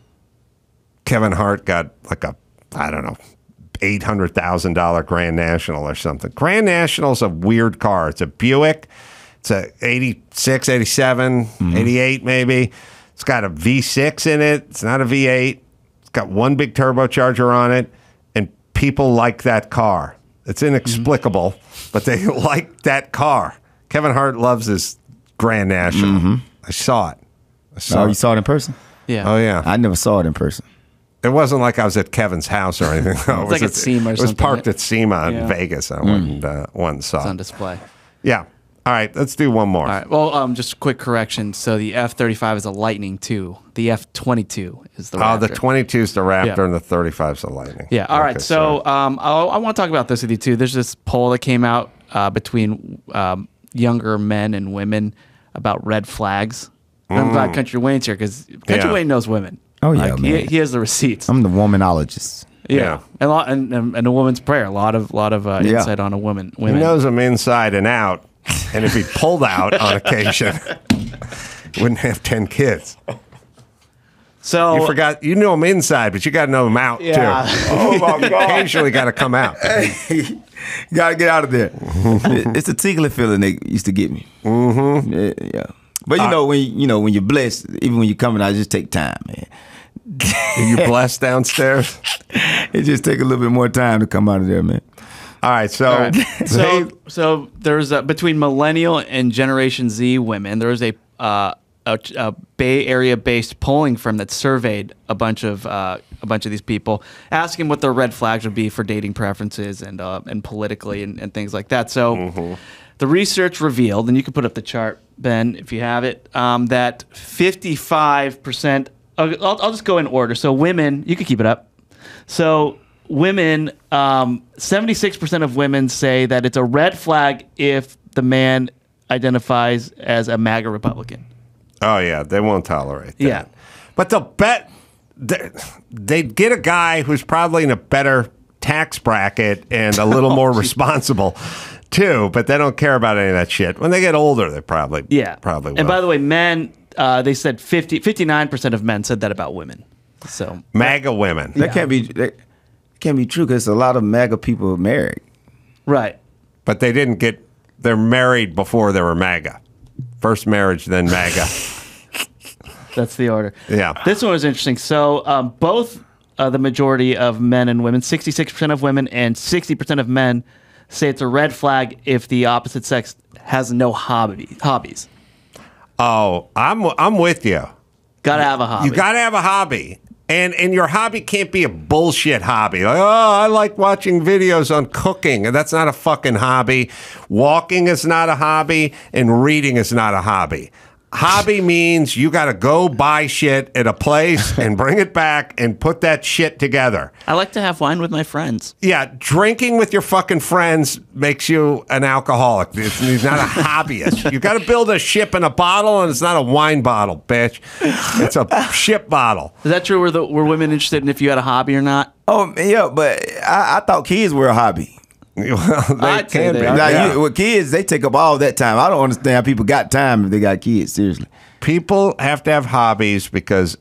Kevin Hart got like a, I don't know, $800,000 Grand National or something. Grand National's a weird car. It's a Buick. It's a 86, 87, 88 maybe. It's got a V6 in it. It's not a V8. It's got one big turbocharger on it, and people like that car. It's inexplicable, but they like that car. Kevin Hart loves his Grand National. I saw it. You saw it in person? Yeah. Oh, yeah. I never saw it in person. It wasn't like I was at Kevin's house or anything. No, It's like at SEMA or It was something, parked right? at SEMA in Yeah. Vegas. I went and saw It's it. on display. Yeah. All right, let's do one more. All right. Well, just a quick correction. So the F-35 is a Lightning II. The F-22 is the Raptor. Oh, the 22 is the Raptor Yeah. and the 35 is the Lightning. Yeah. All right. Okay, So I want to talk about this with you too. There's this poll that came out between younger men and women about red flags. And I'm glad Country Wayne's here because Country Yeah. Wayne knows women. Oh, yeah, Like, man. He has the receipts. I'm the womanologist. Yeah. And a woman's prayer. A lot of insight on a woman. He Women. knows them inside and out. And if he pulled out on occasion, he wouldn't have 10 kids. So You forgot, you know them inside, but you got to know them out, Yeah. too. Oh, my God. Occasionally got to come out. You gotta get out of there. It's a tingling feeling they used to get me. Yeah. But when you're blessed, even when you're coming out, it just take time, man. Are you blessed downstairs? It just take a little bit more time to come out of there, man. All right, so, All right. So there's between millennial and Generation Z women, there was a Bay Area based polling firm that surveyed a bunch of these people, asking what their red flags would be for dating preferences and politically and things like that. So the research revealed, and you can put up the chart, Ben, if you have it, that 55%. I'll just go in order. So women, you can keep it up. So women, 76% of women say that it's a red flag if the man identifies as a MAGA Republican. Oh, yeah, they won't tolerate that. Yeah. But they'll bet they'd get a guy who's probably in a better tax bracket and a little more responsible too, but they don't care about any of that shit. When they get older, they probably will. And by the way, men, they said 59% of men said that about women. So MAGA women. That can't be true because a lot of MAGA people are married. Right. But they're married before they were MAGA. First marriage, then MAGA. That's the order. Yeah. This one was interesting. So both the majority of men and women, 66% of women and 60% of men, say it's a red flag if the opposite sex has no hobbies. Oh, I'm with you. Gotta have a hobby. You gotta have a hobby. And your hobby can't be a bullshit hobby. Like, I like watching videos on cooking. And that's not a fucking hobby. Walking is not a hobby. And reading is not a hobby. Hobby means you got to go buy shit at a place and bring it back and put that shit together. I like to have wine with my friends. Yeah, drinking with your fucking friends makes you an alcoholic. It's not a hobbyist. You got to build a ship in a bottle, and it's not a wine bottle, bitch. It's a ship bottle. Is that true? Were women interested in if you had a hobby or not? Oh, yeah, but I thought kids were a hobby. Well, they can be. With kids, they take up all that time. I don't understand how people got time if they got kids. Seriously, people have to have hobbies because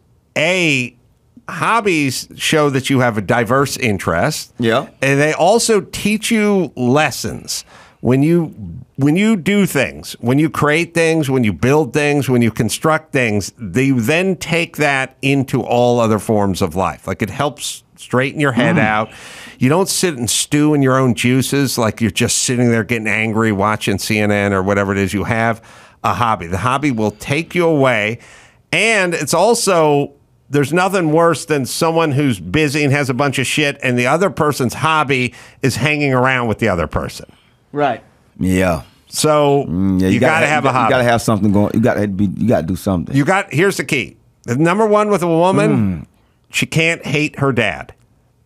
hobbies show that you have a diverse interest. Yeah, and they also teach you lessons. When you do things, when you create things, when you build things, when you construct things, they then take that into all other forms of life. Like it helps straighten your head out. You don't sit and stew in your own juices like you're just sitting there getting angry watching CNN or whatever it is. You have a hobby. The hobby will take you away. And it's also, there's nothing worse than someone who's busy and has a bunch of shit and the other person's hobby is hanging around with the other person. Right. Yeah. So you got to have a hobby. You got to have something going. You got to do something. Here's the key. The number one with a woman, she can't hate her dad.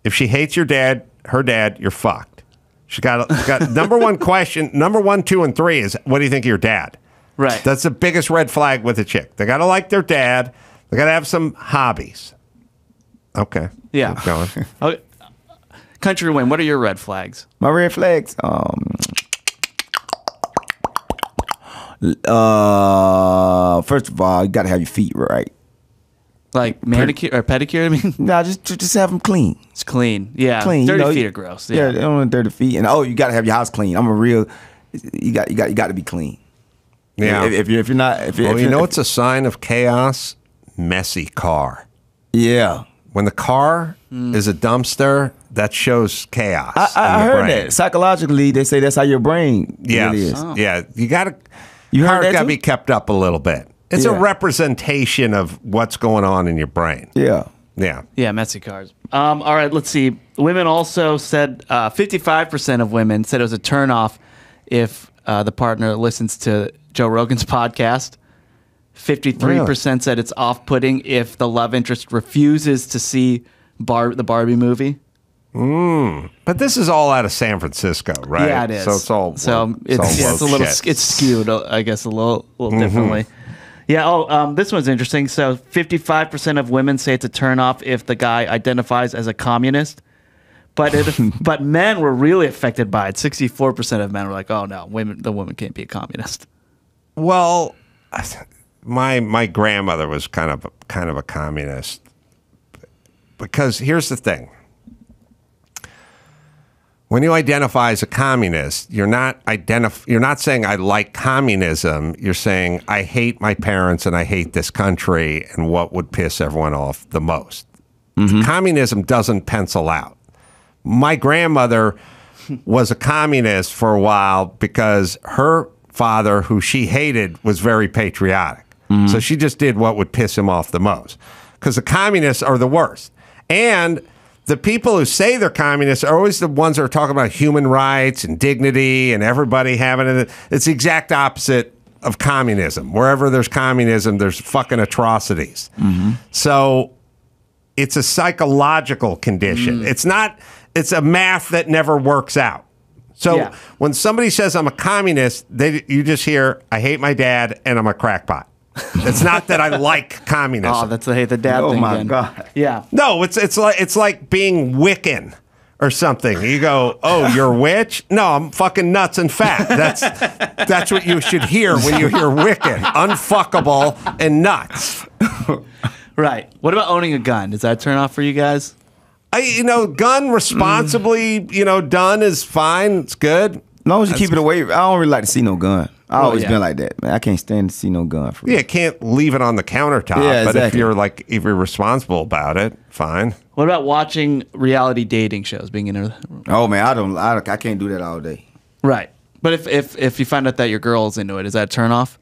If she hates her dad, you're fucked. She got number one question, number 1, 2, and 3 is, what do you think of your dad? Right. That's the biggest red flag with a chick. They got to like their dad. They got to have some hobbies. Okay. Yeah. Keep going. Okay. Country Wayne, what are your red flags? My red flags. First of all, you got to have your feet right. Like manicure or pedicure? I mean, no, just have them clean. It's clean, yeah. Clean. Dirty feet are gross. Yeah, they don't want dirty feet. And you got to have your house clean. You got to be clean. Yeah. If you're not, it's a sign of chaos. Messy car. Yeah. When the car is a dumpster, that shows chaos. I heard that psychologically. They say that's how your brain really is. Yeah, you got to. You heard that got to too? be kept up a little bit. It's a representation of what's going on in your brain. Yeah. Yeah, messy cars. All right, let's see. Women also said 55% of women said it was a turnoff if the partner listens to Joe Rogan's podcast. 53% said it's off-putting if the love interest refuses to see the Barbie movie. But this is all out of San Francisco, right? Yeah, it is. So it's all it's a little it's skewed, I guess, a little differently. Yeah. This one's interesting. So 55% of women say it's a turnoff if the guy identifies as a communist. But men were really affected by it. 64% of men were like, "Oh no, the woman can't be a communist." Well, my grandmother was kind of a communist because here's the thing. When you identify as a communist, you're not saying I like communism. You're saying I hate my parents and I hate this country and what would piss everyone off the most. Communism doesn't pencil out. My grandmother was a communist for a while because her father, who she hated, was very patriotic. So she just did what would piss him off the most because the communists are the worst. And the people who say they're communists are always the ones that are talking about human rights and dignity and everybody having it. It's the exact opposite of communism. Wherever there's communism, there's fucking atrocities. So it's a psychological condition. It's a math that never works out. So when somebody says I'm a communist, you just hear, I hate my dad and I'm a crackpot. It's not that I like communism. Oh, that's the hate the dad thing. Oh my again. God. Yeah. No, it's like being Wiccan or something. You go, oh, you're a witch? No, I'm fucking nuts and fat. That's what you should hear when you hear wicked. Unfuckable and nuts. Right. What about owning a gun? Does that turn off for you guys? Gun responsibly, done is fine. It's good. As long as you keep it away. I don't really like to see no gun. I always been like that, man. I can't stand to see no gun. For Yeah, can't leave it on the countertop. Yeah, but exactly. if you're responsible about it, fine. What about watching reality dating shows? Being in Oh man, I can't do that all day. Right. But if you find out that your girl's into it, is that a turn off?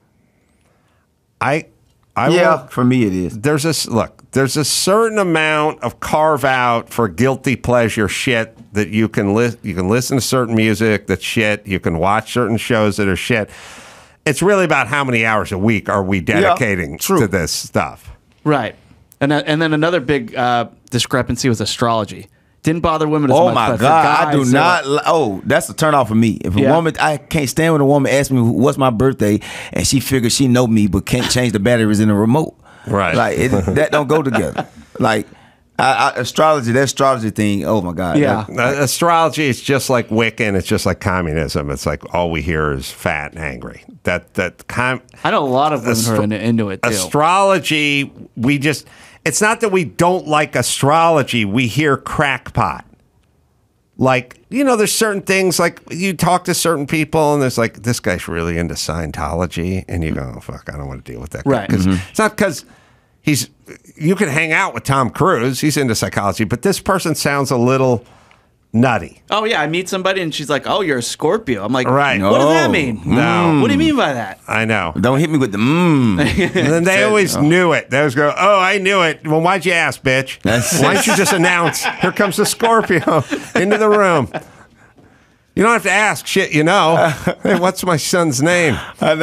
For me it is. There's a certain amount of carve out for guilty pleasure shit that you can listen to certain music that's shit. You can watch certain shows that are shit. It's really about how many hours a week are we dedicating to this stuff. Right. And then another big discrepancy was astrology. Didn't bother women as much. Oh my but for God, guys, I do not. That's a turn off for me. If a woman, I can't stand when a woman asks me what's my birthday, and she figures she know me but can't change the batteries in the remote. Right. Like that don't go together. Like astrology, that astrology thing. Oh my God. Yeah. Astrology is just like Wiccan. It's just like communism. It's like all we hear is fat and angry. I know a lot of women who are into it too. Astrology, it's not that we don't like astrology. We hear crackpot. Like, there's certain things, like you talk to certain people and there's like, this guy's really into Scientology. And you go, oh, fuck, I don't want to deal with that guy. Right. Because it's not because you can hang out with Tom Cruise. He's into psychology. But this person sounds a little nutty. Oh, yeah. I meet somebody and she's like, oh, you're a Scorpio. I'm like, right. What does that mean? No. What do you mean by that? I know. Don't hit me with the And then they always knew it. They always go, oh, I knew it. Well, why'd you ask, bitch? Why don't you just announce, here comes the Scorpio into the room. You don't have to ask shit, Hey, what's my son's name? I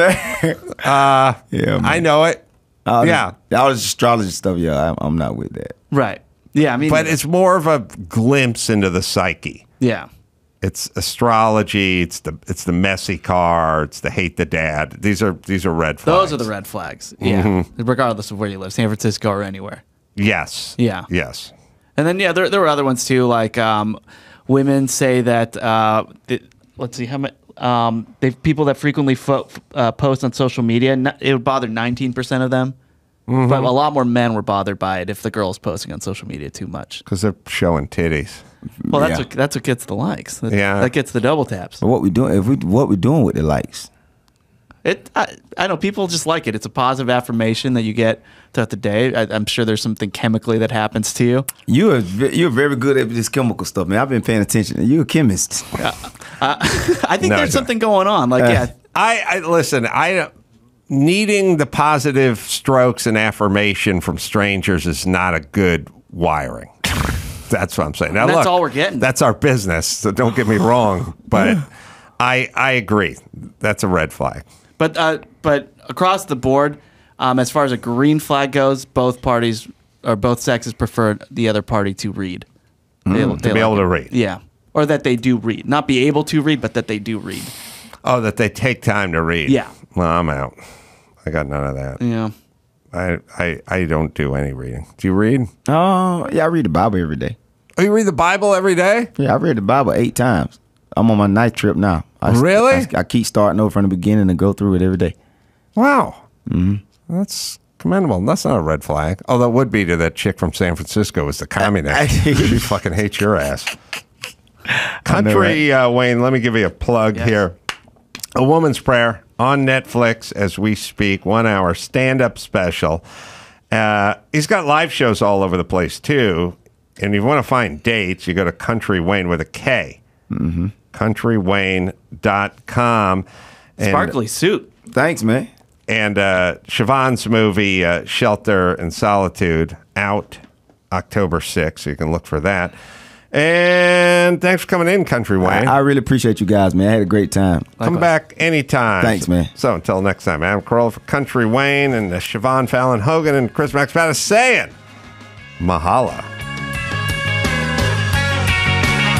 know it. All this astrology stuff, I'm not with that. Right. Yeah, but it's more of a glimpse into the psyche. Yeah. It's astrology. It's the messy car. It's the hate the dad. These are red flags. Those are the red flags. Yeah. Mm-hmm. Regardless of where you live, San Francisco or anywhere. Yes. Yeah. Yes. And then there were other ones too, like women say that let's see how much people that frequently post on social media. It would bother 19% of them. Mm-hmm. But a lot more men were bothered by it if the girl's posting on social media too much. Because they're showing titties. Well, that's what gets the likes. That gets the double taps. But what we doing? What we doing with the likes? I know people just like it. It's a positive affirmation that you get throughout the day. I'm sure there's something chemically that happens to you. You're very good at this chemical stuff, man. I've been paying attention. You're a chemist. I think there's something going on. I listen. Needing the positive strokes and affirmation from strangers is not a good wiring. That's what I'm saying. Now, that's look, all we're getting. That's our business, so don't get me wrong. But I agree. That's a red flag. But across the board, as far as a green flag goes, both parties or both sexes prefer the other party to read. To be able to read. Yeah. Or that they do read. Not be able to read, but that they do read. Oh, that they take time to read. Yeah. Well, I'm out. I got none of that. Yeah. I don't do any reading. Do you read? Oh, yeah, I read the Bible every day. Oh, you read the Bible every day? Yeah, I read the Bible 8 times. I'm on my ninth trip now. Really? I keep starting over from the beginning and go through it every day. Wow. Mm-hmm. That's commendable. That's not a red flag. Oh, that would be to that chick from San Francisco who's the communist. She fucking hates your ass. Country, Wayne, let me give you a plug here. A Woman's Prayer on Netflix as we speak, 1 hour stand-up special. He's got live shows all over the place, too. And if you want to find dates, you go to Country Wayne with a K. Mm-hmm. CountryWayne.com. Sparkly suit. Thanks, man. And Siobhan's movie, Shelter and Solitude, out October 6th, so you can look for that. And thanks for coming in, Country Wayne. I really appreciate you guys, man. I had a great time. Come back anytime. Thanks, man. So until next time, Adam Carolla for Country Wayne and Siobhan Fallon Hogan and Chris Max Pattis saying, Mahala.